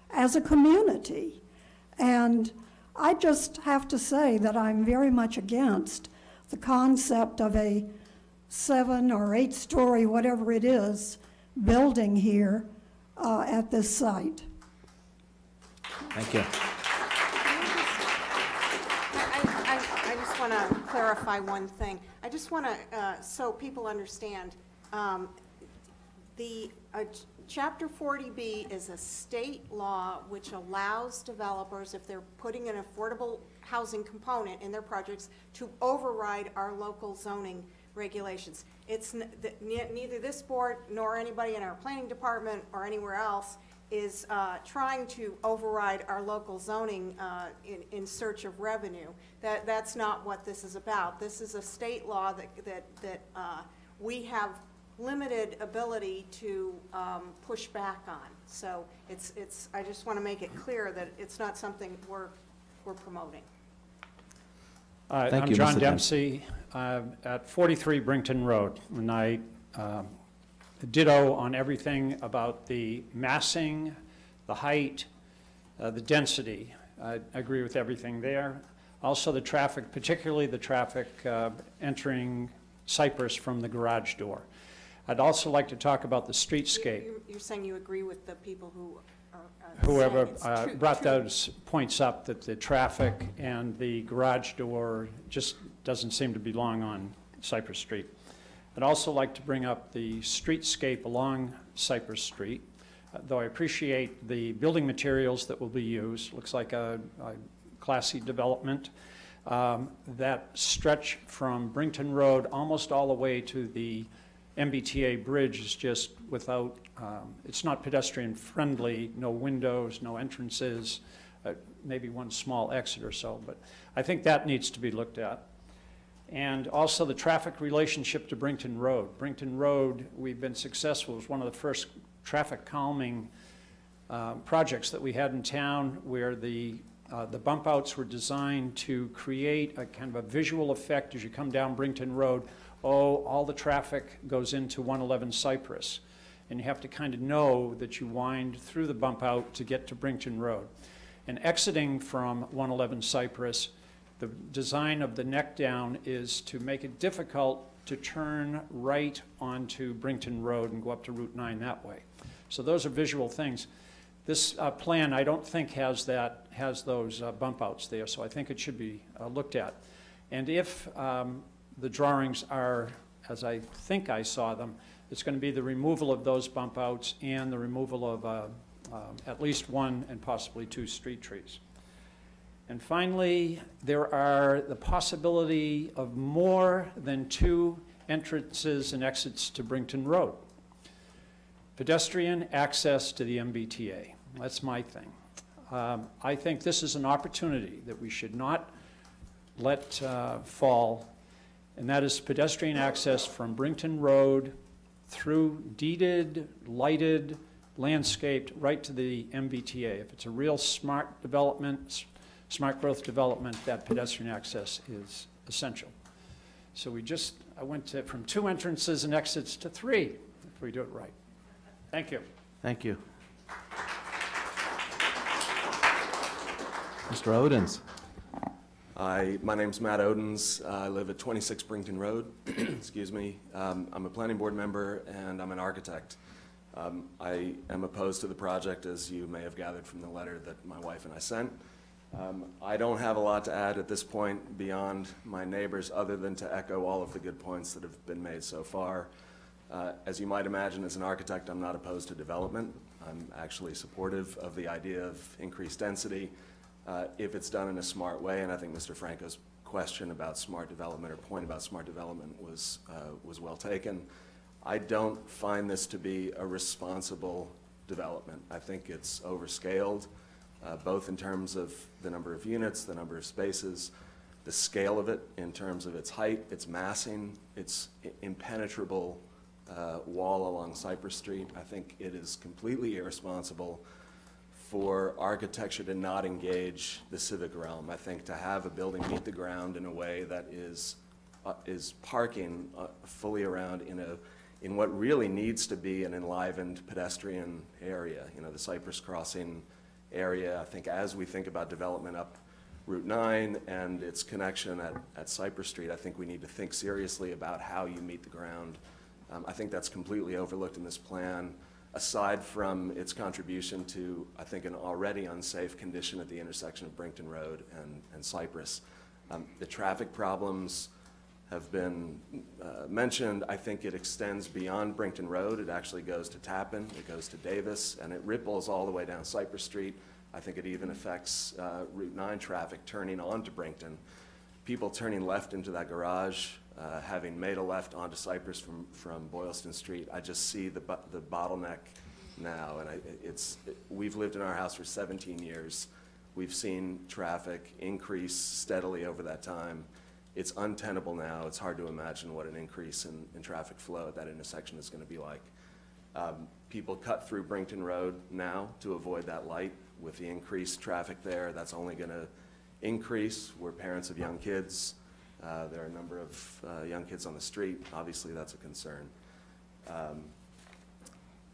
as a community. And I just have to say that I'm very much against the concept of a 7 or 8 story, whatever it is, building here at this site. Thank you. I just want to clarify one thing. I just want to, so people understand, the Chapter 40B is a state law which allows developers, if they're putting an affordable housing component in their projects, to override our local zoning regulations. It's neither this board nor anybody in our planning department or anywhere else is trying to override our local zoning in search of revenue. That's not what this is about. This is a state law that we have limited ability to push back on. So I just want to make it clear that it's not something we're promoting. I'm John Dempsey at 43 Brington Road, and I ditto on everything about the massing, the height, the density. I agree with everything there. Also the traffic, particularly the traffic entering Cypress from the garage door. I'd also like to talk about the streetscape. You're saying you agree with the people who are whoever brought those points up, that the traffic and the garage door just doesn't seem to belong on Cypress Street. I'd also like to bring up the streetscape along Cypress Street, though I appreciate the building materials that will be used. Looks like a classy development. That stretch from Brington Road almost all the way to the MBTA bridge is just without, it's not pedestrian friendly, no windows, no entrances, maybe one small exit or so, but I think that needs to be looked at. And also the traffic relationship to Brington Road. Brington Road, we've been successful. It was one of the first traffic calming projects that we had in town, where the bump outs were designed to create a kind of a visual effect as you come down Brington Road. Oh, all the traffic goes into 111 Cypress. And you have to kind of know that you wind through the bump out to get to Brington Road. And exiting from 111 Cypress, the design of the neck down is to make it difficult to turn right onto Brington Road and go up to Route 9 that way. So those are visual things. This plan, I don't think has those bump outs there, so I think it should be looked at. And if the drawings are, as I think I saw them, it's going to be the removal of those bump outs and the removal of at least one and possibly two street trees. And finally, there are the possibility of more than two entrances and exits to Brington Road. Pedestrian access to the MBTA. That's my thing. I think this is an opportunity that we should not let fall, and that is pedestrian access from Brington Road through deeded, lighted, landscaped, right to the MBTA. If it's a real smart development, smart growth development, that pedestrian access is essential. So I went from 2 entrances and exits to 3, if we do it right. Thank you. Thank you. Mr. Odens. Hi, my name's Matt Odens. I live at 26 Brington Road. Excuse me. I'm a planning board member and I'm an architect. I am opposed to the project, as you may have gathered from the letter that my wife and I sent. I don't have a lot to add at this point beyond my neighbors, other than to echo all of the good points that have been made so far. As you might imagine, as an architect, I'm not opposed to development. I'm actually supportive of the idea of increased density if it's done in a smart way, and I think Mr. Franco's question about smart development, or point about smart development, was well taken. I don't find this to be a responsible development. I think it's overscaled, both in terms of the number of units, the number of spaces, the scale of it in terms of its height, its massing, its impenetrable wall along Cypress Street. I think it is completely irresponsible for architecture to not engage the civic realm. I think to have a building meet the ground in a way that is parking fully around in what really needs to be an enlivened pedestrian area, the Cypress Crossing area. I think as we think about development up Route 9 and its connection at Cypress Street, I think we need to think seriously about how you meet the ground. I think that's completely overlooked in this plan, aside from its contribution to, I think, an already unsafe condition at the intersection of Brington Road and Cypress. The traffic problems have been mentioned. I think it extends beyond Brington Road. It actually goes to Tappan, it goes to Davis, and it ripples all the way down Cypress Street. I think it even affects Route 9 traffic turning onto Brington. People turning left into that garage, having made a left onto Cypress from Boylston Street, I just see the bottleneck now. And we've lived in our house for 17 years. We've seen traffic increase steadily over that time. It's untenable now. It's hard to imagine what an increase in traffic flow at that intersection is going to be like. People cut through Brington Road now to avoid that light. With the increased traffic there, that's only going to increase. We're parents of young kids. There are a number of young kids on the street. Obviously, that's a concern.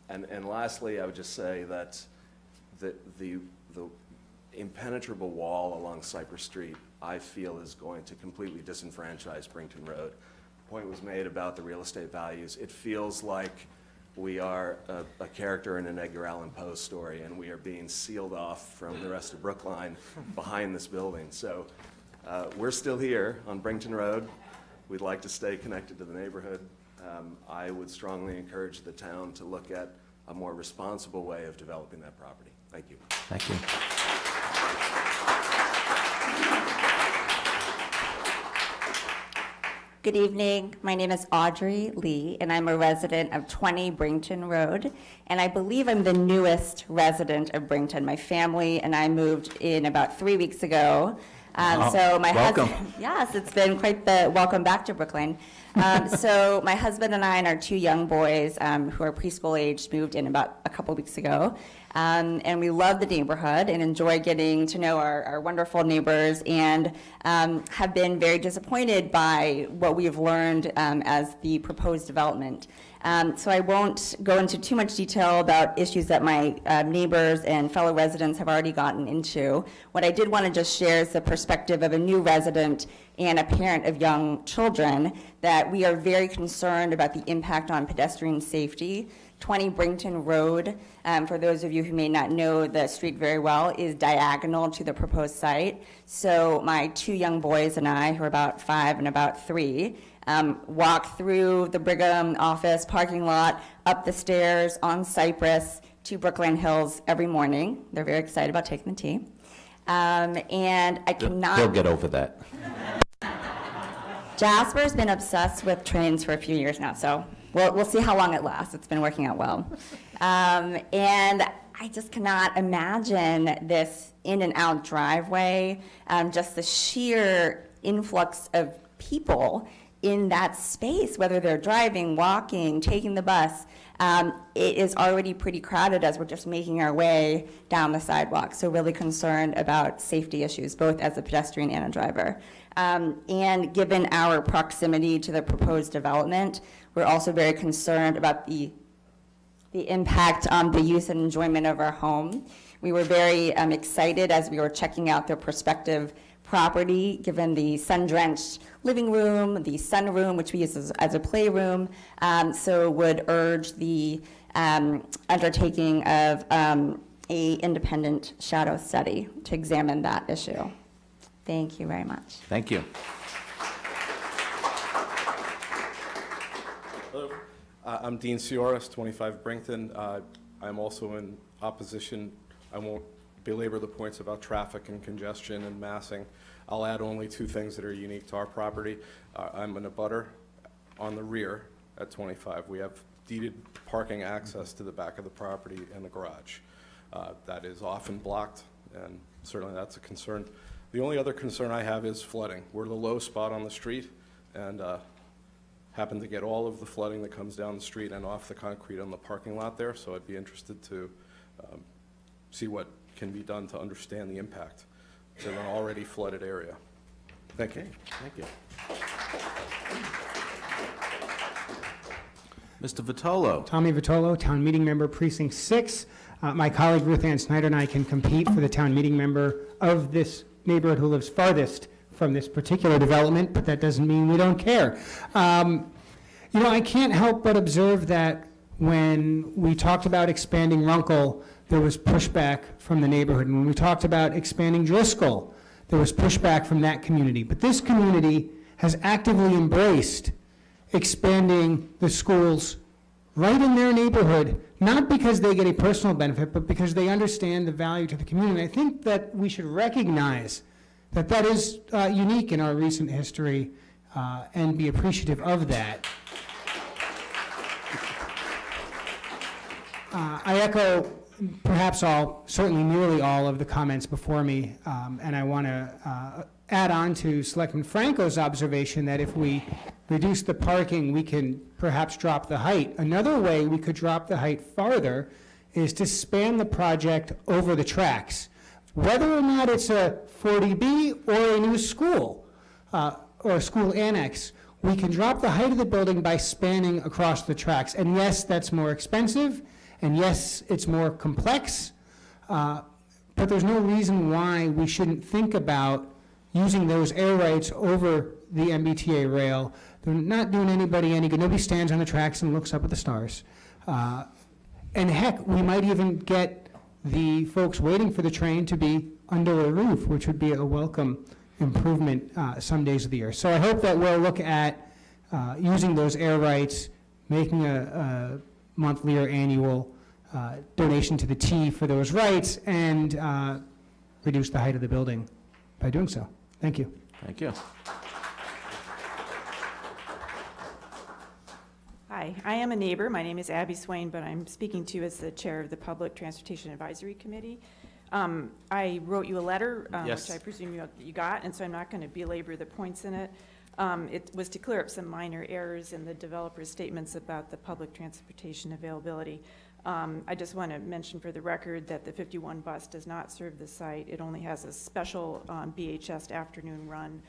And lastly, I would just say that the impenetrable wall along Cypress Street, I feel, is going to completely disenfranchise Brington Road. The point was made about the real estate values. It feels like we are a character in an Edgar Allan Poe story, and we are being sealed off from the rest of Brookline behind this building. So we're still here on Brington Road. We'd like to stay connected to the neighborhood. I would strongly encourage the town to look at a more responsible way of developing that property. Thank you. Thank you. Good evening. My name is Audrey Lee, and I'm a resident of 20 Brington Road, and I believe I'm the newest resident of Brington. My family and I moved in about 3 weeks ago. So my welcome. Yes, it's been quite the welcome back to Brookline. So my husband and I and our 2 young boys, who are preschool aged, moved in about a couple weeks ago. And we love the neighborhood and enjoy getting to know our wonderful neighbors, and have been very disappointed by what we have learned as the proposed development. So I won't go into too much detail about issues that my neighbors and fellow residents have already gotten into. What I did want to just share is the perspective of a new resident and a parent of young children, that we are very concerned about the impact on pedestrian safety. 20 Brington Road, for those of you who may not know the street very well, is diagonal to the proposed site. So my 2 young boys and I, who are about 5 and about 3, walk through the Brigham office parking lot, up the stairs on Cypress to Brookline Hills every morning. They're very excited about taking the T. And I cannot... They'll get over that. Jasper's been obsessed with trains for a few years now, so we'll see how long it lasts. It's been working out well. And I just cannot imagine this in and out driveway, just the sheer influx of people in that space, whether they're driving, walking, taking the bus. It is already pretty crowded as we're just making our way down the sidewalk. So really concerned about safety issues, both as a pedestrian and a driver. And given our proximity to the proposed development, we're also very concerned about the impact on the use and enjoyment of our home. We were very excited as we were checking out the prospective property, given the sun-drenched living room, the sunroom, which we use as a playroom. So would urge the undertaking of a independent shadow study to examine that issue. Thank you very much. Thank you. Hello, I'm Dean Sioris, 25 Brington. I'm also in opposition. I won't belabor the points about traffic and congestion and massing. I'll add only 2 things that are unique to our property. I'm an abutter on the rear at 25. We have deeded parking access to the back of the property and the garage. That is often blocked, and certainly that's a concern. The only other concern I have is flooding. We're the low spot on the street, and happen to get all of the flooding that comes down the street and off the concrete on the parking lot there, so I'd be interested to see what can be done to understand the impact to an already flooded area. Thank you. Thank you. Mr. Vitolo. Tommy Vitolo, Town Meeting Member, Precinct 6. My colleague Ruth Ann Snyder and I can compete for the Town Meeting Member of this neighborhood who lives farthest from this particular development, but that doesn't mean we don't care. You know, I can't help but observe that when we talked about expanding Runkle, there was pushback from the neighborhood. And when we talked about expanding Driscoll, there was pushback from that community. But this community has actively embraced expanding the schools right in their neighborhood, not because they get a personal benefit, but because they understand the value to the community. And I think that we should recognize that that is unique in our recent history and be appreciative of that. I echo perhaps all, certainly nearly all of the comments before me, and I want to add on to Selectman Franco's observation that if we reduce the parking, we can perhaps drop the height. Another way we could drop the height farther is to span the project over the tracks. Whether or not it's a 40B or a new school or a school annex, we can drop the height of the building by spanning across the tracks. And yes, that's more expensive, and yes, it's more complex, but there's no reason why we shouldn't think about using those air rights over the MBTA rail. They're not doing anybody any good. Nobody stands on the tracks and looks up at the stars. And heck, we might even get the folks waiting for the train to be under a roof, which would be a welcome improvement some days of the year. So I hope that we'll look at using those air rights, making a monthly or annual donation to the T for those rights, and reduce the height of the building by doing so. Thank you. Thank you. Hi, I am a neighbor. My name is Abby Swain, but I'm speaking to you as the chair of the Public Transportation Advisory Committee. I wrote you a letter, Yes. which I presume you got, and so I'm not going to belabor the points in it. It was to clear up some minor errors in the developer's statements about the public transportation availability. I just want to mention for the record that the 51 bus does not serve the site. It only has a special BHS afternoon run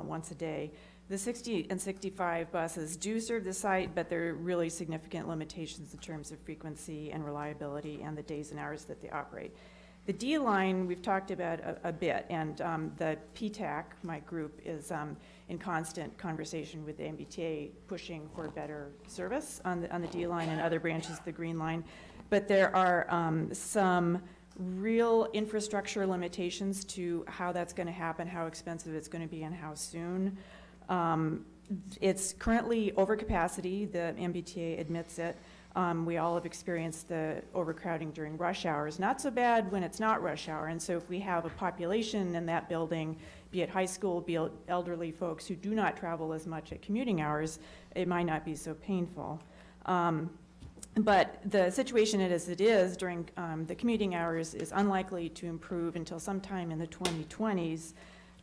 once a day. The 60 and 65 buses do serve the site, but there are really significant limitations in terms of frequency and reliability and the days and hours that they operate. The D line we've talked about a bit, and the PTAC, my group, is in constant conversation with the MBTA, pushing for better service on the D line and other branches of the Green Line. But there are some real infrastructure limitations to how that's going to happen, how expensive it's going to be, and how soon. It's currently overcapacity. The MBTA admits it. We all have experienced the overcrowding during rush hours. Not so bad when it's not rush hour. And so if we have a population in that building, be it high school, be it elderly folks who do not travel as much at commuting hours, it might not be so painful. But the situation as it is during the commuting hours is unlikely to improve until sometime in the 2020s,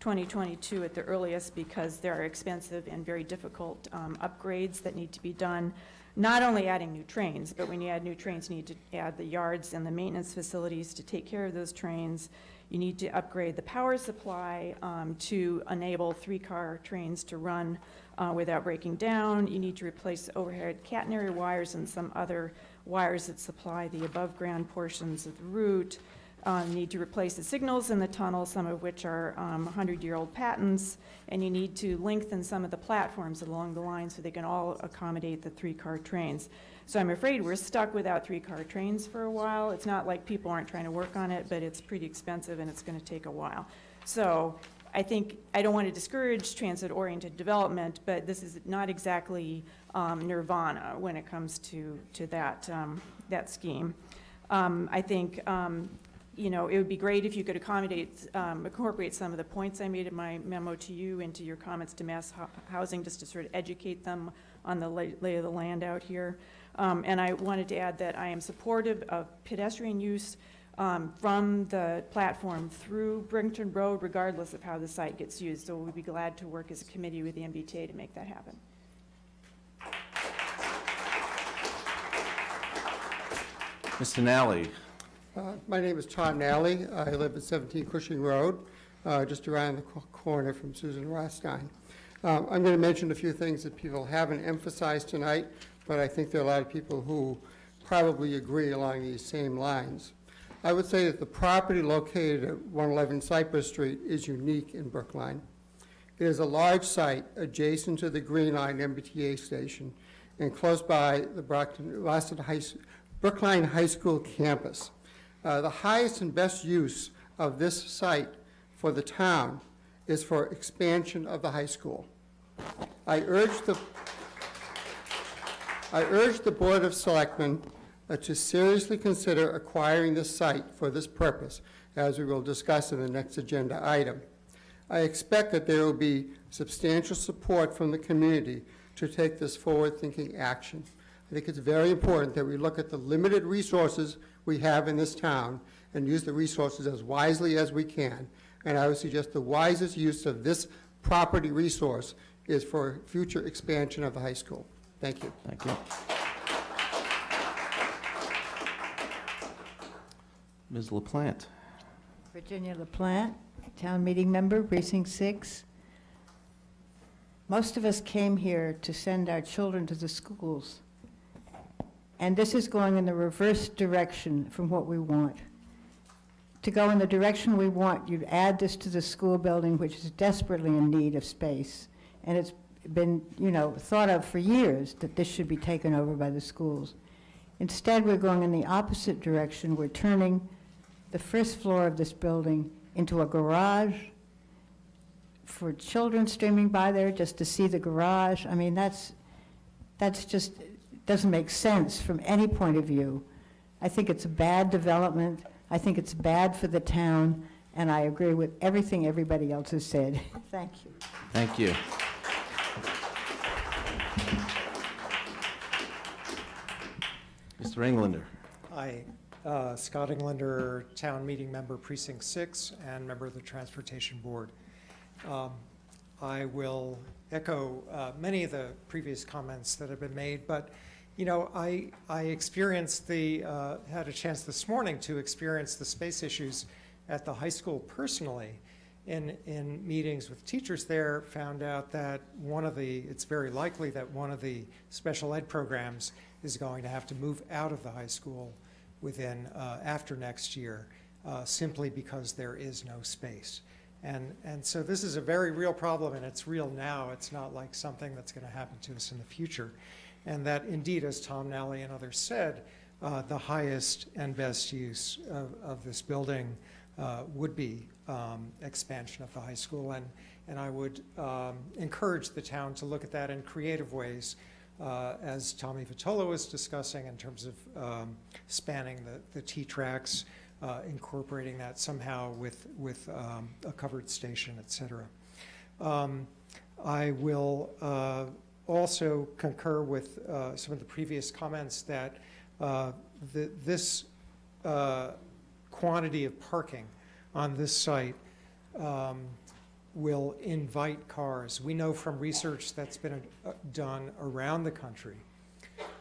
2022 at the earliest, because there are expensive and very difficult upgrades that need to be done. Not only adding new trains, but when you add new trains, you need to add the yards and the maintenance facilities to take care of those trains. You need to upgrade the power supply to enable 3-car trains to run without breaking down. You need to replace overhead catenary wires and some other wires that supply the above-ground portions of the route. You need to replace the signals in the tunnel, some of which are 100-year-old patents, and you need to lengthen some of the platforms along the line so they can all accommodate the 3-car trains. So I'm afraid we're stuck without 3-car trains for a while. It's not like people aren't trying to work on it, but it's pretty expensive and it's going to take a while. So I think I don't want to discourage transit-oriented development, but this is not exactly nirvana when it comes to that, that scheme. I think you know, it would be great if you could incorporate some of the points I made in my memo to you into your comments to mass housing, just to sort of educate them on the lay of the land out here. And I wanted to add that I am supportive of pedestrian use from the platform through Brington Road, regardless of how the site gets used. So we'd be glad to work as a committee with the MBTA to make that happen. Mr. Nally. My name is Tom Nally. I live at 17 Cushing Road, just around the corner from Susan Rothstein. I'm going to mention a few things that people haven't emphasized tonight, but I think there are a lot of people who probably agree along these same lines. I would say that the property located at 111 Cypress Street is unique in Brookline. It is a large site adjacent to the Green Line MBTA station and close by the Brookline High School campus. The highest and best use of this site for the town is for expansion of the high school. I urge the Board of Selectmen to seriously consider acquiring this site for this purpose, as we will discuss in the next agenda item. I expect that there will be substantial support from the community to take this forward-thinking action. I think it's very important that we look at the limited resources we have in this town and use the resources as wisely as we can. And I would suggest the wisest use of this property resource is for future expansion of the high school. Thank you. Thank you. Ms. LaPlante. Virginia LaPlante, town meeting member, Precinct 6. Most of us came here to send our children to the schools. And this is going in the reverse direction from what we want. To go in the direction we want, you'd add this to the school building, which is desperately in need of space. And it's been, you know, thought of for years that this should be taken over by the schools. Instead, we're going in the opposite direction. We're turning the first floor of this building into a garage for children streaming by there just to see the garage. I mean, that's just doesn't make sense from any point of view. I think it's a bad development. I think it's bad for the town, and I agree with everything everybody else has said. Thank you. Thank you. Mr. Englander. Hi, Scott Englander, Town Meeting Member, Precinct 6, and member of the Transportation Board. I will echo many of the previous comments that have been made, but you know, I experienced had a chance this morning to experience the space issues at the high school personally. In meetings with teachers there, found out that it's very likely that one of the special ed programs is going to have to move out of the high school after next year, simply because there is no space. And so this is a very real problem, and it's real now. It's not like something that's going to happen to us in the future. And that indeed, as Tom Nally and others said, the highest and best use of this building would be expansion of the high school. And I would encourage the town to look at that in creative ways, as Tommy Vitola was discussing, in terms of spanning the T-tracks, incorporating that somehow with a covered station, et cetera. I will also concur with some of the previous comments that this quantity of parking on this site will invite cars. We know from research that's been done around the country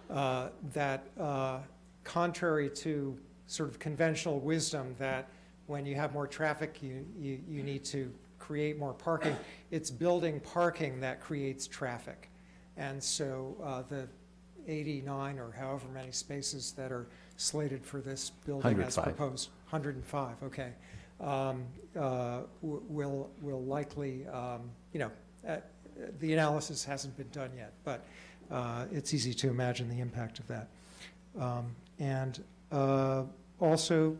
that contrary to sort of conventional wisdom that when you have more traffic you need to create more parking, it's building parking that creates traffic. And so the 89 or however many spaces that are slated for this building as proposed, 105, okay, will likely, the analysis hasn't been done yet, but it's easy to imagine the impact of that. And also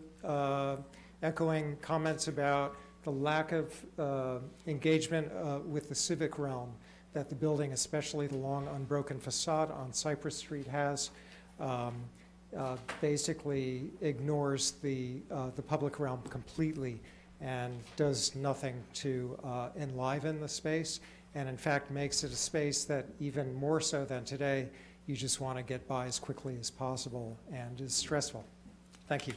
echoing comments about the lack of engagement with the civic realm that the building, especially the long unbroken facade on Cypress Street, has, basically ignores the public realm completely and does nothing to enliven the space, and in fact makes it a space that, even more so than today, you just want to get by as quickly as possible and is stressful. Thank you.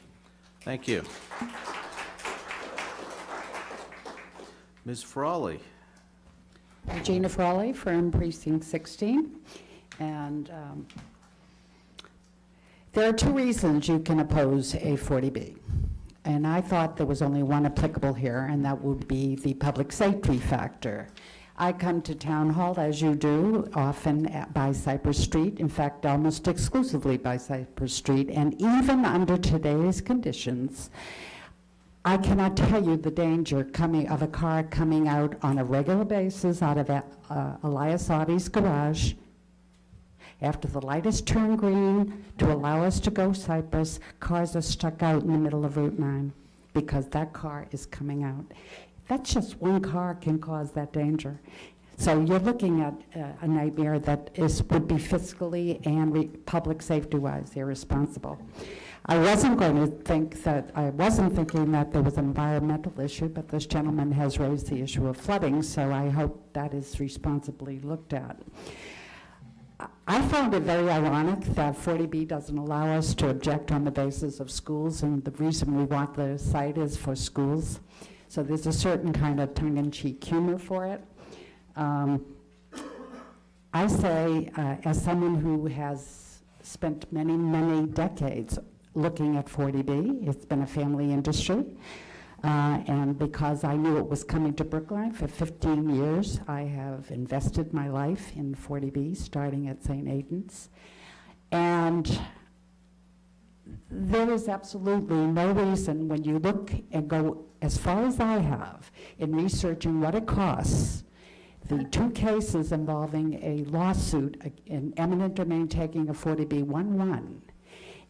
Thank you. Ms. Frawley. Regina Frawley from Precinct 16, and there are two reasons you can oppose a 40B, and I thought there was only one applicable here, and that would be the public safety factor. I come to Town Hall, as you do, often by Cypress Street, in fact almost exclusively by Cypress Street, and even under today's conditions, I cannot tell you the danger of a car coming out on a regular basis out of Elias Audie's garage after the light is turned green to allow us to go Cypress. Cars are stuck out in the middle of Route 9 because that car is coming out. That's just one car can cause that danger. So you're looking at a nightmare that would be fiscally and public safety-wise irresponsible. I wasn't thinking that there was an environmental issue, but this gentleman has raised the issue of flooding, so I hope that is responsibly looked at. I found it very ironic that 40B doesn't allow us to object on the basis of schools, and the reason we want the site is for schools. So there's a certain kind of tongue-in-cheek humor for it. I say, as someone who has spent many, many decades looking at 40B, it's been a family industry, and because I knew it was coming to Brookline for 15 years, I have invested my life in 40B, starting at St. Aidan's. And there is absolutely no reason, when you look and go as far as I have in researching what it costs, the two cases involving a lawsuit, an eminent domain taking of 40B, won,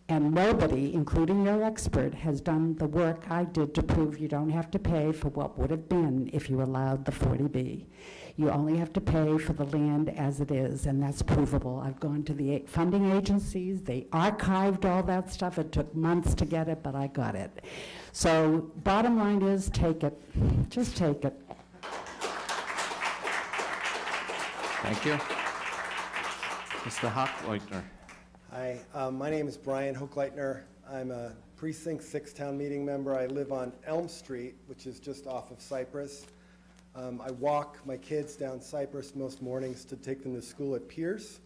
and nobody, including your expert, has done the work I did to prove you don't have to pay for what would have been if you allowed the 40B. You only have to pay for the land as it is, and that's provable. I've gone to the funding agencies. They archived all that stuff. It took months to get it, but I got it. So bottom line is, take it. Just take it. Thank you. Mr. Hochleitner. Hi, my name is Brian Hochleitner. I'm a Precinct 6 town meeting member. I live on Elm Street, which is just off of Cypress. I walk my kids down Cypress most mornings to take them to school at Pierce.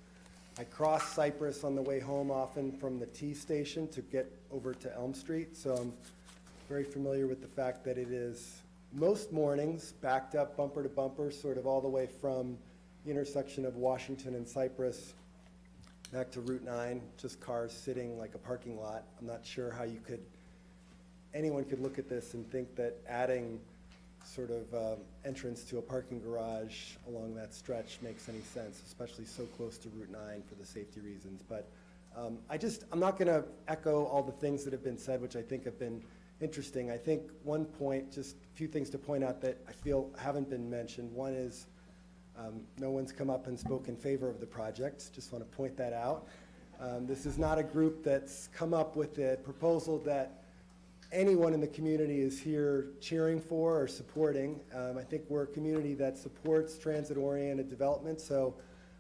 I cross Cypress on the way home often from the T station to get over to Elm Street, so I'm very familiar with the fact that it is most mornings backed up bumper to bumper, sort of all the way from the intersection of Washington and Cypress back to Route 9, just cars sitting like a parking lot. I'm not sure how anyone could look at this and think that adding sort of entrance to a parking garage along that stretch makes any sense, especially so close to Route 9 for the safety reasons. But I'm not going to echo all the things that have been said, which I think have been interesting. I think one point, just a few things to point out that I feel haven't been mentioned. One is no one's come up and spoke in favor of the project. Just want to point that out. This is not a group that's come up with a proposal that anyone in the community is here cheering for or supporting. I think we're a community that supports transit-oriented development, so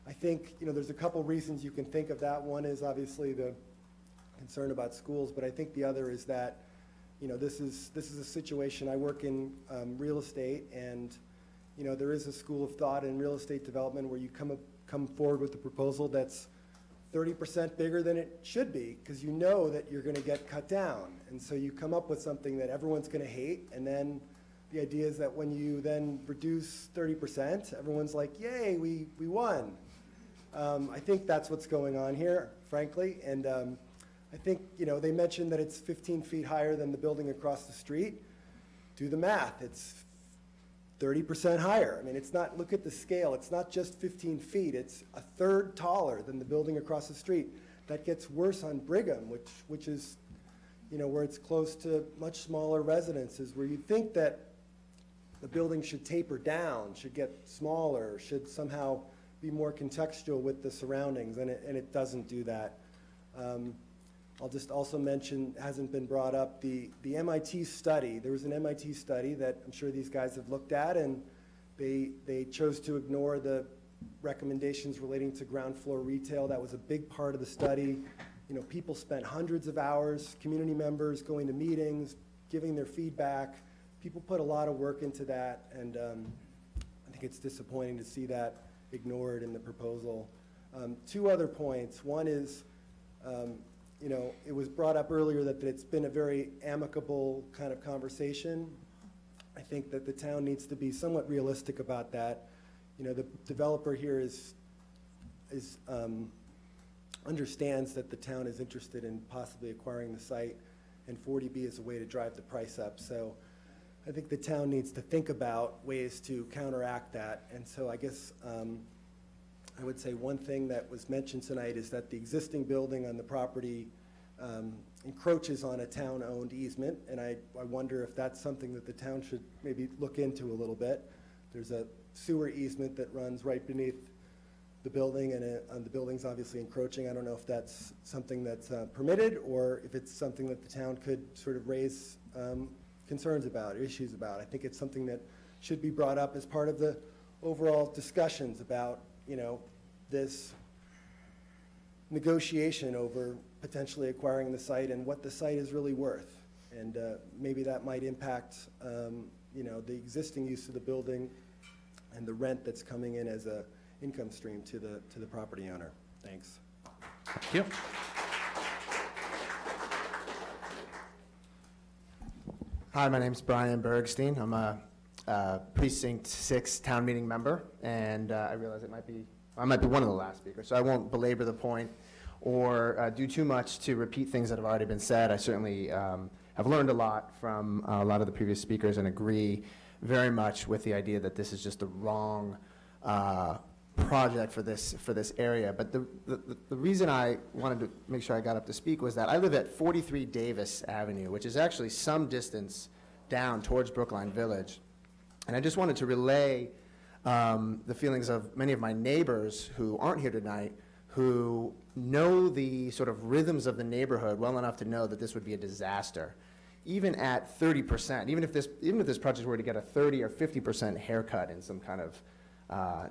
I think there's a couple reasons you can think of that. One is obviously the concern about schools, but I think the other is that this is a situation. I work in real estate, and there is a school of thought in real estate development where you come forward with a proposal that's 30% bigger than it should be, because you know that you're going to get cut down. And so you come up with something that everyone's going to hate, and then the idea is that when you then reduce 30%, everyone's like, yay, we won. I think that's what's going on here, frankly. And I think, they mentioned that it's 15 feet higher than the building across the street. Do the math. It's 30% higher. I mean, it's not, look at the scale. It's not just 15 feet. It's a third taller than the building across the street. That gets worse on Brigham, which is, where it's close to much smaller residences, where you'd think that the building should taper down, should get smaller, should somehow be more contextual with the surroundings, and it doesn't do that. I'll just also mention, hasn't been brought up, the MIT study. There was an MIT study that I'm sure these guys have looked at, and they chose to ignore the recommendations relating to ground floor retail. That was a big part of the study. People spent hundreds of hours, community members going to meetings, giving their feedback. People put a lot of work into that, and I think it's disappointing to see that ignored in the proposal. Two other points. One is, it was brought up earlier that it's been a very amicable kind of conversation. I think that the town needs to be somewhat realistic about that. The developer here understands that the town is interested in possibly acquiring the site, and 40B is a way to drive the price up. So I think the town needs to think about ways to counteract that. And so I guess I would say one thing that was mentioned tonight is that the existing building on the property encroaches on a town-owned easement, and I wonder if that's something that the town should maybe look into a little bit. There's a sewer easement that runs right beneath the building, and the building's obviously encroaching. I don't know if that's something that's permitted, or if it's something that the town could sort of raise concerns about, issues about. I think it's something that should be brought up as part of the overall discussions about this negotiation over potentially acquiring the site and what the site is really worth. And maybe that might impact the existing use of the building and the rent that's coming in as a income stream to the property owner. Thanks. Thank you. Hi, my name's Brian Bergstein. I'm a Precinct 6 town meeting member, and I realize I might be one of the last speakers, so I won't belabor the point or do too much to repeat things that have already been said. I certainly have learned a lot from a lot of the previous speakers and agree very much with the idea that this is just the wrong project for this area. But the reason I wanted to make sure I got up to speak was that I live at 43 Davis Avenue, which is actually some distance down towards Brookline Village. And I just wanted to relay the feelings of many of my neighbors who aren't here tonight, who know the sort of rhythms of the neighborhood well enough to know that this would be a disaster. Even at 30%, even if this project were to get a 30 or 50% haircut in some kind of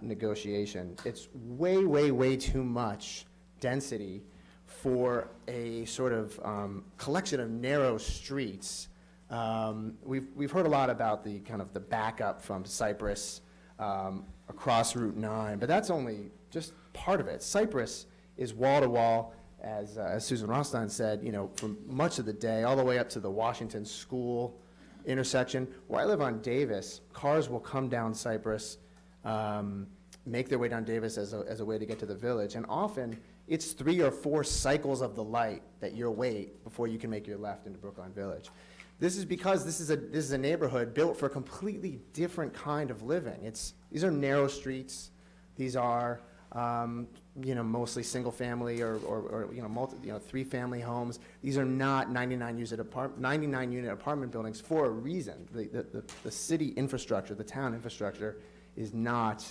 negotiation, it's way, way, way too much density for a sort of collection of narrow streets. We've heard a lot about the kind of the backup from Cypress across Route 9, but that's only just part of it. Cypress is wall to wall, as Susan Rothstein said, you know, from much of the day all the way up to the Washington School intersection. Where I live on Davis, cars will come down Cypress, make their way down Davis as a way to get to the village, and often it's 3 or 4 cycles of the light that you'll wait before you can make your left into Brookline Village. This is because this is a neighborhood built for a completely different kind of living. These are narrow streets. These are you know, mostly single family or you know, 3-family homes. These are not 99-unit apartment buildings for a reason. The city infrastructure, the town infrastructure, is not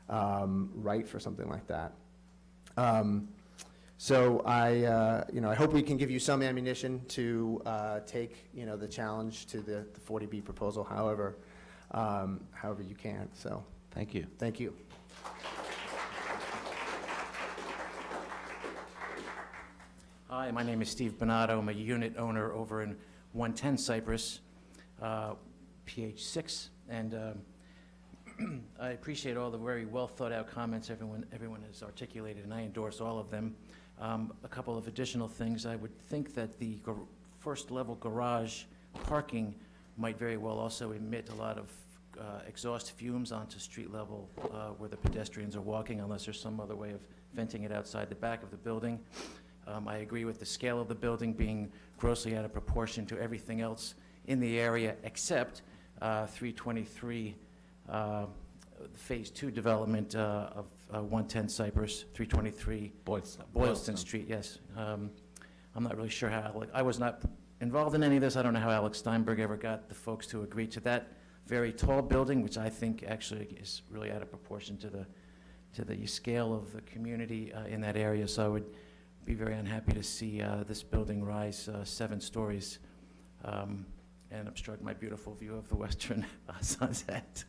right for something like that. So you know, I hope we can give you some ammunition to take, you know, the challenge to the 40B proposal, however you can. So thank you. Thank you. Hi, my name is Steve Bonato. I'm a unit owner over in 110 Cypress, PH6, and I appreciate all the very well thought out comments everyone has articulated, and I endorse all of them. A couple of additional things. I would think that the first level garage parking might very well also emit a lot of exhaust fumes onto street level where the pedestrians are walking, unless there's some other way of venting it outside the back of the building. I agree with the scale of the building being grossly out of proportion to everything else in the area except 323 Phase 2 development of 110 Cypress, 323 Boylston Street, yes. I'm not really sure how, I was not involved in any of this. I don't know how Alex Steinberg ever got the folks to agree to that very tall building, which I think actually is really out of proportion to the scale of the community in that area. So I would be very unhappy to see this building rise 7 stories and obstruct my beautiful view of the western sunset.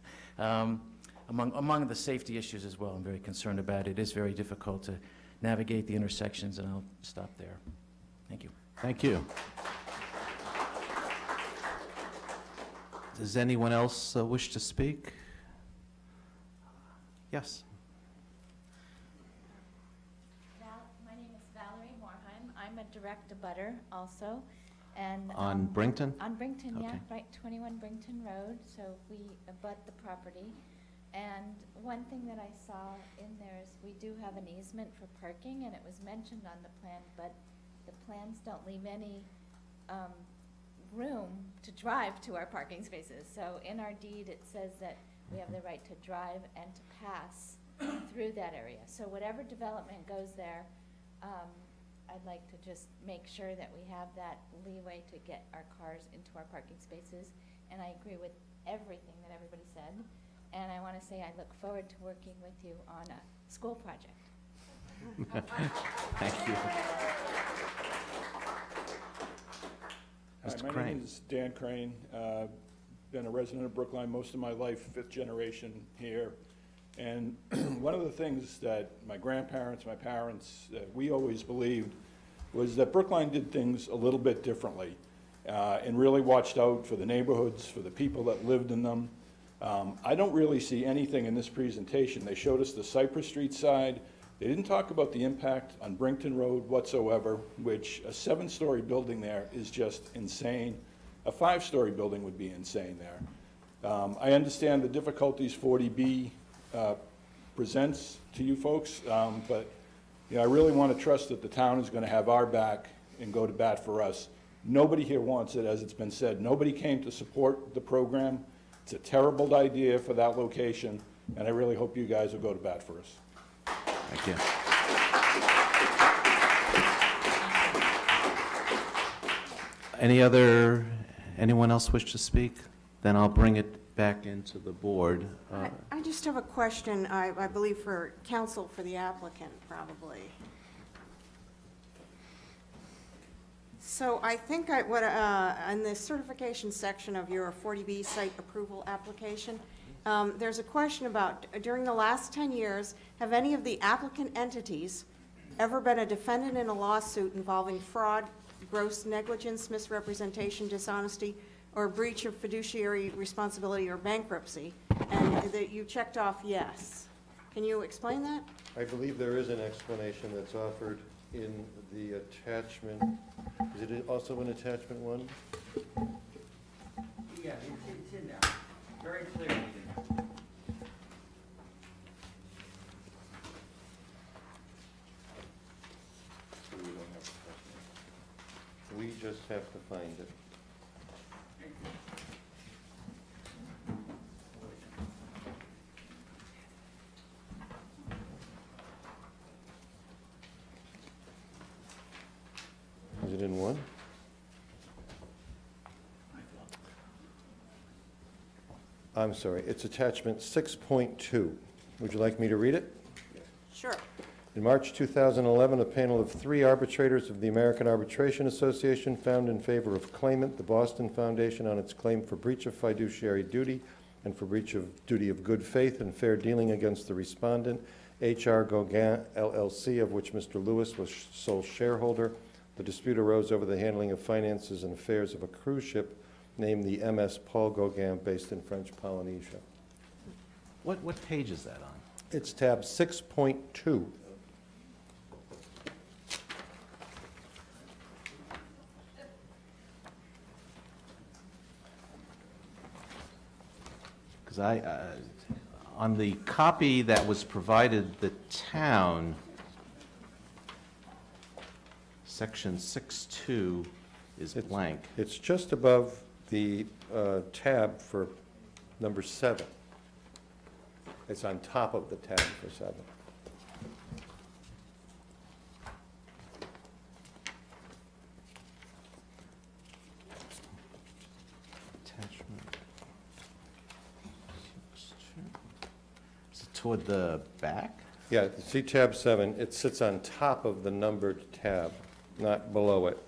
Among the safety issues as well, I'm very concerned about it. It is very difficult to navigate the intersections, and I'll stop there. Thank you. Thank you. Does anyone else wish to speak? Yes. My name is Valerie Morheim. I'm a direct abutter also. And, on Brington? On Brington, okay. Yeah, right, 21 Brington Road, so we abut the property. And one thing that I saw in there is we do have an easement for parking, and it was mentioned on the plan, but the plans don't leave any room to drive to our parking spaces. So in our deed, it says that we have the right to drive and to pass through that area. So whatever development goes there, I'd like to just make sure that we have that leeway to get our cars into our parking spaces. And I agree with everything that everybody said. And I want to say I look forward to working with you on a school project. Thank you. Mr. Hi, my Crane. name is Dan Crane. Been a resident of Brookline most of my life, 5th generation here. And one of the things that my grandparents, my parents, we always believed was that Brookline did things a little bit differently and really watched out for the neighborhoods, for the people that lived in them. I don't really see anything in this presentation. They showed us the Cypress Street side. They didn't talk about the impact on Brington Road whatsoever, which a 7-story building there is just insane. A 5-story building would be insane there. I understand the difficulties 40B presents to you folks, but you know, I really want to trust that the town is going to have our back and go to bat for us. Nobody here wants it, as it's been said. Nobody came to support the program. It's a terrible idea for that location, and I really hope you guys will go to bat for us. Thank you. Anyone else wish to speak? Then I'll bring it back into the board. I just have a question, I believe for counsel for the applicant, probably. So I think in the certification section of your 40B site approval application, there's a question about, during the last 10 years, have any of the applicant entities ever been a defendant in a lawsuit involving fraud, gross negligence, misrepresentation, dishonesty, or breach of fiduciary responsibility or bankruptcy? And that you checked off yes. Can you explain that? I believe there is an explanation that's offered in the attachment. Is it also in attachment 1? Yeah, it's in there, very clearly in there. So we don't have to find it. We just have to find it. Is it in 1? I'm sorry, it's attachment 6.2. Would you like me to read it? Sure. In March 2011, a panel of 3 arbitrators of the American Arbitration Association found in favor of claimant, the Boston Foundation, on its claim for breach of fiduciary duty and for breach of duty of good faith and fair dealing against the respondent, H.R. Gauguin, LLC, of which Mr. Lewis was sole shareholder. The dispute arose over the handling of finances and affairs of a cruise ship named the MS Paul Gauguin, based in French Polynesia. What page is that on? It's tab 6.2. Because on the copy that was provided the town, section 6.2 is blank. It's just above the tab for number 7. It's on top of the tab for 7. Attachment 6.2. Is it toward the back? Yeah, see tab 7, it sits on top of the numbered tab, not below it.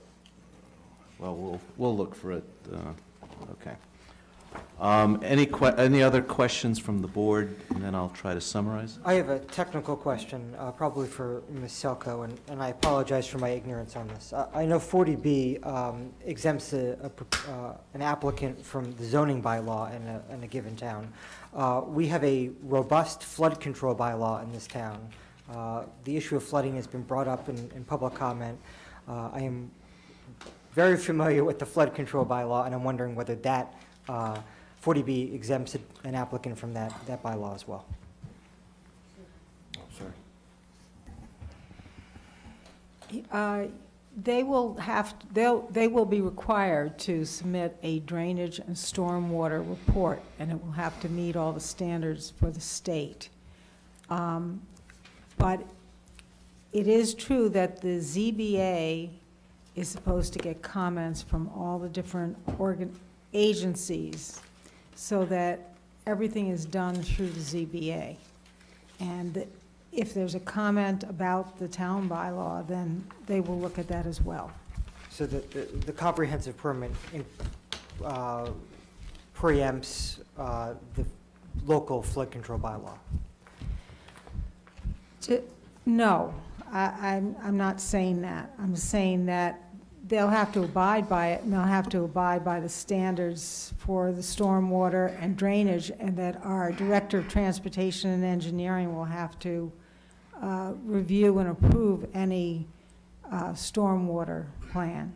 Well, we'll look for it. Okay. Any other questions from the board? And then I'll try to summarize. I have a technical question, probably for Ms. Selko, and I apologize for my ignorance on this. I know 40B exempts an applicant from the zoning bylaw in a given town. We have a robust flood control bylaw in this town. The issue of flooding has been brought up in public comment. I am very familiar with the flood control bylaw, and I'm wondering whether that 40B exempts an applicant from that bylaw as well. Oh, sorry. They will be required to submit a drainage and stormwater report, and it will have to meet all the standards for the state. But it is true that the ZBA is supposed to get comments from all the different agencies so that everything is done through the ZBA. And if there's a comment about the town bylaw, then they will look at that as well. So the comprehensive permit preempts the local flood control bylaw? No, I'm not saying that. I'm saying that they'll have to abide by it, and they'll have to abide by the standards for the stormwater and drainage, and that our Director of Transportation and Engineering will have to review and approve any stormwater plan.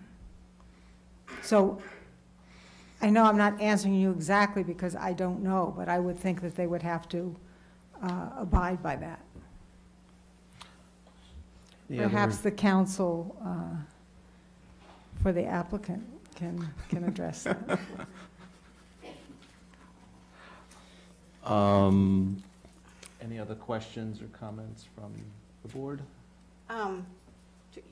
So I know I'm not answering you exactly because I don't know, but I would think that they would have to abide by that. Perhaps the counsel for the applicant can address that. Any other questions or comments from the board?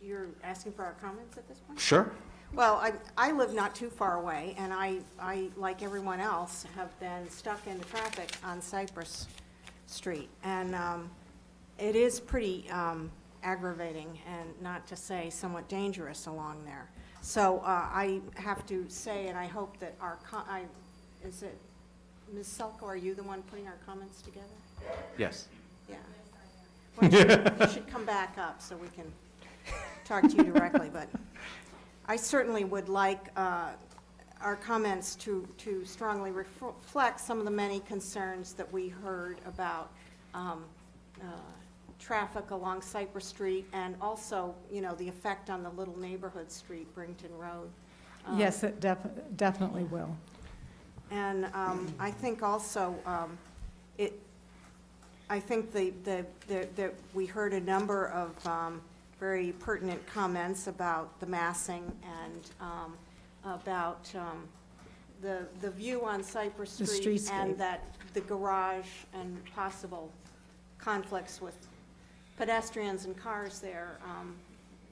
You're asking for our comments at this point? Sure. Well, I live not too far away, and I, like everyone else, have been stuck in the traffic on Cypress Street. And it is pretty aggravating, and not to say somewhat dangerous along there. So I have to say, and I hope that our, is it, Ms. Selko, are you the one putting our comments together? Yes. Yeah. Well, you should come back up so we can talk to you directly, but I certainly would like our comments to strongly reflect some of the many concerns that we heard about traffic along Cypress Street and also, you know, the effect on the little neighborhood street, Brington Road. Yes, it definitely will. And I think also I think we heard a number of very pertinent comments about the massing and about the view on Cypress Street and that the garage and possible conflicts with pedestrians and cars there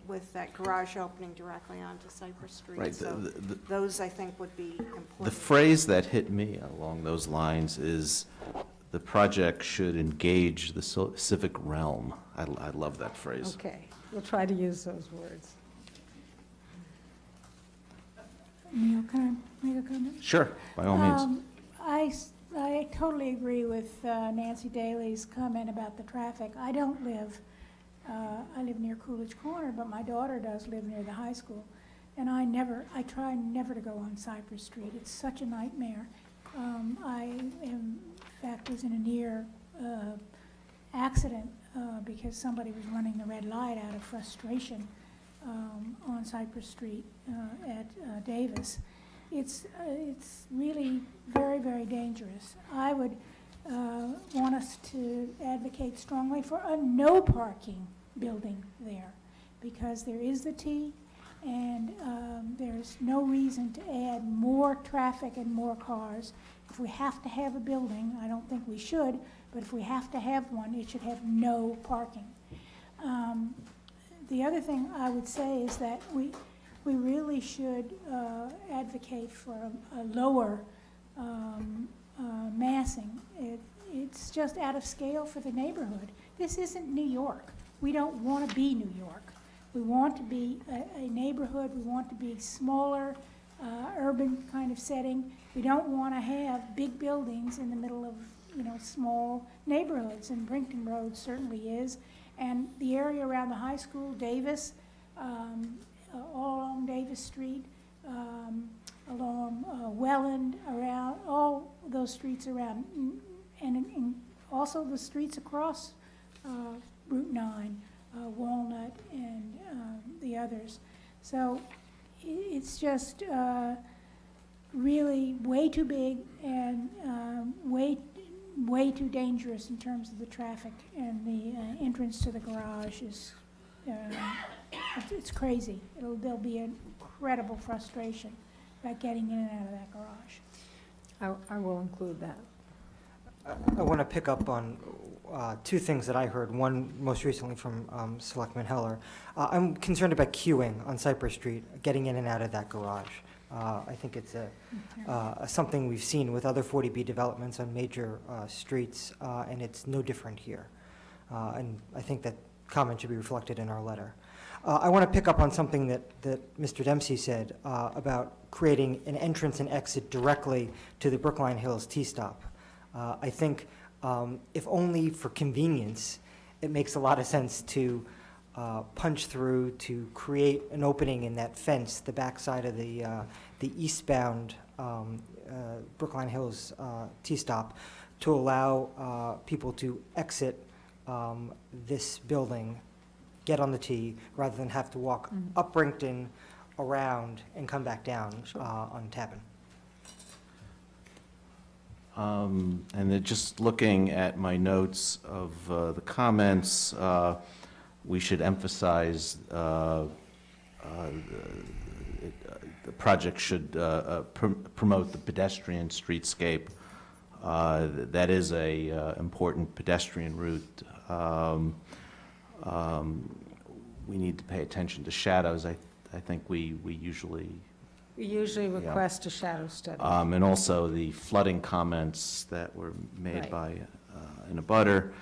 with that garage opening directly onto Cypress Street. Right. So those, I think, would be important. The phrase that hit me along those lines is the project should engage the civic realm. I love that phrase. Okay, we'll try to use those words. Neil, can I make a comment? Sure, by all means. I totally agree with Nancy Daly's comment about the traffic. I don't live, I live near Coolidge Corner, but my daughter does live near the high school. And I try never to go on Cypress Street. It's such a nightmare. I, in fact, was in a near accident because somebody was running the red light out of frustration on Cypress Street at Davis. It's really very, very dangerous. I would want us to advocate strongly for a no parking building there because there is the T and there's no reason to add more traffic and more cars. If we have to have a building, I don't think we should, but if we have to have one, it should have no parking. The other thing I would say is that we really should advocate for a lower massing. It's just out of scale for the neighborhood. This isn't New York. We don't want to be New York. We want to be a neighborhood. We want to be smaller, urban kind of setting. We don't want to have big buildings in the middle of, you know, small neighborhoods, and Brington Road certainly is. And the area around the high school, Davis, all along Davis Street, along Welland, around all those streets around, and also the streets across Route 9, Walnut, and the others. So it's just really way too big and way too dangerous in terms of the traffic, and the entrance to the garage is it's crazy. There'll be incredible frustration about getting in and out of that garage. I will include that. I want to pick up on two things that I heard, one most recently from Selectman Heller. I'm concerned about queuing on Cypress Street, getting in and out of that garage. I think it's something we've seen with other 40B developments on major streets, and it's no different here. And I think that comment should be reflected in our letter. I want to pick up on something that Mr. Dempsey said about creating an entrance and exit directly to the Brookline Hills T-stop. I think if only for convenience, it makes a lot of sense to punch through to create an opening in that fence, the backside of the eastbound Brookline Hills T-stop, to allow people to exit this building, get on the T, rather than have to walk up Brington, around, and come back down on Tappan. And then just looking at my notes of the comments, we should emphasize the project should promote the pedestrian streetscape. That is a important pedestrian route. We need to pay attention to shadows. I think we usually request a shadow study. and also the flooding comments that were made Right. by an abutter.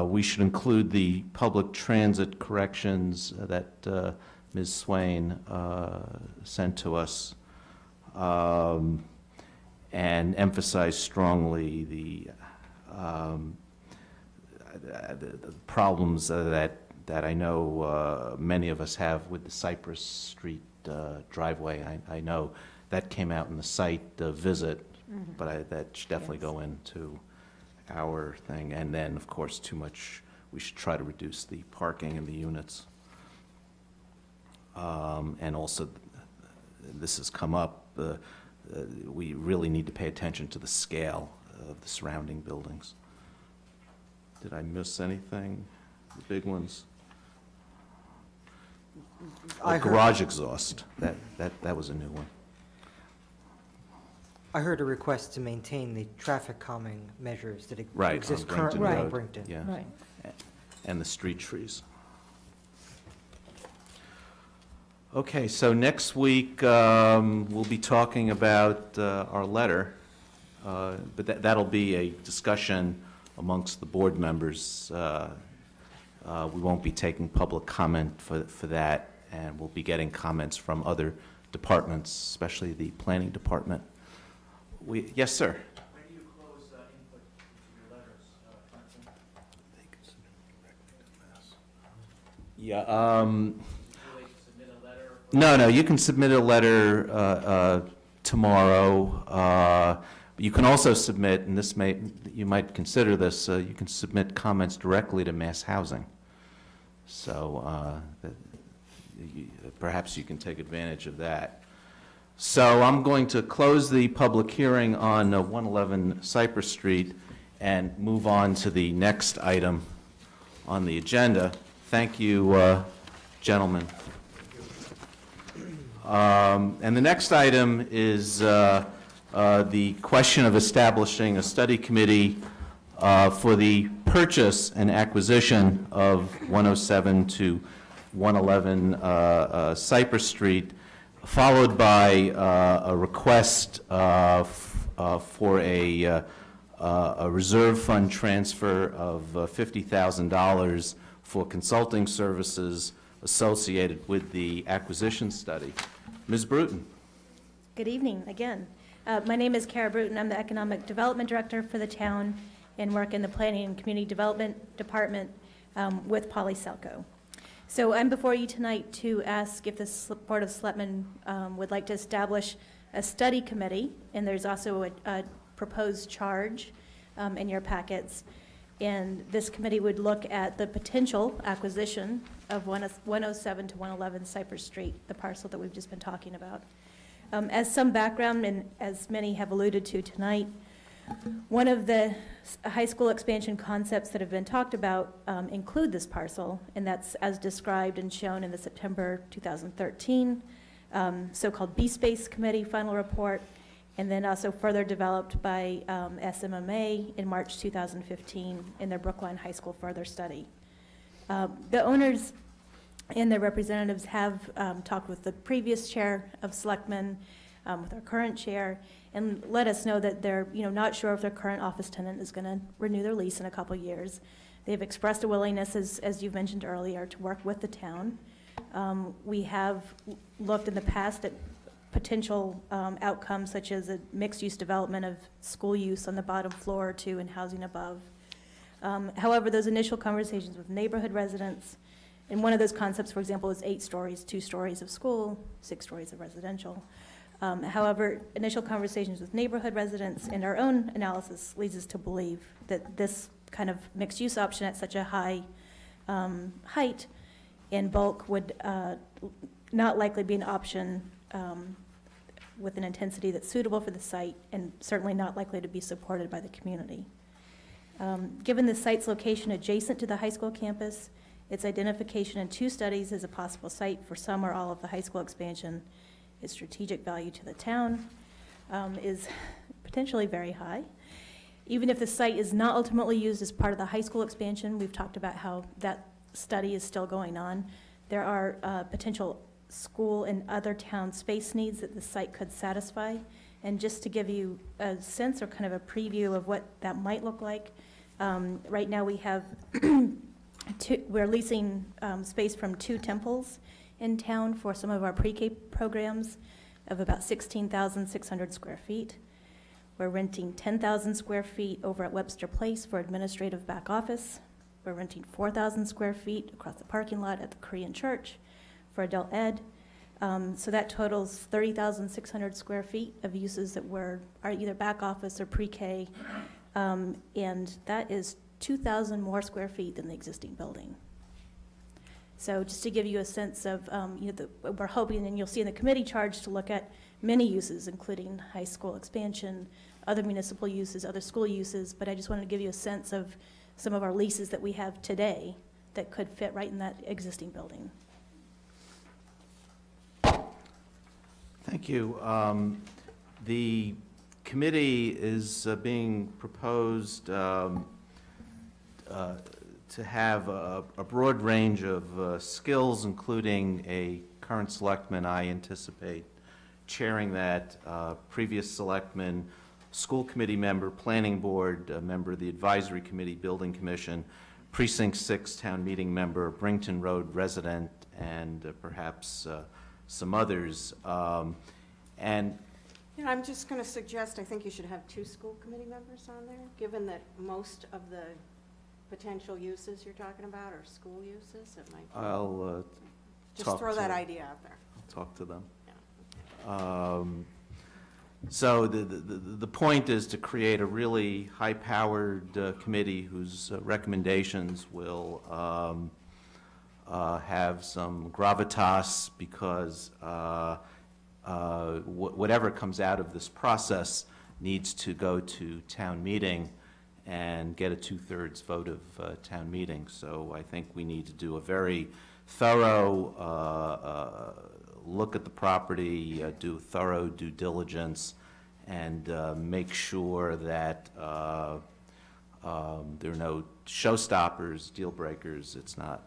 We should include the public transit corrections that Ms. Swain sent to us, and emphasize strongly the the problems that I know many of us have with the Cypress Street driveway. I know that came out in the site visit, but that should definitely go into our thing. And then, of course, we should try to reduce the parking in the units. And also, this has come up, we really need to pay attention to the scale of the surrounding buildings. Did I miss anything? The big ones? Garage exhaust, that was a new one. I heard a request to maintain the traffic calming measures that Right, exist on currently Brington on Road, Brington. yeah. Right. And the street trees. Okay, so next week, we'll be talking about our letter, but that'll be a discussion amongst the board members. We won't be taking public comment for that, and we'll be getting comments from other departments, especially the planning department. Yes, sir. When do you close input into your letters, Franklin? Yeah. Submit a letter? No, you can submit a letter tomorrow. You can also submit, and you might consider this, you can submit comments directly to Mass Housing. So perhaps you can take advantage of that. So I'm going to close the public hearing on 111 Cypress Street and move on to the next item on the agenda. Thank you, gentlemen. And the next item is the question of establishing a study committee for the purchase and acquisition of 107 to 111 Cypress Street, followed by a request for a reserve fund transfer of $50,000 for consulting services associated with the acquisition study. Ms. Bruton. Good evening again. My name is Kara Bruton. I'm the Economic Development Director for the town and work in the Planning and Community Development Department with Polycelco. So I'm before you tonight to ask if the Board of Selectmen would like to establish a study committee, and there's also a proposed charge in your packets. And this committee would look at the potential acquisition of 107 to 111 Cypress Street, the parcel that we've just been talking about. As some background, and as many have alluded to tonight, one of the high school expansion concepts that have been talked about include this parcel, and that's as described and shown in the September 2013 so-called B-Space Committee final report, and then also further developed by SMMA in March 2015 in their Brookline High School further study. The owners and their representatives have talked with the previous chair of Selectmen, with our current chair, and let us know that they're not sure if their current office tenant is going to renew their lease in a couple years. They've expressed a willingness, as you've mentioned earlier, to work with the town. We have looked in the past at potential outcomes such as a mixed-use development of school use on the bottom floor or two and housing above. However, those initial conversations with neighborhood residents, and one of those concepts, for example, is 8 stories, 2 stories of school, 6 stories of residential. However, initial conversations with neighborhood residents and our own analysis leads us to believe that this kind of mixed-use option at such a high height in bulk would not likely be an option with an intensity that's suitable for the site, and certainly not likely to be supported by the community. Given the site's location adjacent to the high school campus, its identification in 2 studies as a possible site for some or all of the high school expansion, its strategic value to the town is potentially very high. Even if the site is not ultimately used as part of the high school expansion, we've talked about how that study is still going on. There are potential school and other town space needs that the site could satisfy. And just to give you a sense or kind of a preview of what that might look like, right now we have we're leasing space from 2 temples in town for some of our pre-K programs of about 16,600 square feet. We're renting 10,000 square feet over at Webster Place for administrative back office We're renting 4,000 square feet across the parking lot at the Korean Church for adult ed. So that totals 30,600 square feet of uses that are either back office or pre-K. And that is 2,000 more square feet than the existing building. So just to give you a sense of, we're hoping, and you'll see in the committee charge, to look at many uses, including high school expansion, other municipal uses, other school uses, but I just wanted to give you a sense of some of our leases that we have today that could fit right in that existing building. Thank you. The committee is being proposed to have a broad range of skills, including a current selectman, I anticipate, chairing that, previous selectman, school committee member, planning board member, the advisory committee, building commission, precinct 6 town meeting member, Brington Road resident, and perhaps some others. And I'm just going to suggest, I think you should have 2 school committee members on there, given that most of the potential uses you're talking about are school uses. It might be. I'll just throw that idea out there. I'll talk to them. Yeah. So the point is to create a really high-powered committee whose recommendations will have some gravitas, because whatever comes out of this process needs to go to town meeting and get a 2/3 vote of town meeting. So I think we need to do a very thorough look at the property, do thorough due diligence, and make sure that there are no showstoppers, deal breakers. It's not,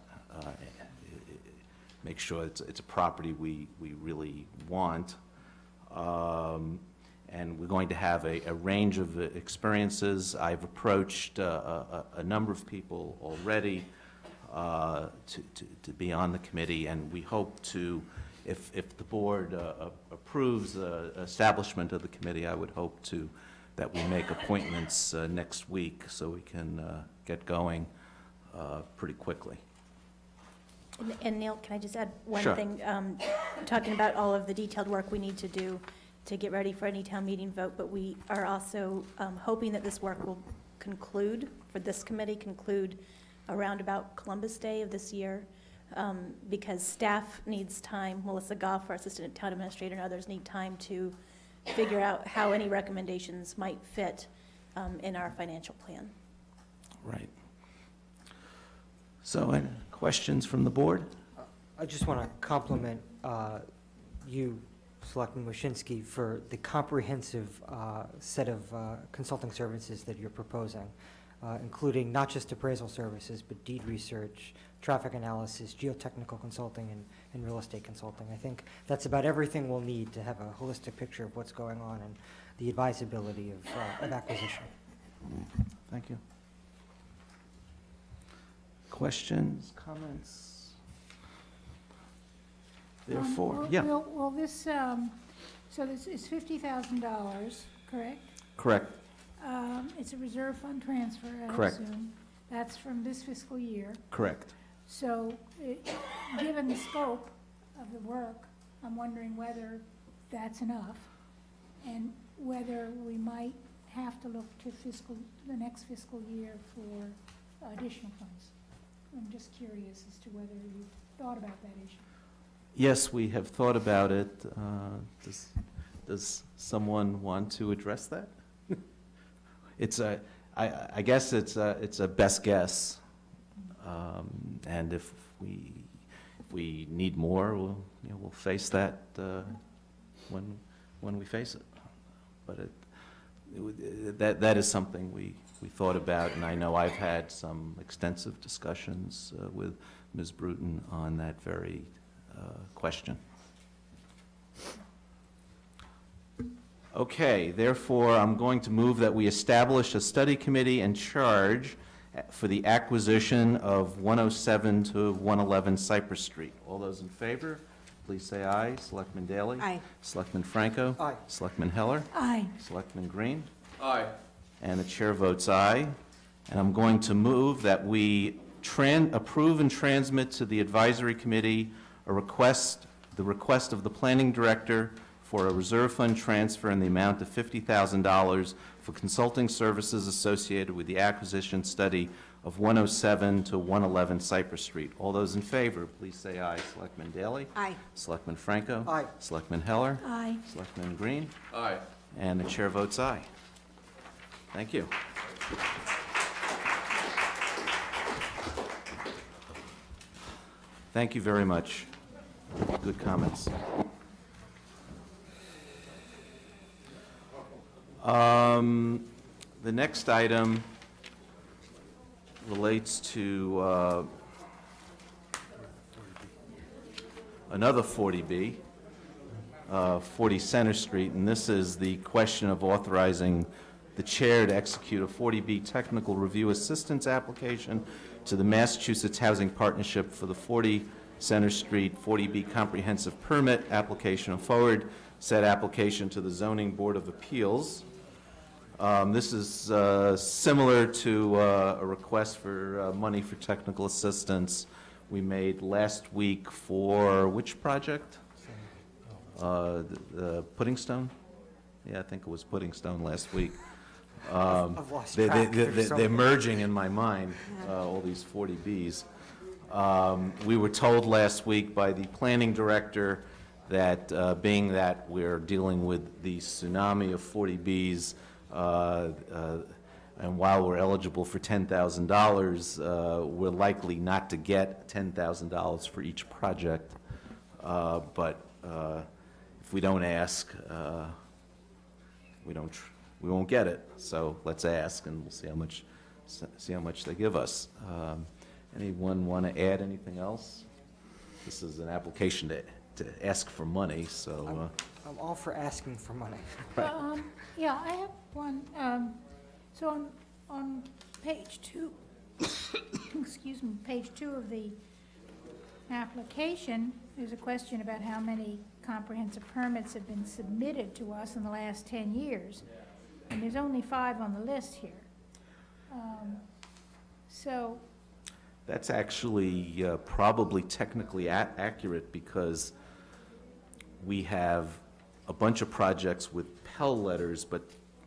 make sure it's a property we really want. And we're going to have a range of experiences. I've approached a number of people already to be on the committee, and we hope to, if the board approves establishment of the committee, I would hope that we make appointments next week so we can get going pretty quickly. And Neil, can I just add one Sure. thing? Talking about all of the detailed work we need to do to get ready for any town meeting vote, but we are also hoping that this work will conclude, for this committee, around about Columbus Day of this year, because staff needs time. Melissa Goff, our assistant town administrator, and others need time to figure out how any recommendations might fit in our financial plan. Right. So, any questions from the board? I just want to compliment you, Selectman Waschinsky, for the comprehensive set of consulting services that you're proposing, including not just appraisal services, but deed research, traffic analysis, geotechnical consulting, and real estate consulting. I think that's about everything we'll need to have a holistic picture of what's going on and the advisability of acquisition. Thank you. Questions, comments? Therefore, yeah. Well, this, so this is $50,000, correct? Correct. It's a reserve fund transfer, I Correct. assume. That's from this fiscal year. Correct. So, given the scope of the work, I'm wondering whether that's enough, and whether we might have to look to the next fiscal year for additional funds. I'm just curious as to whether you've thought about that issue. Yes, we have thought about it. Does someone want to address that? I guess it's a best guess, and if we need more, we'll face that when we face it. But that is something we thought about, and I know I've had some extensive discussions with Ms. Bruton on that very question. Okay, therefore, I'm going to move that we establish a study committee in charge for the acquisition of 107 to 111 Cypress Street. All those in favor, please say aye. Selectman Daley? Aye. Selectman Franco? Aye. Selectman Heller? Aye. Selectman Green? Aye. And the chair votes aye. And I'm going to move that we approve and transmit to the advisory committee the request of the planning director for a reserve fund transfer in the amount of $50,000 for consulting services associated with the acquisition study of 107 to 111 Cypress Street. All those in favor, please say aye. Selectman Daley? Aye. Selectman Franco? Aye. Selectman Heller? Aye. Selectman Green? Aye. And the chair votes aye. Thank you. Thank you very much. Good comments. The next item relates to another 40B, 40 Center Street, and this is the question of authorizing the chair to execute a 40B technical review assistance application to the Massachusetts Housing Partnership for the 40 Center Street 40B comprehensive permit application and forward said application to the Zoning Board of Appeals. This is similar to a request for money for technical assistance we made last week for which project? The Pudding Stone? Yeah, I think it was Pudding Stone last week. I've lost track. They're merging in my mind, all these 40Bs. We were told last week by the planning director that being that we're dealing with the tsunami of 40Bs, and while we're eligible for $10,000, we're likely not to get $10,000 for each project. But if we don't ask, we won't get it. So let's ask, and we'll see how much they give us. Anyone want to add anything else? This is an application to ask for money, so. I'm all for asking for money. Yeah, I have one. So on page 2, excuse me, page 2 of the application, there's a question about how many comprehensive permits have been submitted to us in the last 10 years. And there's only 5 on the list here. So That's actually probably technically accurate because we have a bunch of projects with Pell letters, but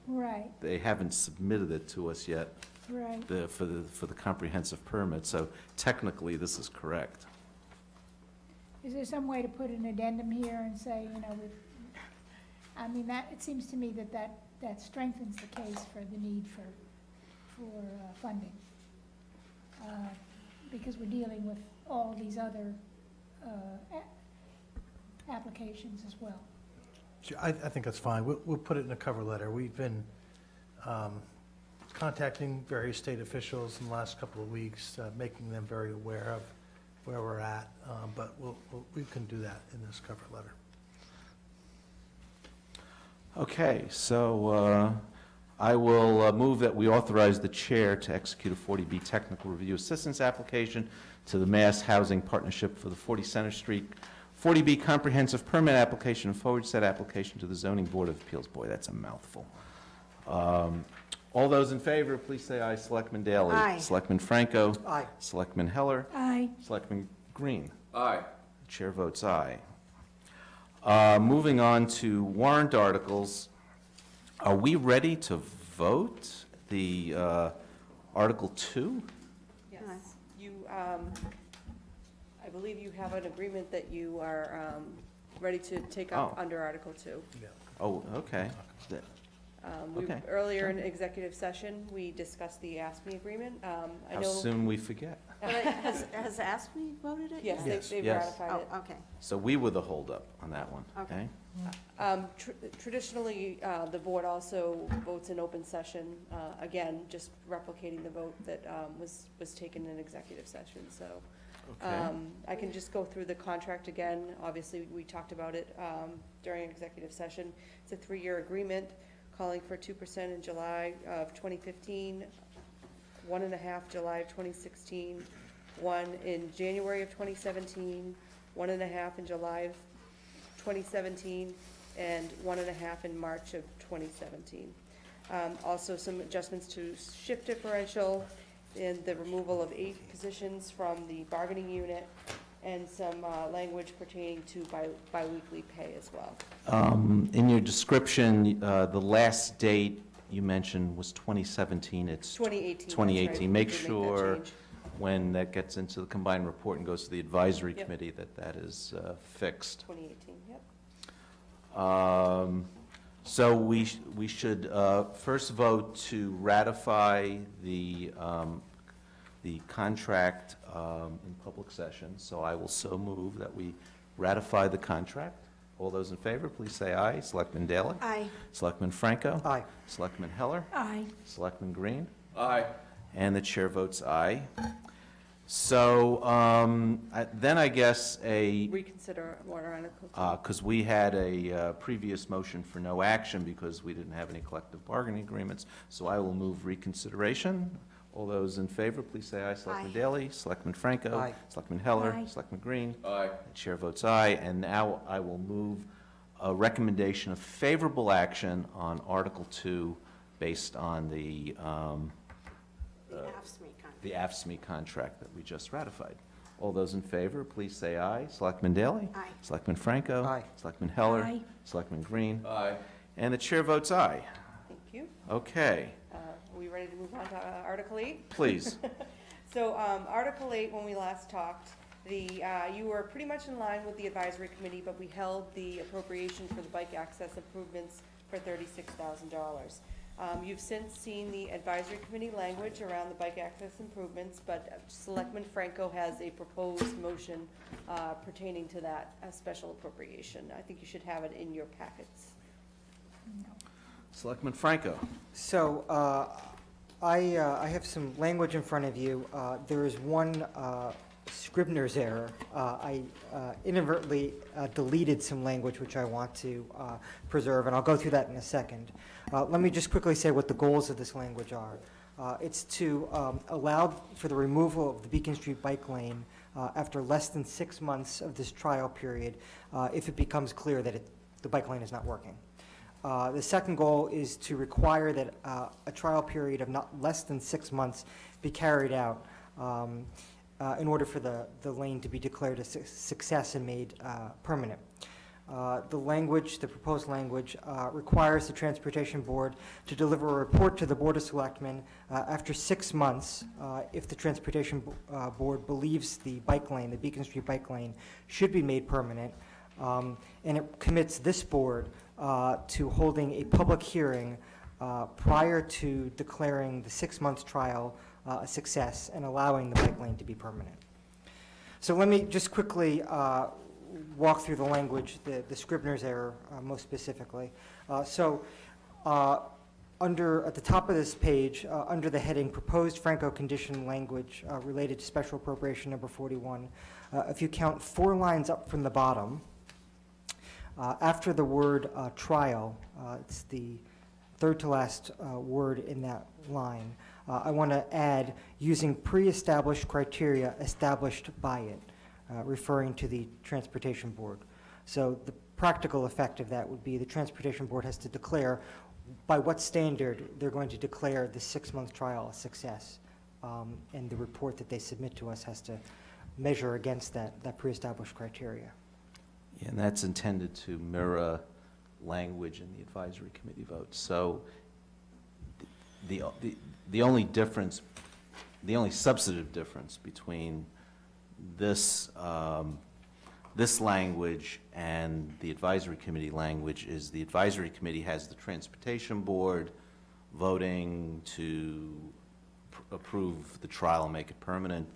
right, they haven't submitted it to us yet right. for the comprehensive permit. So technically, this is correct. Is there some way to put an addendum here and say, you know, I mean, it seems to me that strengthens the case for the need for funding. Because we're dealing with all these other applications as well. Sure, I think that's fine. We'll put it in a cover letter. We've been contacting various state officials in the last couple of weeks, making them very aware of where we're at, but we can do that in this cover letter. Okay, so I will move that we authorize the chair to execute a 40B technical review assistance application to the Mass Housing Partnership for the 40 Center Street 40B comprehensive permit application and forward said application to the Zoning Board of Appeals. Boy, that's a mouthful. All those in favor, please say aye. Selectman Daley. Aye. Selectman Franco. Aye. Selectman Heller. Aye. Selectman Green. Aye. Chair votes aye. Moving on to warrant articles. Are we ready to vote the Article 2? Yes. You, I believe you have an agreement that you are ready to take up under Article 2. Yeah. Oh, okay. Okay. Earlier in executive session, we discussed the ASME agreement. I How know. soon we forget? Has ASME voted it? Yes, Yes. they've Yes. ratified it. Oh, okay. So we were the holdup on that one, okay? Traditionally, the board also votes in open session, again, just replicating the vote that was taken in executive session, so. Okay. I can just go through the contract again. Obviously, we talked about it during executive session. It's a 3-year agreement calling for 2% in July of 2015, 1.5% July of 2016, 1% in January of 2017, 1.5% in July of 2017, and 1.5% in March of 2017. Also some adjustments to shift differential and the removal of 8 positions from the bargaining unit, and some language pertaining to biweekly pay as well. In your description, the last date you mentioned was 2017. It's 2018. 2018. That's right. Make We did sure that change. when that gets into the combined report and goes to the advisory Yep. committee that is fixed. 2018, yep. So we should first vote to ratify the contract in public session. So I will so move that we ratify the contract. All those in favor, please say aye. Selectman Daley? Aye. Selectman Franco? Aye. Selectman Heller? Aye. Selectman Green? Aye. And the chair votes aye. So then I guess Reconsider warrant article 2. because we had a previous motion for no action because we didn't have any collective bargaining agreements. So I will move reconsideration. All those in favor, please say aye. Selectman Aye. Daley, Selectman Franco. Aye. Selectman Heller. Aye. Selectman Green. Aye. The chair votes aye. And now I will move a recommendation of favorable action on Article 2 based on the AFSCME contract that we just ratified. All those in favor, please say aye. Selectman Daley? Aye. Selectman Franco? Aye. Selectman Heller? Aye. Selectman Green? Aye. And the chair votes aye. Thank you. Okay, Are we ready to move on to Article 8? please. So Article 8, when we last talked, you were pretty much in line with the advisory committee, but we held the appropriation for the bike access improvements for $36,000. You've since seen the advisory committee language around the bike access improvements, but Selectman Franco has a proposed motion pertaining to that special appropriation. I think you should have it in your packets. Selectman Franco. So I have some language in front of you. There is one Scribner's error. I inadvertently deleted some language which I want to preserve, and I'll go through that in a second. Let me just quickly say what the goals of this language are. It's to allow for the removal of the Beacon Street bike lane after less than 6 months of this trial period if it becomes clear that the bike lane is not working. The second goal is to require that a trial period of not less than 6 months be carried out in order for the lane to be declared a success and made permanent. The proposed language, requires the Transportation Board to deliver a report to the Board of Selectmen after 6 months if the Transportation Board believes the bike lane, the Beacon Street bike lane, should be made permanent. And it commits this board to holding a public hearing prior to declaring the 6 month trial a success and allowing the bike lane to be permanent. So let me just quickly walk through the language, the Scribner's error most specifically. At the top of this page, under the heading Proposed Franco Condition Language related to Special Appropriation Number 41, if you count 4 lines up from the bottom, after the word trial, it's the third to last word in that line, I want to add using pre-established criteria established by it, referring to the Transportation Board. So the practical effect of that would be the Transportation Board has to declare by what standard they're going to declare the 6 month trial a success. And the report that they submit to us has to measure against that pre-established criteria. Yeah, and that's intended to mirror language in the advisory committee vote. So the only difference, the only substantive difference between this this language and the advisory committee language is the advisory committee has the Transportation Board voting to approve the trial and make it permanent.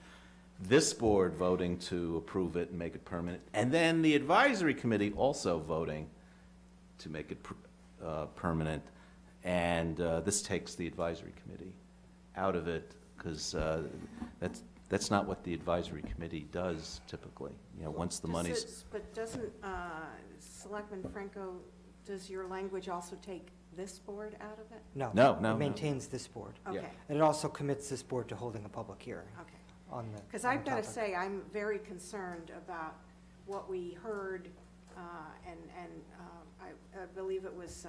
This board voting to approve it and make it permanent, and then the advisory committee also voting to make it permanent, and this takes the advisory committee out of it because that's not what the advisory committee does typically. You know, once the money's. But doesn't Selectman Franco, does your language also take this board out of it? No. No. It maintains this board. Okay. Yeah. And it also commits this board to holding a public hearing. Okay. Because I've got to say, I'm very concerned about what we heard, and I believe it was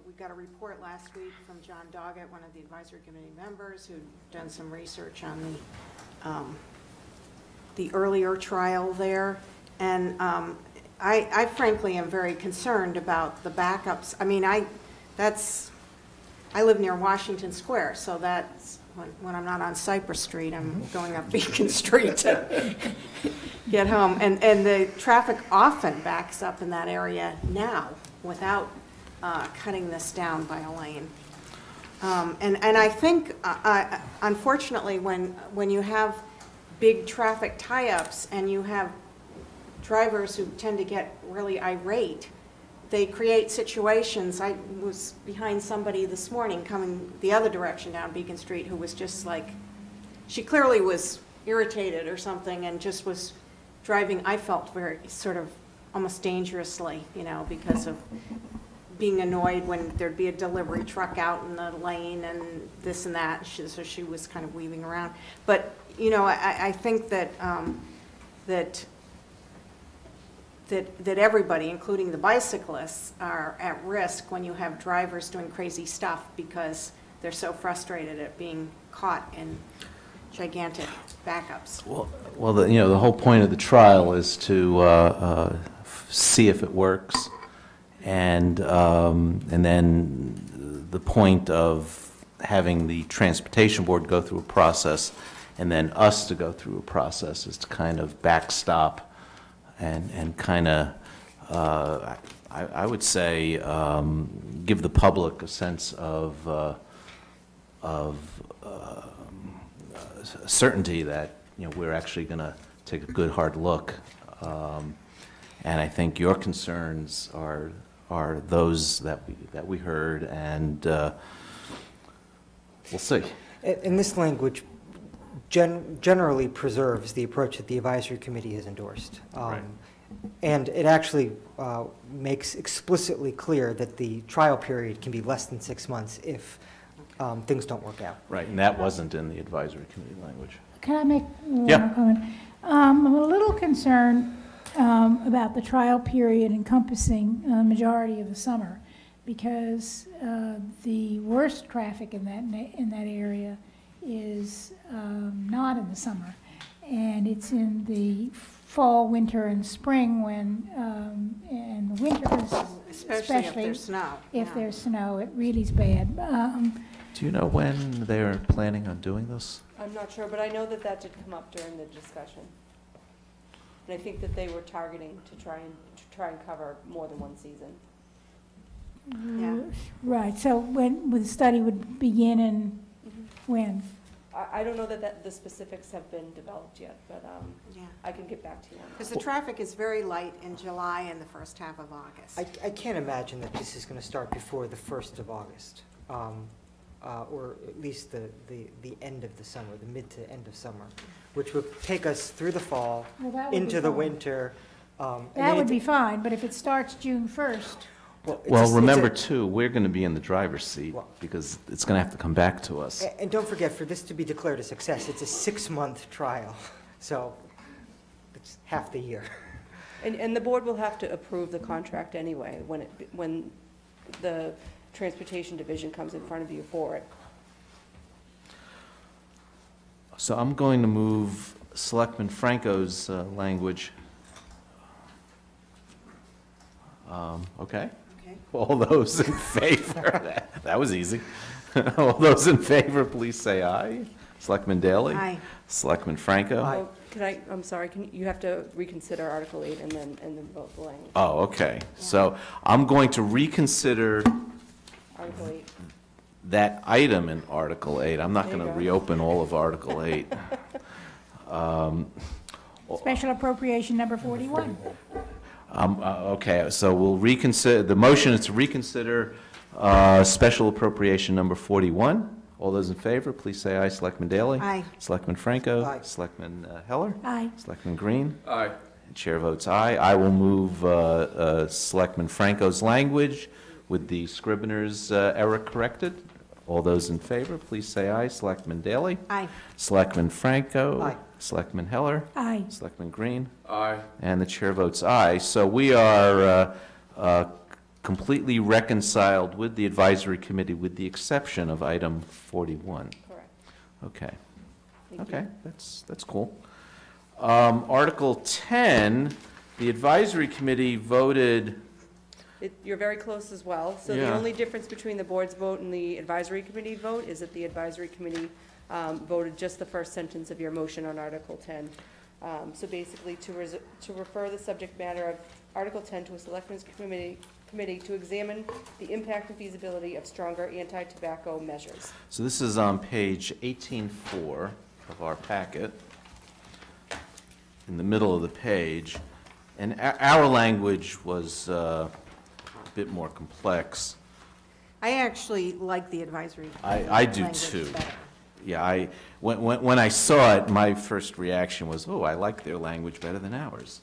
we got a report last week from John Doggett, one of the advisory committee members, who'd done some research on the earlier trial there. And I frankly am very concerned about the backups. I mean, I live near Washington Square, so that's when I'm not on Cypress Street, I'm going up Beacon Street to get home. And the traffic often backs up in that area now without cutting this down by a lane. And I think, unfortunately, when you have big traffic tie-ups and you have drivers who tend to get really irate, they create situations. I was behind somebody this morning coming the other direction down Beacon Street who was just like, she clearly was irritated or something and just was driving, I felt very sort of almost dangerously, you know, because of being annoyed when there'd be a delivery truck out in the lane and this and that. So she was kind of weaving around. But, you know, I think that that everybody, including the bicyclists, are at risk when you have drivers doing crazy stuff because they're so frustrated at being caught in gigantic backups. Well, the whole point of the trial is to see if it works, and then the point of having the transportation board go through a process, and then us to go through a process, is to kind of backstop and kind of, I would say, give the public a sense of certainty that, you know, we're actually going to take a good hard look. And I think your concerns are those that we heard, and we'll see. And this language generally preserves the approach that the advisory committee has endorsed. Right. And it actually makes explicitly clear that the trial period can be less than 6 months if things don't work out. Right, and that wasn't in the advisory committee language. Can I make one Yeah. more comment? I'm a little concerned about the trial period encompassing a majority of the summer, because the worst traffic in that area is not in the summer, and it's in the fall, winter, and spring when, and winters, Especially if there's snow. If there's snow, it really is bad. Do you know when they're planning on doing this? I'm not sure, but I know that that did come up during the discussion. And I think that they were targeting to try and cover more than one season. Yeah. Right, so when the study would begin and when? I don't know that the specifics have been developed yet, but Yeah. I can get back to you on that. Because the traffic is very light in July and the first half of August. I can't imagine that this is going to start before the 1st of August, or at least the end of the summer, the mid to end of summer, which would take us through the fall, Well, that would be into the fine. winter. That would be fine, but if it starts June 1st, Well, remember, too, we're going to be in the driver's seat because it's going to have to come back to us. And don't forget, for this to be declared a success, it's a 6-month trial, so it's half the year. And the board will have to approve the contract anyway when the transportation division comes in front of you for it. So I'm going to move Selectman Franco's language. Okay. All those in favor, that was easy. All those in favor, please say aye. Selectman Daley? Aye. Selectman Franco? Oh, I'm sorry, you have to reconsider Article 8 and then vote the language. Oh, okay. So I'm going to reconsider Article 8. that item in Article 8. I'm not There going you to go. reopen all of Article 8. special appropriation number 41. Okay, so we'll reconsider, the motion is to reconsider special appropriation number 41. All those in favor, please say aye. Selectman Daley? Aye. Selectman Franco? Aye. Selectman Heller? Aye. Selectman Green? Aye. Chair votes aye. I will move Selectman Franco's language with the Scrivener's error corrected. All those in favor, please say aye. Selectman Daley? Aye. Selectman Franco? Aye. Selectman Heller? Aye. Selectman Green? Aye. And the chair votes aye. So we are completely reconciled with the advisory committee with the exception of item 41. Correct. Okay. Thank Okay, you. that's cool. Article 10, the advisory committee voted, You're very close as well. So the Yeah. only difference between the board's vote and the advisory committee vote is that the advisory committee voted just the first sentence of your motion on Article 10. So basically, to refer the subject matter of Article 10 to a Selectmen's committee to examine the impact and feasibility of stronger anti-tobacco measures. so this is on page 18.4 of our packet, in the middle of the page, and our language was a bit more complex. I actually like the advisory. I do language too. better. Yeah, when I saw it, my first reaction was, oh, I like their language better than ours.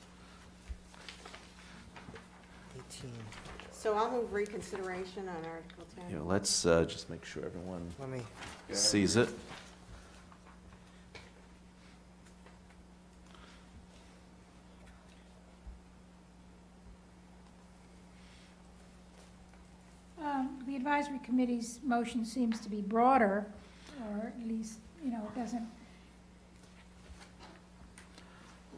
So I'll move reconsideration on Article 10. You know, let's just make sure everyone Let me, sees it. The advisory committee's motion seems to be broader, or at least, it doesn't,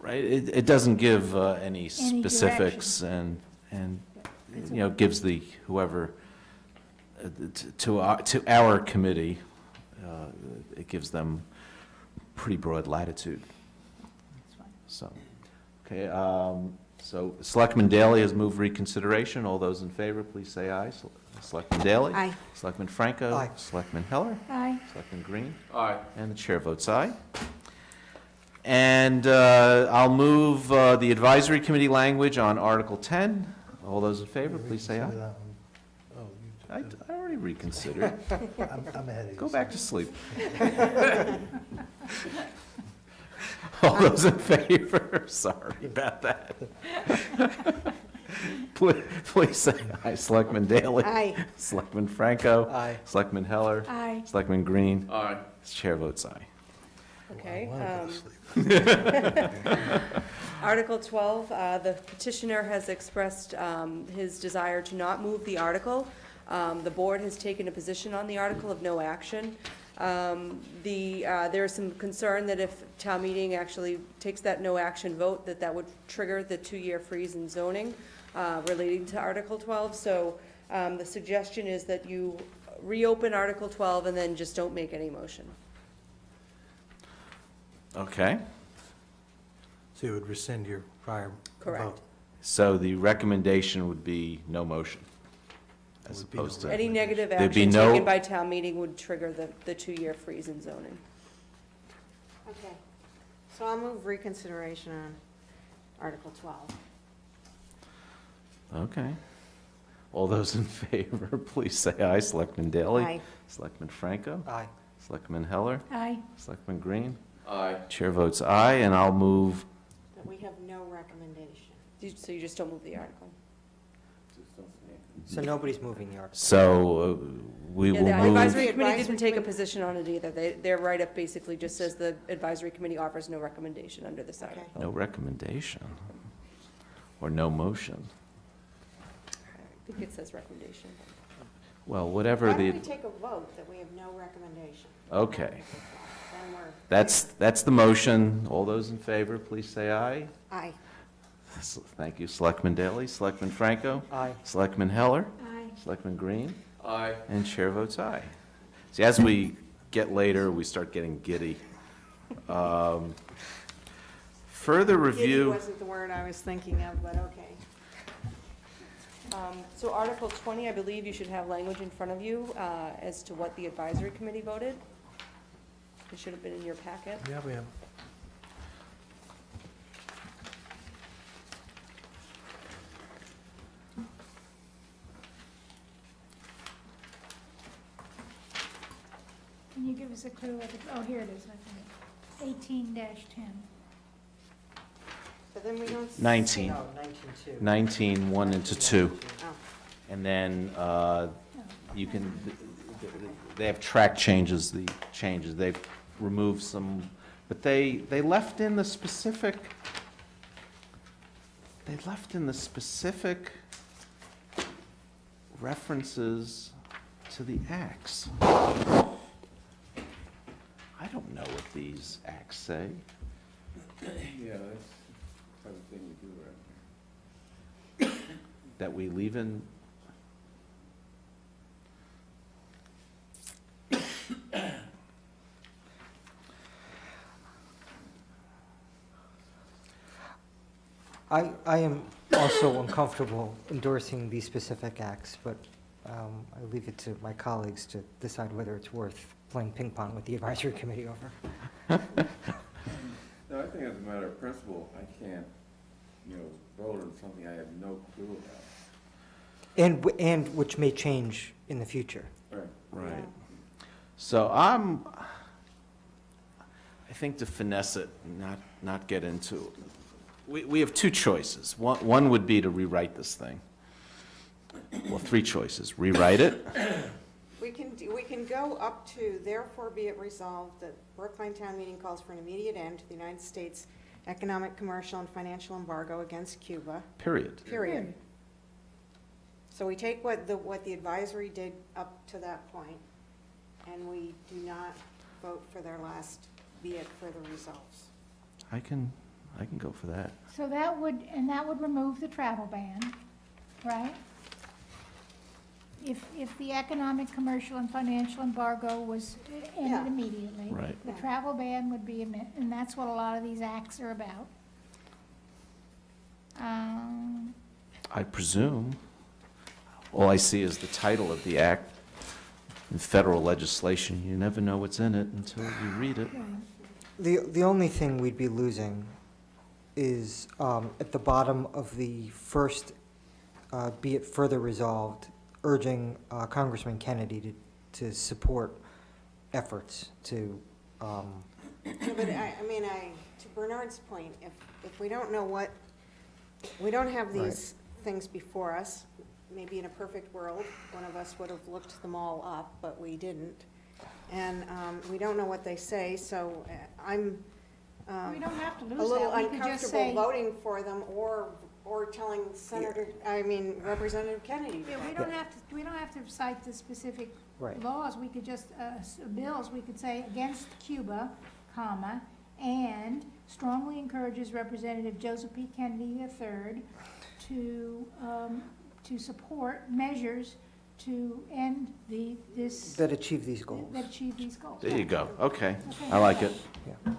Right, it doesn't give any specifics and gives the whoever, to our committee, it gives them pretty broad latitude. So, okay, so Selectman Daley has moved reconsideration. All those in favor, please say aye. Selectman Daley? Aye. Selectman Franco? Aye. Selectman Heller? aye. Selectman Green? Aye. And the chair votes aye. And I'll move the advisory committee language on Article 10. All those in favor, please say aye. Reconsider that one. Oh, you I already reconsidered. I'm ahead of you. Go back to sleep. All those in favor? Sorry about that. Please say aye. Selectman Daley? Aye. Selectman Franco? Aye. Selectman Heller? Aye. Selectman Green? Aye. Chair votes aye. Okay. I wanna go to sleep. Article 12, the petitioner has expressed his desire to not move the article. The board has taken a position on the article of no action. There is some concern that if town meeting actually takes that no action vote, that would trigger the 2-year freeze in zoning relating to Article 12. So the suggestion is that you reopen Article 12 and then just don't make any motion. Okay. So you would rescind your prior Correct. vote? So the recommendation would be no motion, as Would be no opposed to... Any negative There'd be action no- taken by town meeting would trigger the 2-year freeze in zoning. Okay. So I'll move reconsideration on Article 12. Okay. All those in favor, please say aye. Selectman Daley? Aye. Selectman Franco? aye. Selectman Heller? Aye. Selectman Green? Aye. Chair votes aye, and I'll move... That we have no recommendation. So you just don't move the article? So nobody's moving the article. So we Yeah, will the move... advisory committee Advisory didn't take a committee- position on it either. Their write-up basically just says the advisory committee offers no recommendation under this Okay. article. No recommendation, or no motion. I think it says recommendation. Well, whatever Why the... don't we take a vote that we have no recommendation? Okay. Then we're... That's the motion. All those in favor, please say aye. Aye. Thank you. Selectman Daley, Selectman Franco? Aye. Selectman Heller? Aye. Selectman Green? Aye. And chair votes aye. See, as we get later, we start getting giddy. Further Giddy review... wasn't the word I was thinking of, but okay. So Article 20, I believe you should have language in front of you as to what the advisory committee voted. It should have been in your packet. Yeah, we have. Can you give us a clue what oh, here it is, I think. 18-10. But then we don't... 19. No, 19-2. 19, 1 into 2. Oh. And then you can, they have track changes, the changes. They've removed some, but they left in the specific, references to the acts. I don't know what these acts say. Yeah, that's the type of thing we do around here. That we leave in. I am also uncomfortable endorsing these specific acts, but I leave it to my colleagues to decide whether it's worth playing ping pong with the advisory committee over. No, I think as a matter of principle, I can't, vote on something I have no clue about. And which may change in the future. Right. So I think to finesse it, not get into it. We have two choices. One would be to rewrite this thing. Well, three choices. Rewrite it. We can go up to, therefore be it resolved that Brookline Town Meeting calls for an immediate end to the United States economic, commercial, and financial embargo against Cuba. Period. Period. So we take what the advisory did up to that point, and we do not vote for their last, be it further resolves. I can go for that. So that would remove the travel ban, right? If the economic, commercial, and financial embargo was ended immediately. Right. The travel ban would be, and that's what a lot of these acts are about. I presume. All I see is the title of the act. In federal legislation, you never know what's in it until you read it. The only thing we'd be losing is at the bottom of the first, be it further resolved, urging Congressman Kennedy to support efforts to. No, but to Bernard's point, if we don't know what, we don't have these things before us. Maybe in a perfect world, one of us would have looked them all up, but we didn't. And we don't know what they say, so I'm We don't have to lose a little that. We could just uncomfortable say- voting for them or telling Representative Kennedy. Yeah, we don't have to cite the specific Right. laws. We could just, bills, we could say against Cuba, comma, and strongly encourages Representative Joseph P. Kennedy III to support measures to end this. That achieve these goals. That achieve these goals. There you go. Okay. Okay. I like it. Yeah.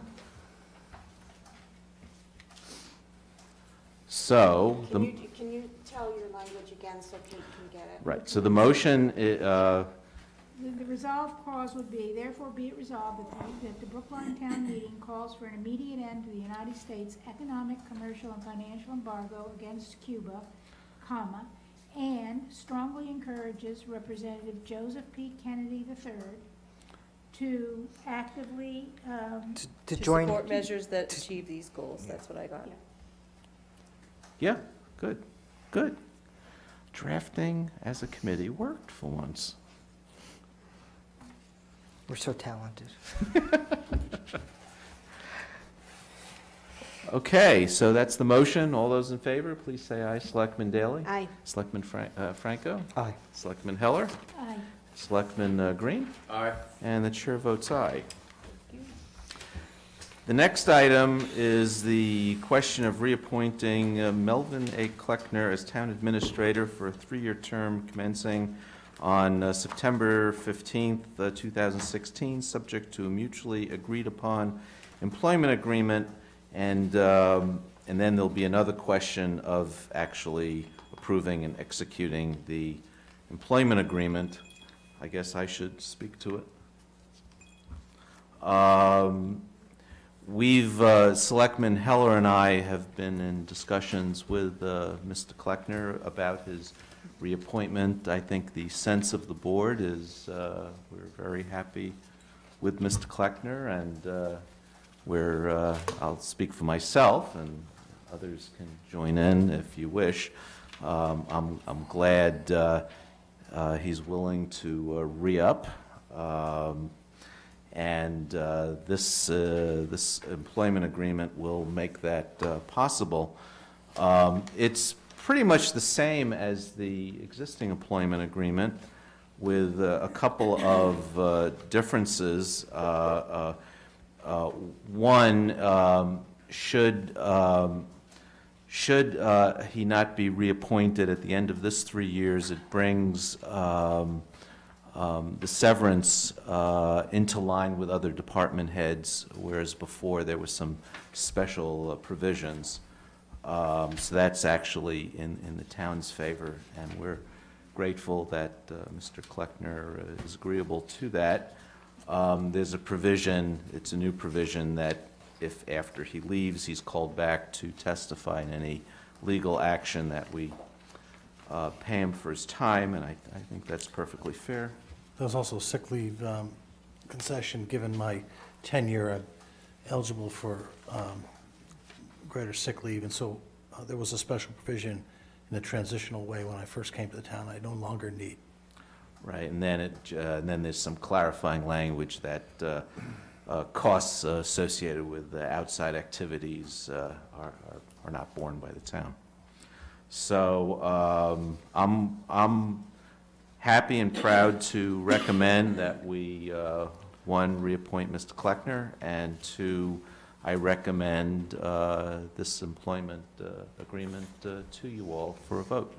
So, Can you tell your language again so Pete can get it? right, so the motion, The resolve clause would be, therefore be it resolved that the Brookline Town Meeting calls for an immediate end to the United States economic, commercial, and financial embargo against Cuba, comma, and strongly encourages Representative Joseph P. Kennedy III to actively, to join. Support measures that achieve these goals. That's what I got. yeah, good, good. Drafting as a committee worked for once. We're so talented. Okay, so that's the motion. All those in favor, please say aye. Selectman Daley? Aye. Selectman Franco? Aye. Selectman Heller? aye. Selectman Green? Aye. And the chair votes aye. The next item is the question of reappointing Melvin A. Kleckner as town administrator for a 3-year term commencing on September 15th, 2016, subject to a mutually agreed upon employment agreement, and then there'll be another question of actually approving and executing the employment agreement. I guess I should speak to it. Selectman Heller and I have been in discussions with Mr. Kleckner about his reappointment. I think the sense of the board is we're very happy with Mr. Kleckner, and I'll speak for myself, and others can join in if you wish. I'm glad he's willing to re-up. And this employment agreement will make that possible. It's pretty much the same as the existing employment agreement, with a couple of differences. One, should he not be reappointed at the end of this 3 years, it brings the severance into line with other department heads, whereas before there was some special provisions. So that's actually in the town's favor, and we're grateful that Mr. Kleckner is agreeable to that. There's a provision, it's a new provision, that if after he leaves he's called back to testify in any legal action, that we pay him for his time, and I think that's perfectly fair. There's also sick leave concession. Given my tenure, I'm eligible for greater sick leave, and so there was a special provision in a transitional way when I first came to the town I no longer need. Right, and then then there's some clarifying language that costs associated with outside activities are not borne by the town. So I'm happy and proud to recommend that we, one, reappoint Mr. Kleckner, and two, I recommend this employment agreement to you all for a vote.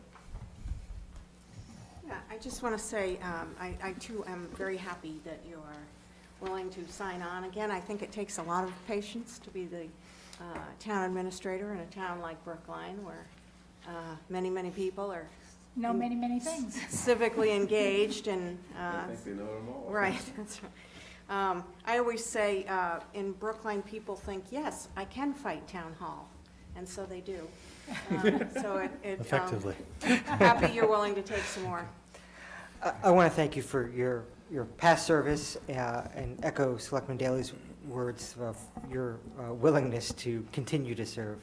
Yeah, I just want to say, I too am very happy that you are willing to sign on. Again, I think it takes a lot of patience to be the town administrator in a town like Brookline, where many, many people are many things. Civically engaged and I think they know them all. right. That's right. I always say in Brookline, people think, yes, I can fight town hall, and so they do. So Effectively. Happy you're willing to take some more. I want to thank you for your past service and echo Selectman Daley's words of your willingness to continue to serve.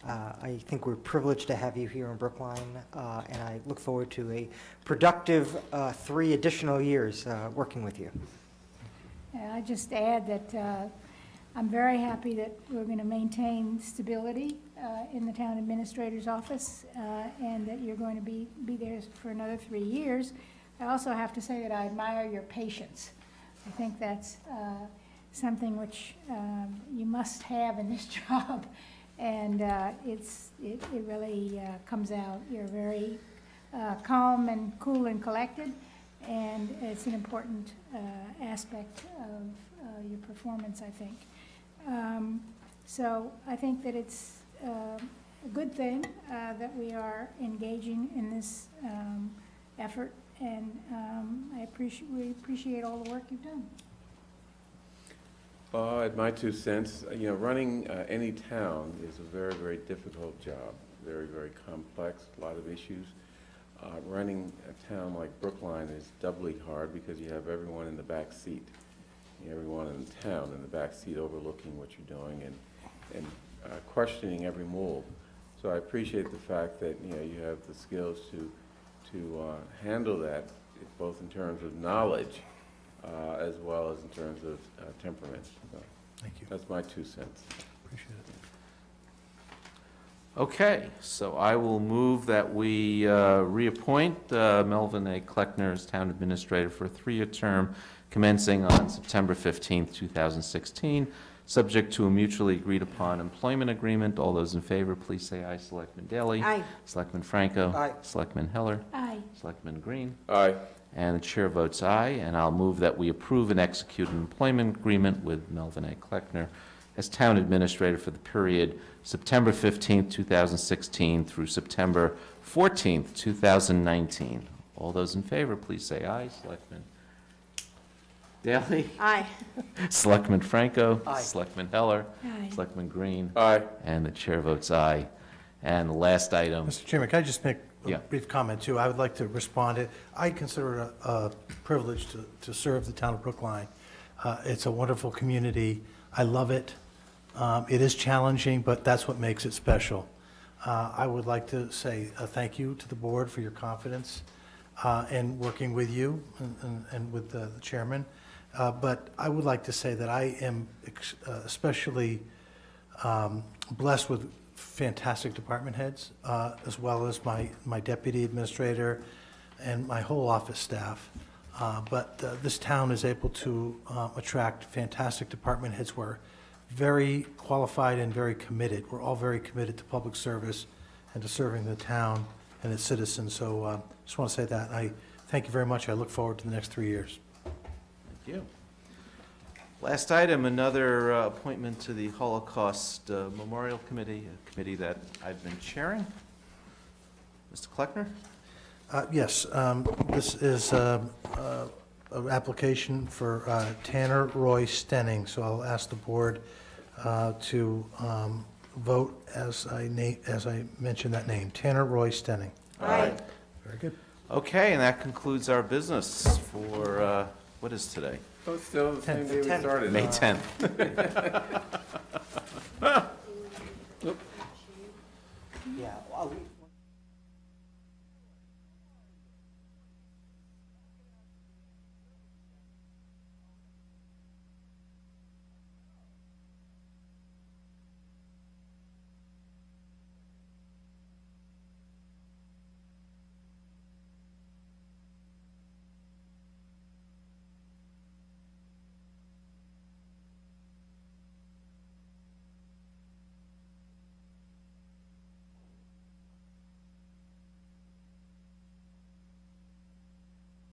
I think we're privileged to have you here in Brookline, and I look forward to a productive 3 additional years working with you. I just add that I'm very happy that we're going to maintain stability in the town administrator's office, and that you're going to be there for another 3 years. I also have to say that I admire your patience. I think that's something which you must have in this job, and it really comes out. You're very calm and cool and collected, and it's an important aspect of your performance, I think. So I think that it's a good thing that we are engaging in this effort, and we appreciate all the work you've done. At my 2 cents, running any town is a very, very difficult job, very, very complex, a lot of issues. Running a town like Brookline is doubly hard because you have everyone in the back seat, everyone in town in the back seat overlooking what you're doing and questioning every move. So I appreciate the fact that you have the skills to handle that, both in terms of knowledge as well as in terms of temperament. So thank you. That's my 2 cents. Appreciate it. Okay, so I will move that we reappoint Melvin A. Kleckner as Town Administrator for a 3-year term commencing on September 15th, 2016, subject to a mutually agreed-upon employment agreement. All those in favor, please say aye. Selectman Daley? Aye. Selectman Franco? Aye. Selectman Heller? Aye. Selectman Green? Aye. And the chair votes aye, and I'll move that we approve and execute an employment agreement with Melvin A. Kleckner as Town Administrator for the period September 15th, 2016 through September 14th, 2019. All those in favor, please say aye. Selectman Daley? Aye. Selectman Franco? Aye. Selectman Heller? Aye. Selectman Green? Aye. And the chair votes aye. And the last item. Mr. Chairman, can I just make a Yeah. brief comment, too? I would like to respond. I consider it a privilege to serve the town of Brookline. It's a wonderful community. I love it. It is challenging, but that's what makes it special. I would like to say thank you to the board for your confidence in working with you and with the chairman. But I would like to say that I am especially blessed with fantastic department heads, as well as my deputy administrator and my whole office staff. But this town is able to attract fantastic department heads who are very qualified and very committed. We're all very committed to public service and to serving the town and its citizens. So just want to say that. I thank you very much. I look forward to the next 3 years. Thank you. Last item, another appointment to the Holocaust Memorial Committee, a committee that I've been chairing. Mr. Kleckner? Yes, this is an application for Tanner Roy Stenning, so I'll ask the board to vote as I mentioned that name, Tanner Roy Stenning. Aye. Very good. Okay, and that concludes our business for, what is today? Oh, it's still the same day we started. May 10th. Yeah,